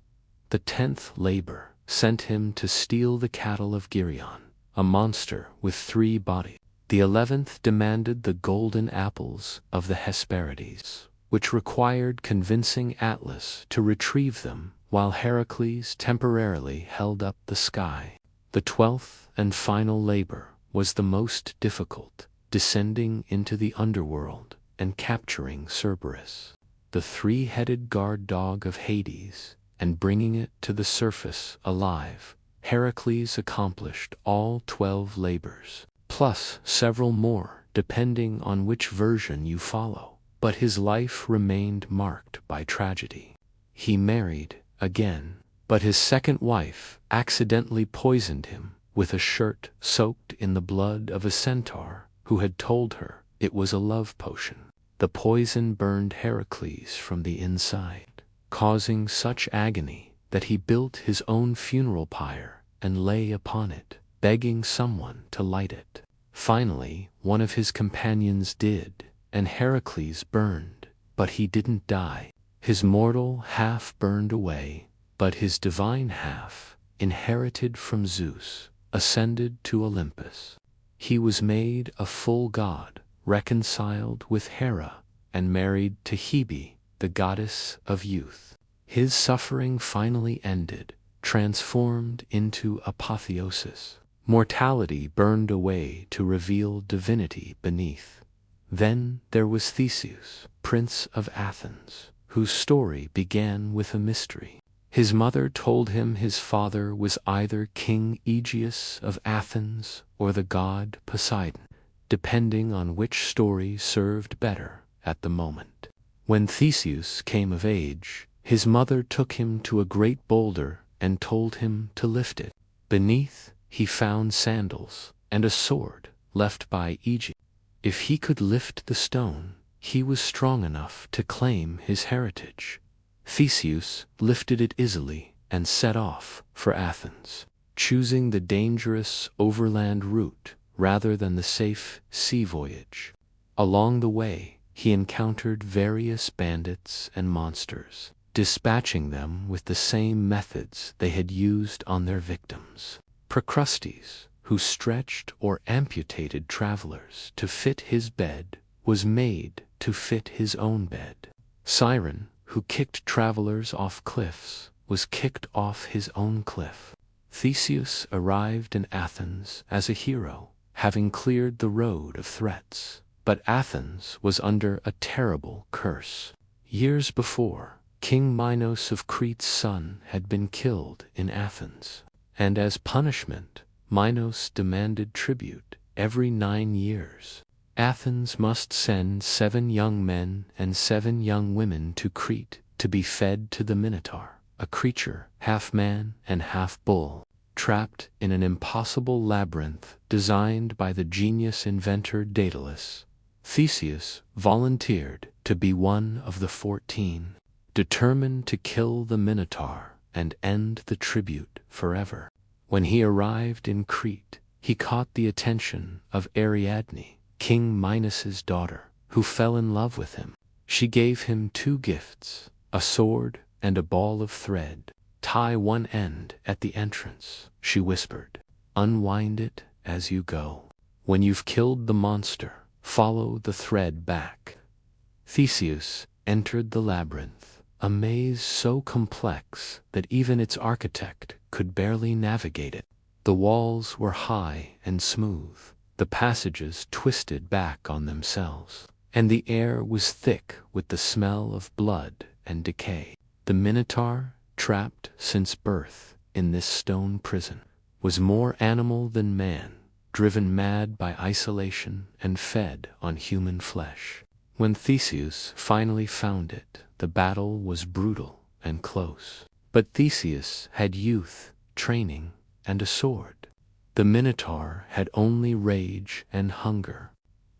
The 10th labor sent him to steal the cattle of Geryon, a monster with 3 bodies. The 11th demanded the golden apples of the Hesperides, which required convincing Atlas to retrieve them while Heracles temporarily held up the sky. The 12th and final labor was the most difficult, descending into the underworld and capturing Cerberus, the 3-headed guard dog of Hades, and bringing it to the surface alive. Heracles accomplished all 12 labors, plus several more depending on which version you follow. But his life remained marked by tragedy. He married again, but his second wife accidentally poisoned him with a shirt soaked in the blood of a centaur who had told her it was a love potion. The poison burned Heracles from the inside, causing such agony that he built his own funeral pyre and lay upon it, begging someone to light it. Finally, one of his companions did, and Heracles burned, but he didn't die. His mortal half burned away, but his divine half, inherited from Zeus, ascended to Olympus. He was made a full god, reconciled with Hera, and married to Hebe, the goddess of youth. His suffering finally ended, transformed into apotheosis. Mortality burned away to reveal divinity beneath. Then there was Theseus, prince of Athens, whose story began with a mystery. His mother told him his father was either King Aegeus of Athens or the god Poseidon, depending on which story served better at the moment. When Theseus came of age, his mother took him to a great boulder and told him to lift it. Beneath, he found sandals and a sword left by Aegeus. If he could lift the stone, he was strong enough to claim his heritage. Theseus lifted it easily and set off for Athens, choosing the dangerous overland route rather than the safe sea voyage. Along the way, he encountered various bandits and monsters, dispatching them with the same methods they had used on their victims. Procrustes, who stretched or amputated travelers to fit his bed, was made to fit his own bed. Siren, who kicked travelers off cliffs, was kicked off his own cliff. Theseus arrived in Athens as a hero, having cleared the road of threats. But Athens was under a terrible curse. Years before, King Minos of Crete's son had been killed in Athens, and as punishment, Minos demanded tribute every 9 years. Athens must send 7 young men and 7 young women to Crete to be fed to the Minotaur, a creature half man and half bull, trapped in an impossible labyrinth designed by the genius inventor Daedalus. Theseus volunteered to be one of the 14, determined to kill the Minotaur and end the tribute forever. When he arrived in Crete, he caught the attention of Ariadne, King Minos's daughter, who fell in love with him. She gave him 2 gifts, a sword and a ball of thread. "Tie one end at the entrance," she whispered. "Unwind it as you go. When you've killed the monster, follow the thread back." Theseus entered the labyrinth, a maze so complex that even its architect could barely navigate it. The walls were high and smooth, the passages twisted back on themselves, and the air was thick with the smell of blood and decay. The Minotaur, trapped since birth in this stone prison, was more animal than man, driven mad by isolation and fed on human flesh. When Theseus finally found it, the battle was brutal and close. But Theseus had youth, training, and a sword. The Minotaur had only rage and hunger.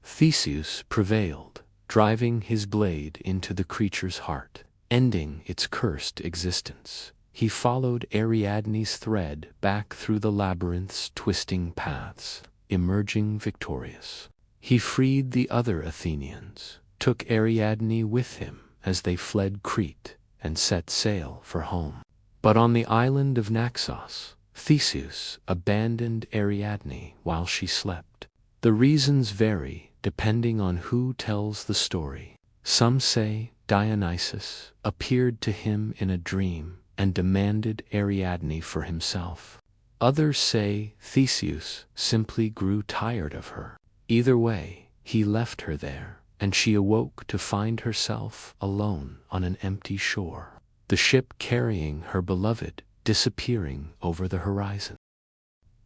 Theseus prevailed, driving his blade into the creature's heart, ending its cursed existence. He followed Ariadne's thread back through the labyrinth's twisting paths, emerging victorious. He freed the other Athenians, took Ariadne with him as they fled Crete, and set sail for home. But on the island of Naxos, Theseus abandoned Ariadne while she slept. The reasons vary depending on who tells the story. Some say Dionysus appeared to him in a dream and demanded Ariadne for himself. Others say Theseus simply grew tired of her. Either way, he left her there, and she awoke to find herself alone on an empty shore, the ship carrying her beloved disappearing over the horizon.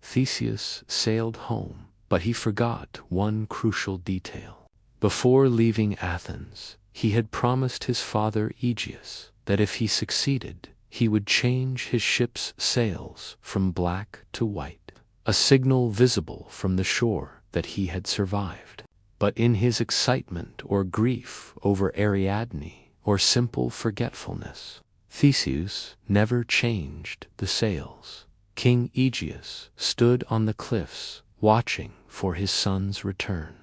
Theseus sailed home, but he forgot one crucial detail. Before leaving Athens, he had promised his father Aegeus that if he succeeded, he would change his ship's sails from black to white, a signal visible from the shore that he had survived. But in his excitement or grief over Ariadne or simple forgetfulness, Theseus never changed the sails. King Aegeus stood on the cliffs, watching for his son's return.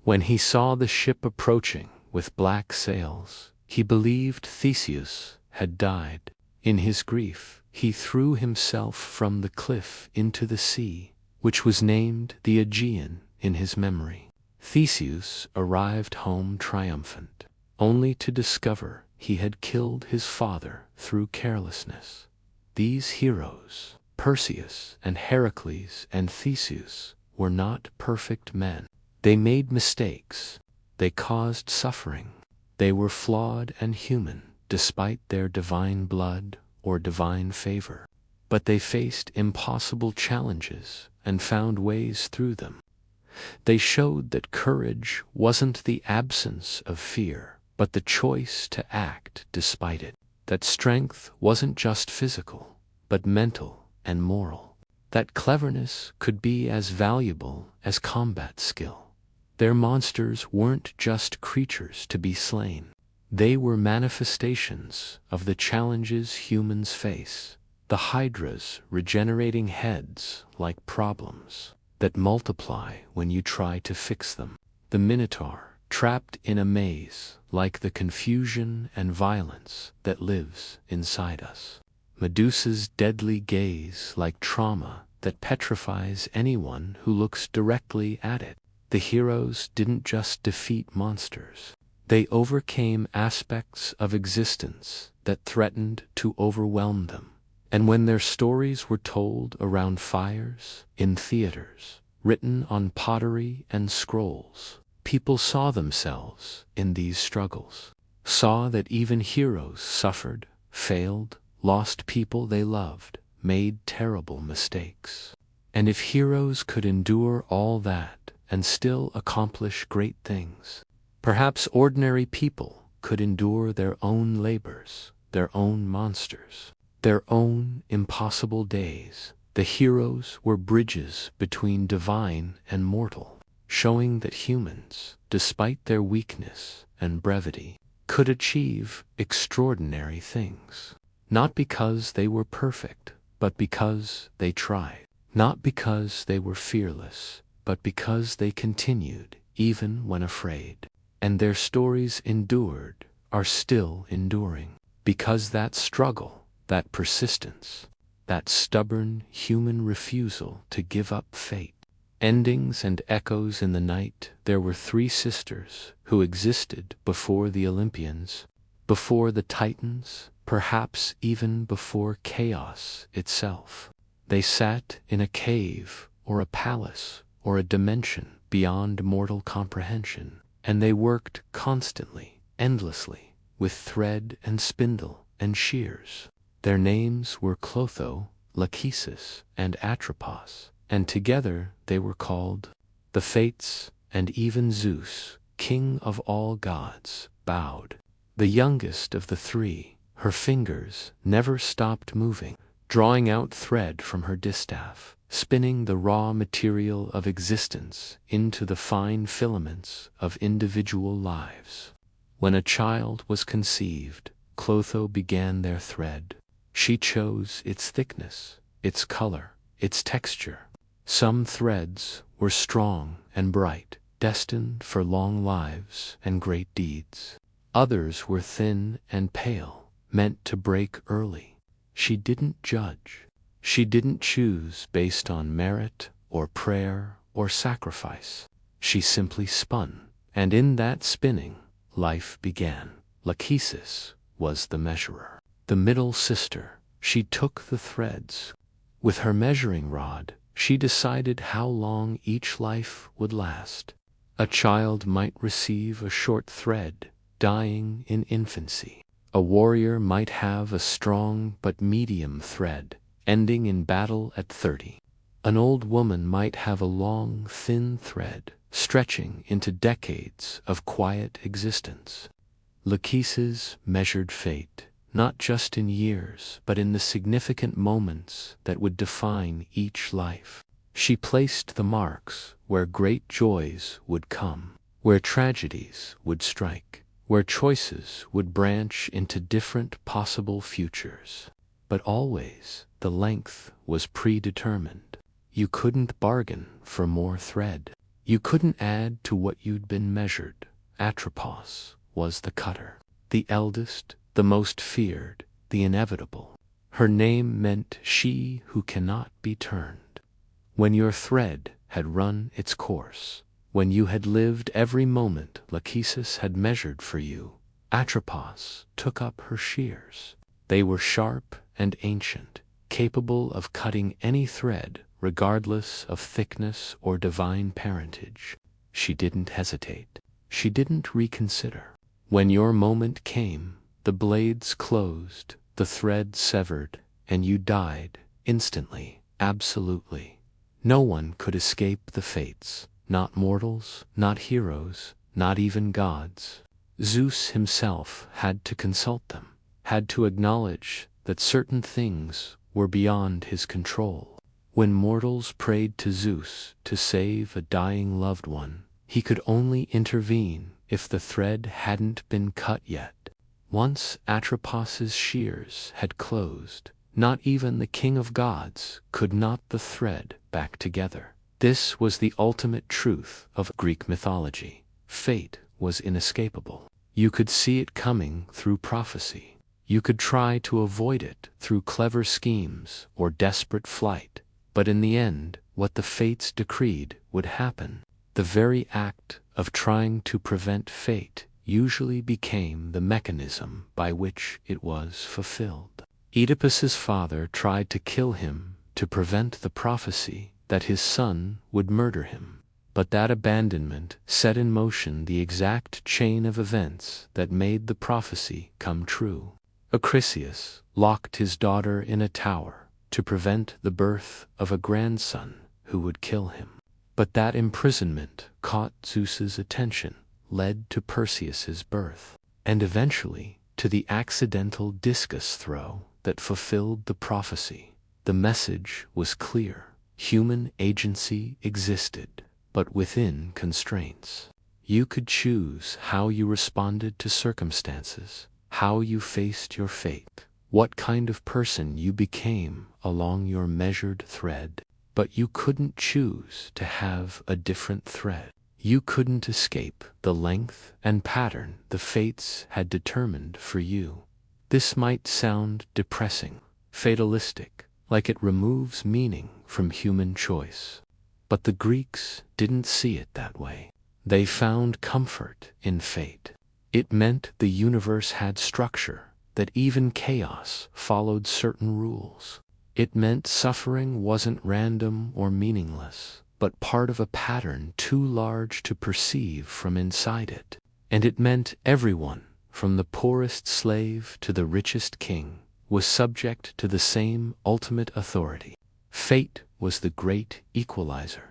When he saw the ship approaching with black sails, he believed Theseus had died. In his grief, he threw himself from the cliff into the sea, which was named the Aegean in his memory. Theseus arrived home triumphant, only to discover he had killed his father through carelessness. These heroes, Perseus and Heracles and Theseus, were not perfect men. They made mistakes. They caused suffering. They were flawed and human, despite their divine blood or divine favor. But they faced impossible challenges and found ways through them. They showed that courage wasn't the absence of fear, but the choice to act despite it. That strength wasn't just physical, but mental and moral. That cleverness could be as valuable as combat skill. Their monsters weren't just creatures to be slain. They were manifestations of the challenges humans face. The hydras regenerating heads like problems that multiply when you try to fix them. The minotaur trapped in a maze like the confusion and violence that lives inside us. Medusa's deadly gaze like trauma that petrifies anyone who looks directly at it. The heroes didn't just defeat monsters. They overcame aspects of existence that threatened to overwhelm them. And when their stories were told around fires, in theaters, written on pottery and scrolls, people saw themselves in these struggles, saw that even heroes suffered, failed, lost people they loved, made terrible mistakes. And if heroes could endure all that and still accomplish great things, perhaps ordinary people could endure their own labors, their own monsters, their own impossible days. The heroes were bridges between divine and mortal, showing that humans, despite their weakness and brevity, could achieve extraordinary things. Not because they were perfect, but because they tried. Not because they were fearless, but because they continued, even when afraid. And their stories endured, are still enduring, because that struggle, that persistence, that stubborn human refusal to give up fate. Endings and echoes in the night. There were three sisters who existed before the Olympians, before the Titans, perhaps even before chaos itself. They sat in a cave or a palace or a dimension beyond mortal comprehension, and they worked constantly, endlessly, with thread and spindle and shears. Their names were Clotho, Lachesis, and Atropos, and together they were called the Fates, and even Zeus, king of all gods, bowed. The youngest of the three, her fingers never stopped moving, drawing out thread from her distaff, spinning the raw material of existence into the fine filaments of individual lives. When a child was conceived, Clotho began their thread. She chose its thickness, its color, its texture. Some threads were strong and bright, destined for long lives and great deeds. Others were thin and pale, meant to break early. She didn't judge. She didn't choose based on merit or prayer or sacrifice. She simply spun, and in that spinning, life began. Lachesis was the measurer. The middle sister, she took the threads. With her measuring rod, she decided how long each life would last. A child might receive a short thread, dying in infancy. A warrior might have a strong but medium thread, ending in battle at 30. An old woman might have a long, thin thread, stretching into decades of quiet existence. Lachesis measured fate, not just in years, but in the significant moments that would define each life. She placed the marks where great joys would come, where tragedies would strike, where choices would branch into different possible futures. But always, the length was predetermined. You couldn't bargain for more thread. You couldn't add to what you'd been measured. Atropos was the cutter. The eldest, the most feared, the inevitable. Her name meant she who cannot be turned. When your thread had run its course, when you had lived every moment Lachesis had measured for you, Atropos took up her shears. They were sharp and ancient, capable of cutting any thread, regardless of thickness or divine parentage. She didn't hesitate. She didn't reconsider. When your moment came, the blades closed, the thread severed, and you died, instantly, absolutely. No one could escape the fates, not mortals, not heroes, not even gods. Zeus himself had to consult them, had to acknowledge that certain things were beyond his control. When mortals prayed to Zeus to save a dying loved one, he could only intervene if the thread hadn't been cut yet. Once Atropos's shears had closed, not even the king of gods could knot the thread back together. This was the ultimate truth of Greek mythology. Fate was inescapable. You could see it coming through prophecy. You could try to avoid it through clever schemes or desperate flight, but in the end, what the fates decreed would happen. The very act of trying to prevent fate usually became the mechanism by which it was fulfilled. Oedipus's father tried to kill him to prevent the prophecy that his son would murder him. But that abandonment set in motion the exact chain of events that made the prophecy come true. Perseus locked his daughter in a tower to prevent the birth of a grandson who would kill him. But that imprisonment caught Zeus's attention, led to Perseus's birth, and eventually to the accidental discus throw that fulfilled the prophecy. The message was clear. Human agency existed, but within constraints. You could choose how you responded to circumstances, how you faced your fate, what kind of person you became along your measured thread. But you couldn't choose to have a different thread. You couldn't escape the length and pattern the fates had determined for you. This might sound depressing, fatalistic, like it removes meaning from human choice. But the Greeks didn't see it that way. They found comfort in fate. It meant the universe had structure, that even chaos followed certain rules. It meant suffering wasn't random or meaningless, but part of a pattern too large to perceive from inside it. And it meant everyone, from the poorest slave to the richest king, was subject to the same ultimate authority. Fate was the great equalizer.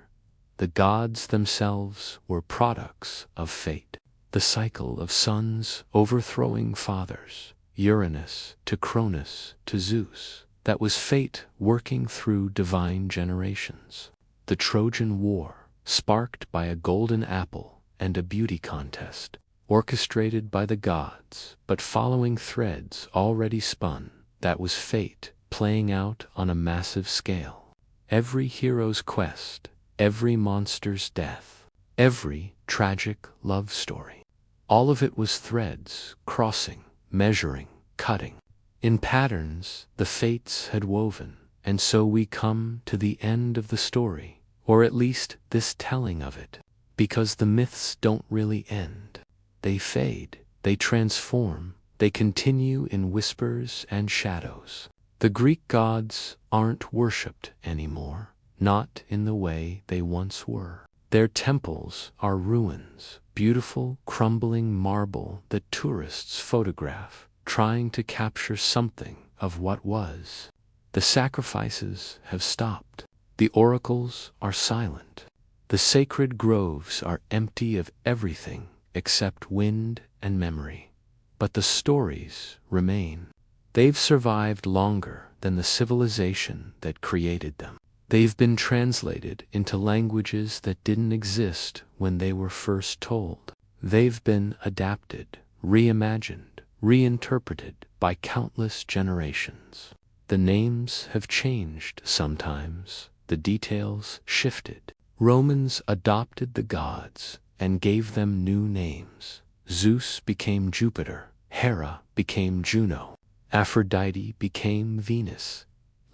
The gods themselves were products of fate. The cycle of sons overthrowing fathers, Uranus to Cronus to Zeus, that was fate working through divine generations. The Trojan War, sparked by a golden apple and a beauty contest, orchestrated by the gods, but following threads already spun, that was fate playing out on a massive scale. Every hero's quest, every monster's death, every tragic love story. All of it was threads, crossing, measuring, cutting. In patterns the fates had woven, and so we come to the end of the story, or at least this telling of it, because the myths don't really end. They fade, they transform, they continue in whispers and shadows. The Greek gods aren't worshipped anymore, not in the way they once were. Their temples are ruins, beautiful crumbling marble that tourists photograph, trying to capture something of what was. The sacrifices have stopped. The oracles are silent. The sacred groves are empty of everything except wind and memory. But the stories remain. They've survived longer than the civilization that created them. They've been translated into languages that didn't exist when they were first told. They've been adapted, reimagined, reinterpreted by countless generations. The names have changed sometimes, the details shifted. Romans adopted the gods and gave them new names. Zeus became Jupiter, Hera became Juno, Aphrodite became Venus.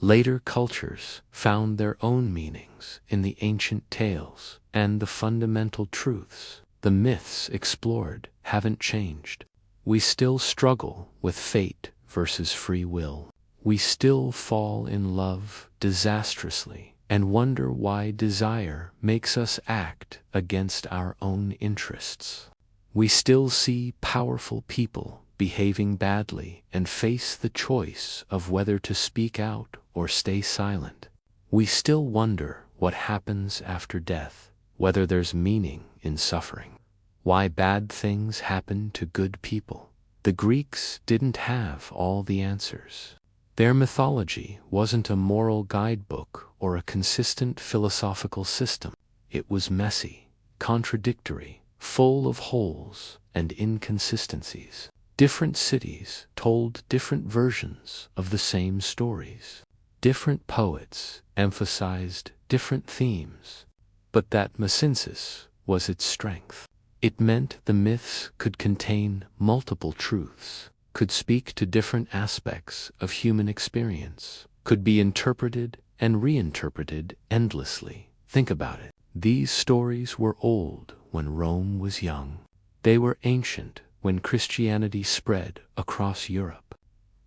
Later cultures found their own meanings in the ancient tales, and the fundamental truths the myths explored haven't changed. We still struggle with fate versus free will. We still fall in love disastrously and wonder why desire makes us act against our own interests. We still see powerful people behaving badly and face the choice of whether to speak out or stay silent. We still wonder what happens after death, whether there's meaning in suffering, why bad things happen to good people. The Greeks didn't have all the answers. Their mythology wasn't a moral guidebook or a consistent philosophical system. It was messy, contradictory, full of holes and inconsistencies. Different cities told different versions of the same stories. Different poets emphasized different themes. But that messiness was its strength. It meant the myths could contain multiple truths, could speak to different aspects of human experience, could be interpreted and reinterpreted endlessly. Think about it. These stories were old when Rome was young. They were ancient when Christianity spread across Europe.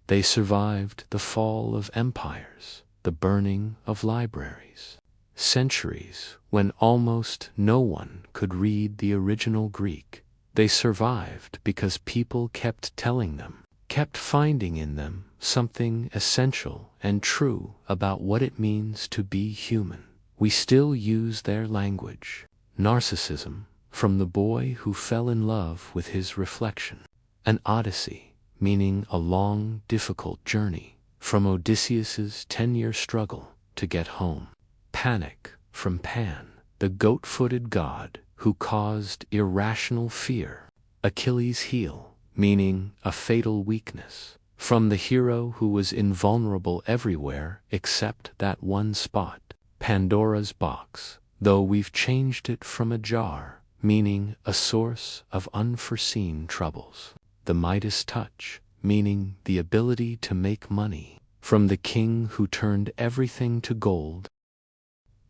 They survived the fall of empires, the burning of libraries. Centuries when almost no one could read the original Greek. They survived because people kept telling them, kept finding in them something essential and true about what it means to be human. We still use their language. Narcissism, from the boy who fell in love with his reflection. An Odyssey, meaning a long, difficult journey, from Odysseus's 10-year struggle to get home. Panic, from Pan, the goat-footed god who caused irrational fear. Achilles' heel, meaning a fatal weakness, from the hero who was invulnerable everywhere except that one spot. Pandora's box, though we've changed it from a jar, meaning a source of unforeseen troubles. The Midas touch, meaning the ability to make money, from the king who turned everything to gold.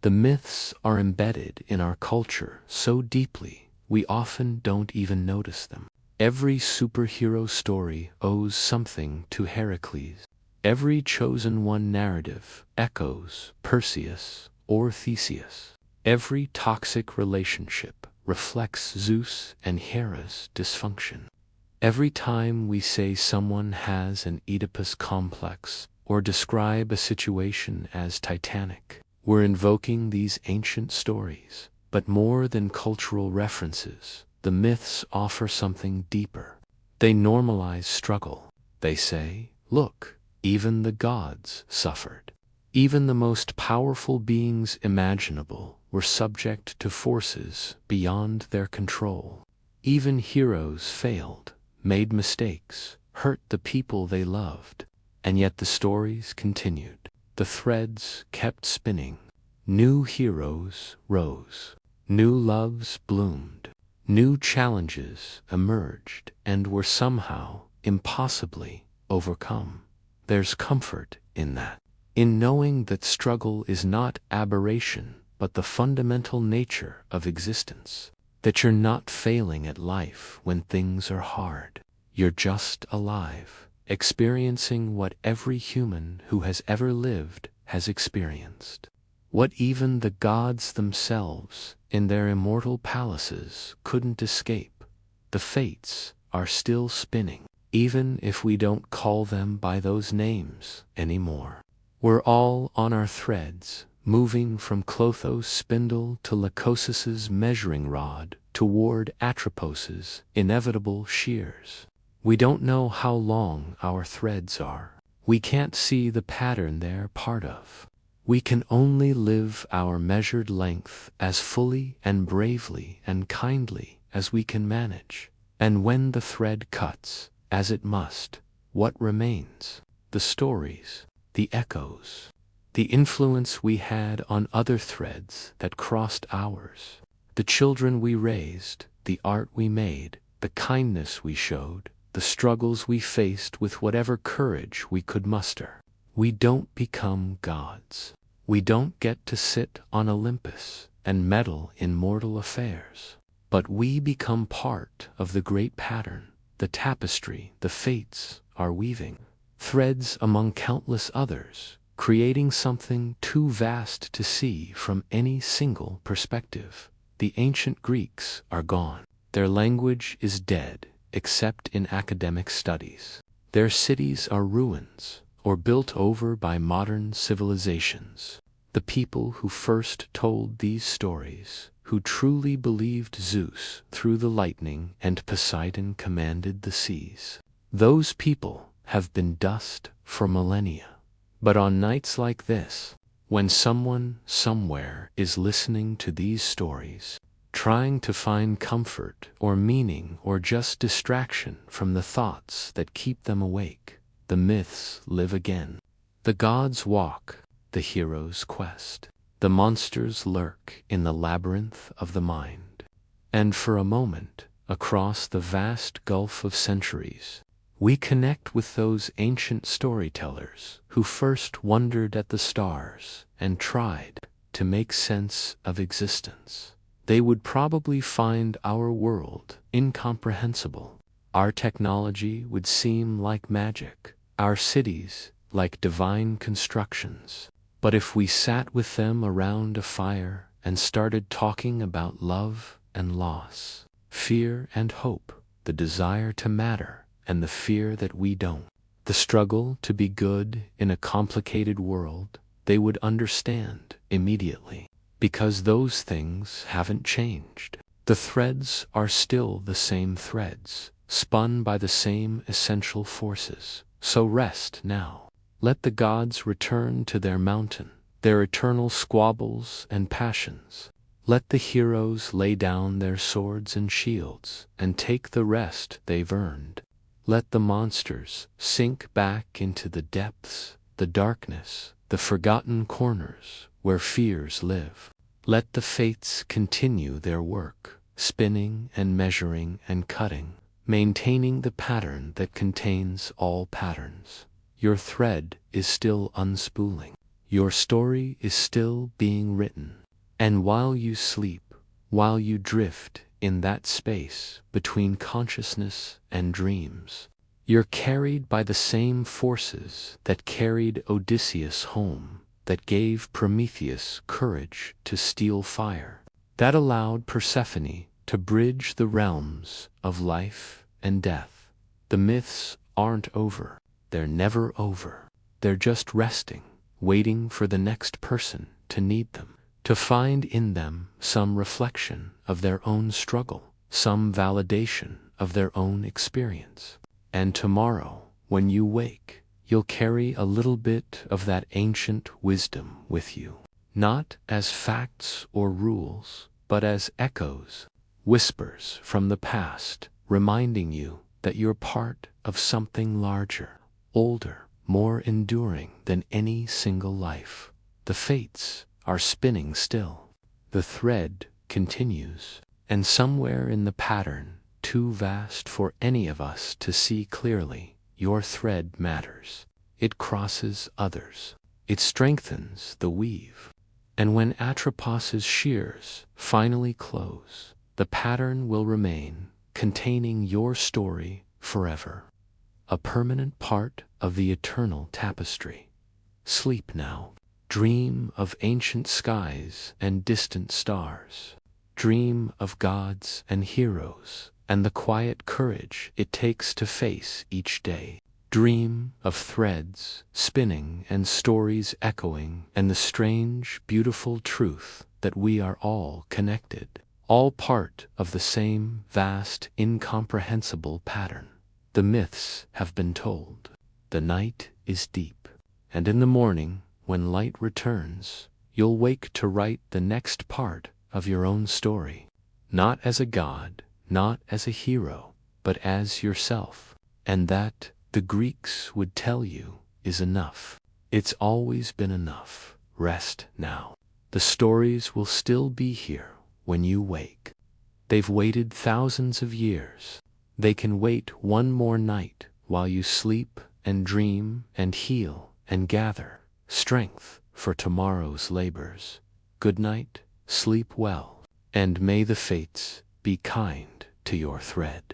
The myths are embedded in our culture so deeply we often don't even notice them. Every superhero story owes something to Heracles. Every chosen one narrative echoes Perseus or Theseus. Every toxic relationship reflects Zeus and Hera's dysfunction. Every time we say someone has an Oedipus complex or describe a situation as titanic, we're invoking these ancient stories. But more than cultural references, the myths offer something deeper. They normalize struggle. They say, look, even the gods suffered. Even the most powerful beings imaginable were subject to forces beyond their control. Even heroes failed, made mistakes, hurt the people they loved. And yet the stories continued. The threads kept spinning. New heroes rose. New loves bloomed. New challenges emerged and were somehow impossibly overcome. There's comfort in that. In knowing that struggle is not aberration, but the fundamental nature of existence. That you're not failing at life when things are hard. You're just alive, experiencing what every human who has ever lived has experienced. What even the gods themselves, in their immortal palaces, couldn't escape. The fates are still spinning, even if we don't call them by those names anymore. We're all on our threads, moving from Clotho's spindle to Leucosis's measuring rod toward Atropos's inevitable shears. We don't know how long our threads are. We can't see the pattern they're part of. We can only live our measured length as fully and bravely and kindly as we can manage. And when the thread cuts, as it must, what remains? The stories, the echoes, the influence we had on other threads that crossed ours, the children we raised, the art we made, the kindness we showed, the struggles we faced with whatever courage we could muster. We don't become gods. We don't get to sit on Olympus and meddle in mortal affairs. But we become part of the great pattern, the tapestry the fates are weaving, threads among countless others, creating something too vast to see from any single perspective. The ancient Greeks are gone. Their language is dead, except in academic studies. Their cities are ruins, or built over by modern civilizations. The people who first told these stories, who truly believed Zeus threw the lightning and Poseidon commanded the seas, those people have been dust for millennia. But on nights like this, when someone somewhere is listening to these stories, trying to find comfort or meaning or just distraction from the thoughts that keep them awake, the myths live again. The gods walk, the heroes quest, the monsters lurk in the labyrinth of the mind. And for a moment, across the vast gulf of centuries, we connect with those ancient storytellers who first wondered at the stars and tried to make sense of existence. They would probably find our world incomprehensible. Our technology would seem like magic, our cities like divine constructions. But if we sat with them around a fire and started talking about love and loss, fear and hope, the desire to matter and the fear that we don't, the struggle to be good in a complicated world, they would understand immediately. Because those things haven't changed. The threads are still the same threads, spun by the same essential forces. So rest now. Let the gods return to their mountain, their eternal squabbles and passions. Let the heroes lay down their swords and shields and take the rest they've earned. Let the monsters sink back into the depths, the darkness, the forgotten corners where fears live. Let the fates continue their work, spinning and measuring and cutting, maintaining the pattern that contains all patterns. Your thread is still unspooling. Your story is still being written. And while you sleep, while you drift in that space between consciousness and dreams, you're carried by the same forces that carried Odysseus home, that gave Prometheus courage to steal fire, that allowed Persephone to bridge the realms of life and death. The myths aren't over. They're never over. They're just resting, waiting for the next person to need them, to find in them some reflection of their own struggle, some validation of their own experience. And tomorrow, when you wake, you'll carry a little bit of that ancient wisdom with you, not as facts or rules, but as echoes, whispers from the past, reminding you that you're part of something larger, older, more enduring than any single life. The fates are spinning still. The thread continues, and somewhere in the pattern, too vast for any of us to see clearly, your thread matters. It crosses others. It strengthens the weave. And when Atropos' shears finally close, the pattern will remain, containing your story forever, a permanent part of the eternal tapestry. Sleep now. Dream of ancient skies and distant stars. Dream of gods and heroes and the quiet courage it takes to face each day. Dream of threads spinning and stories echoing and the strange, beautiful truth that we are all connected, all part of the same vast, incomprehensible pattern. The myths have been told. The night is deep, and in the morning, when light returns, you'll wake to write the next part of your own story, not as a god, not as a hero, but as yourself. And that, the Greeks would tell you, is enough. It's always been enough. Rest now. The stories will still be here when you wake. They've waited thousands of years. They can wait one more night while you sleep and dream and heal and gather strength for tomorrow's labors. Good night, sleep well, and may the fates be kind to your thread.